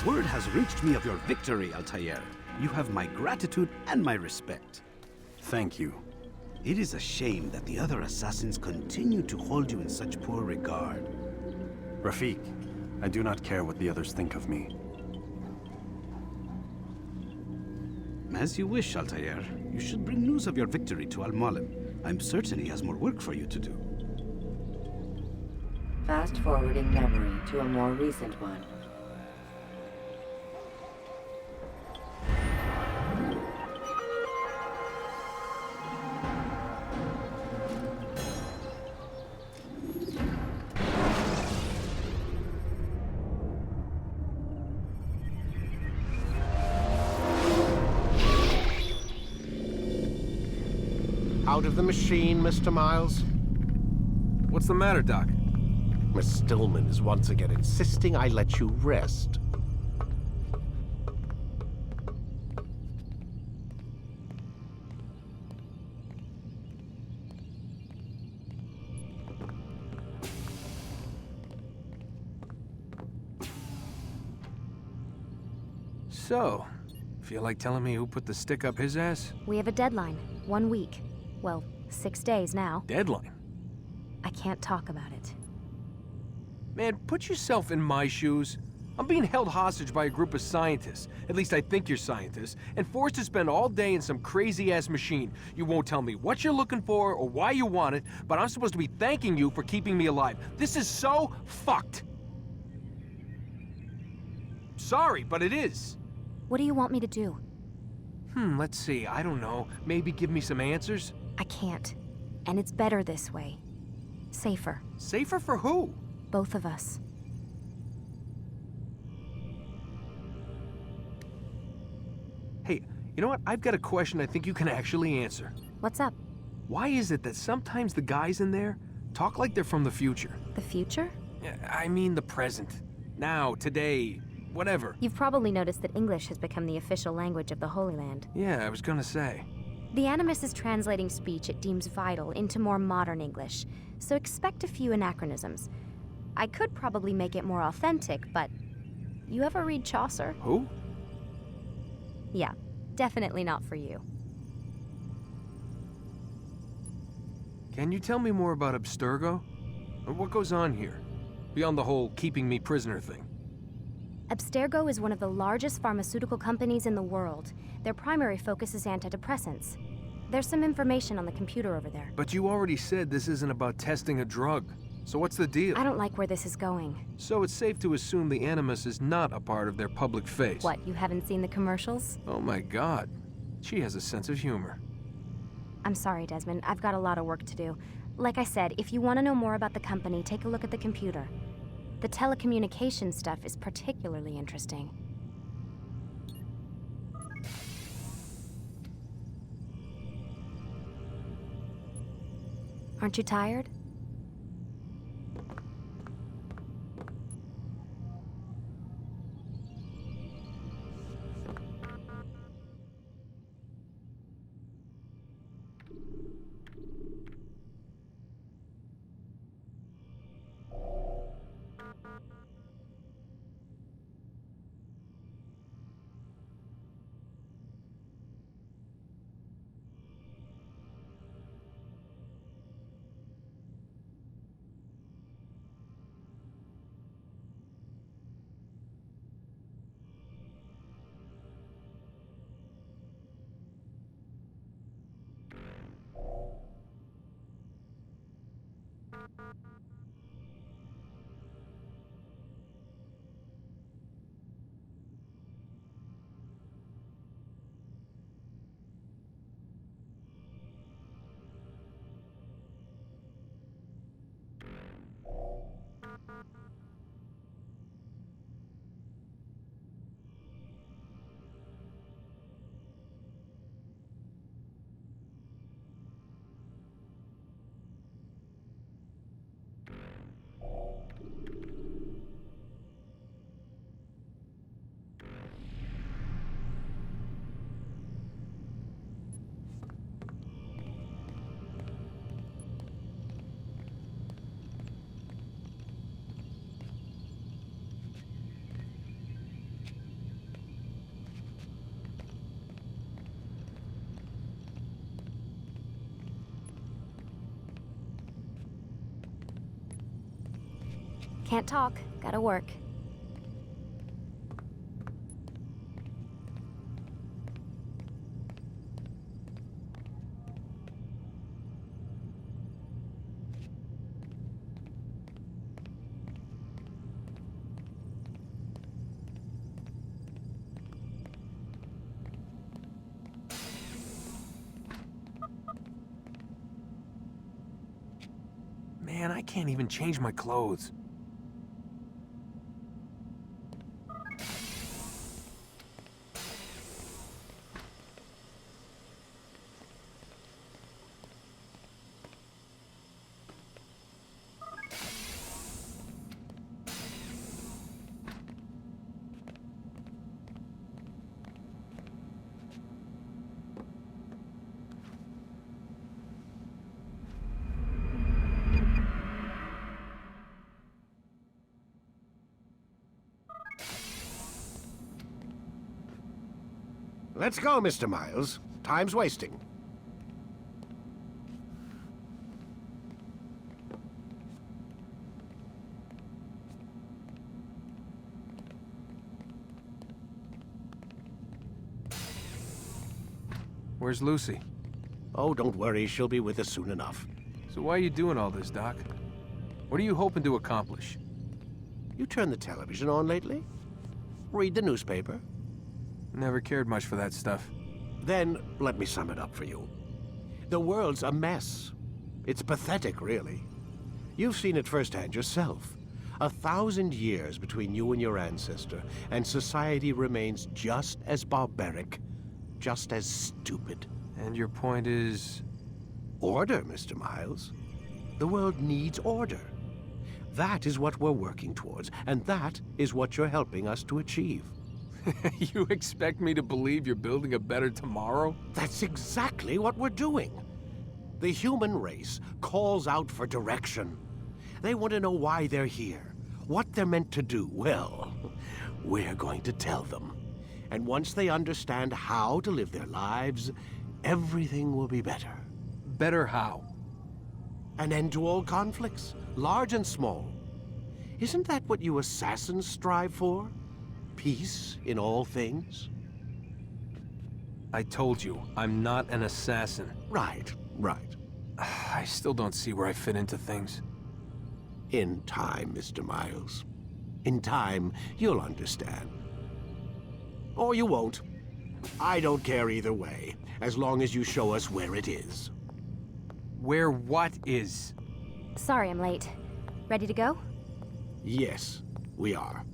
Word has reached me of your victory, Altair. You have my gratitude and my respect. Thank you. It is a shame that the other assassins continue to hold you in such poor regard. Rafik, I do not care what the others think of me. As you wish, Altair. You should bring news of your victory to Al-Mualim. I'm certain he has more work for you to do. Fast-forwarding memory to a more recent one. Out of the machine, Mr. Miles? What's the matter, Doc? Miss Stillman is once again insisting I let you rest. So, feel like telling me who put the stick up his ass? We have a deadline. 1 week. Well, 6 days now. Deadline? I can't talk about it. Man, put yourself in my shoes. I'm being held hostage by a group of scientists, at least I think you're scientists, and forced to spend all day in some crazy-ass machine. You won't tell me what you're looking for or why you want it, but I'm supposed to be thanking you for keeping me alive. This is so fucked. Sorry, but it is. What do you want me to do? Let's see, I don't know. Maybe give me some answers? I can't. And it's better this way. Safer. Safer for who? Both of us. Hey, you know what? I've got a question I think you can actually answer. What's up? Why is it that sometimes the guys in there talk like they're from the future? The future? I mean the present. Now, today, whatever. You've probably noticed that English has become the official language of the Holy Land. Yeah, I was gonna say. The Animus is translating speech it deems vital into more modern English, so expect a few anachronisms. I could probably make it more authentic, but... You ever read Chaucer? Who? Yeah, definitely not for you. Can you tell me more about Abstergo? What goes on here? Beyond the whole keeping me prisoner thing. Abstergo is one of the largest pharmaceutical companies in the world. Their primary focus is antidepressants. There's some information on the computer over there. But you already said this isn't about testing a drug. So what's the deal? I don't like where this is going. So it's safe to assume the Animus is not a part of their public face. What, you haven't seen the commercials? Oh my god. She has a sense of humor. I'm sorry, Desmond. I've got a lot of work to do. Like I said, if you want to know more about the company, take a look at the computer. The telecommunications stuff is particularly interesting. Aren't you tired? Can't talk. Gotta work. Man, I can't even change my clothes. Let's go, Mr. Miles. Time's wasting. Where's Lucy? Oh, don't worry. She'll be with us soon enough. So why are you doing all this, Doc? What are you hoping to accomplish? You turn the television on lately? Read the newspaper? Never cared much for that stuff. Then, let me sum it up for you. The world's a mess. It's pathetic, really. You've seen it firsthand yourself. 1,000 years between you and your ancestor, and society remains just as barbaric, just as stupid. And your point is? Order, Mr. Miles. The world needs order. That is what we're working towards, and that is what you're helping us to achieve. You expect me to believe you're building a better tomorrow? That's exactly what we're doing. The human race calls out for direction. They want to know why they're here, what they're meant to do. Well, we're going to tell them. And once they understand how to live their lives, everything will be better. Better how? An end to all conflicts, large and small. Isn't that what you assassins strive for? Peace in all things? I told you, I'm not an assassin. Right. I still don't see where I fit into things. In time, Mr. Miles. In time, you'll understand. Or you won't. I don't care either way, as long as you show us where it is. Where what is? Sorry I'm late. Ready to go? Yes, we are.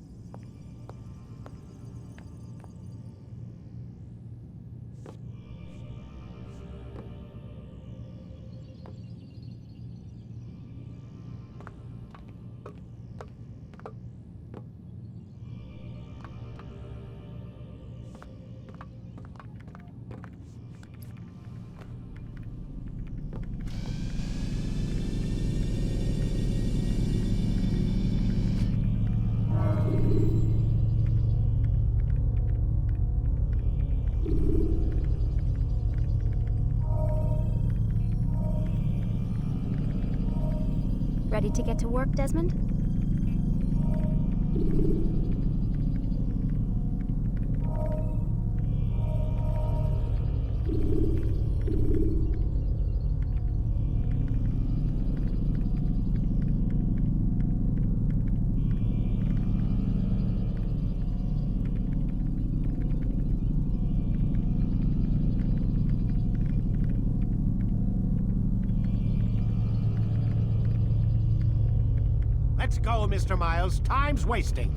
Ready to get to work, Desmond? Let's go, Mr. Miles. Time's wasting.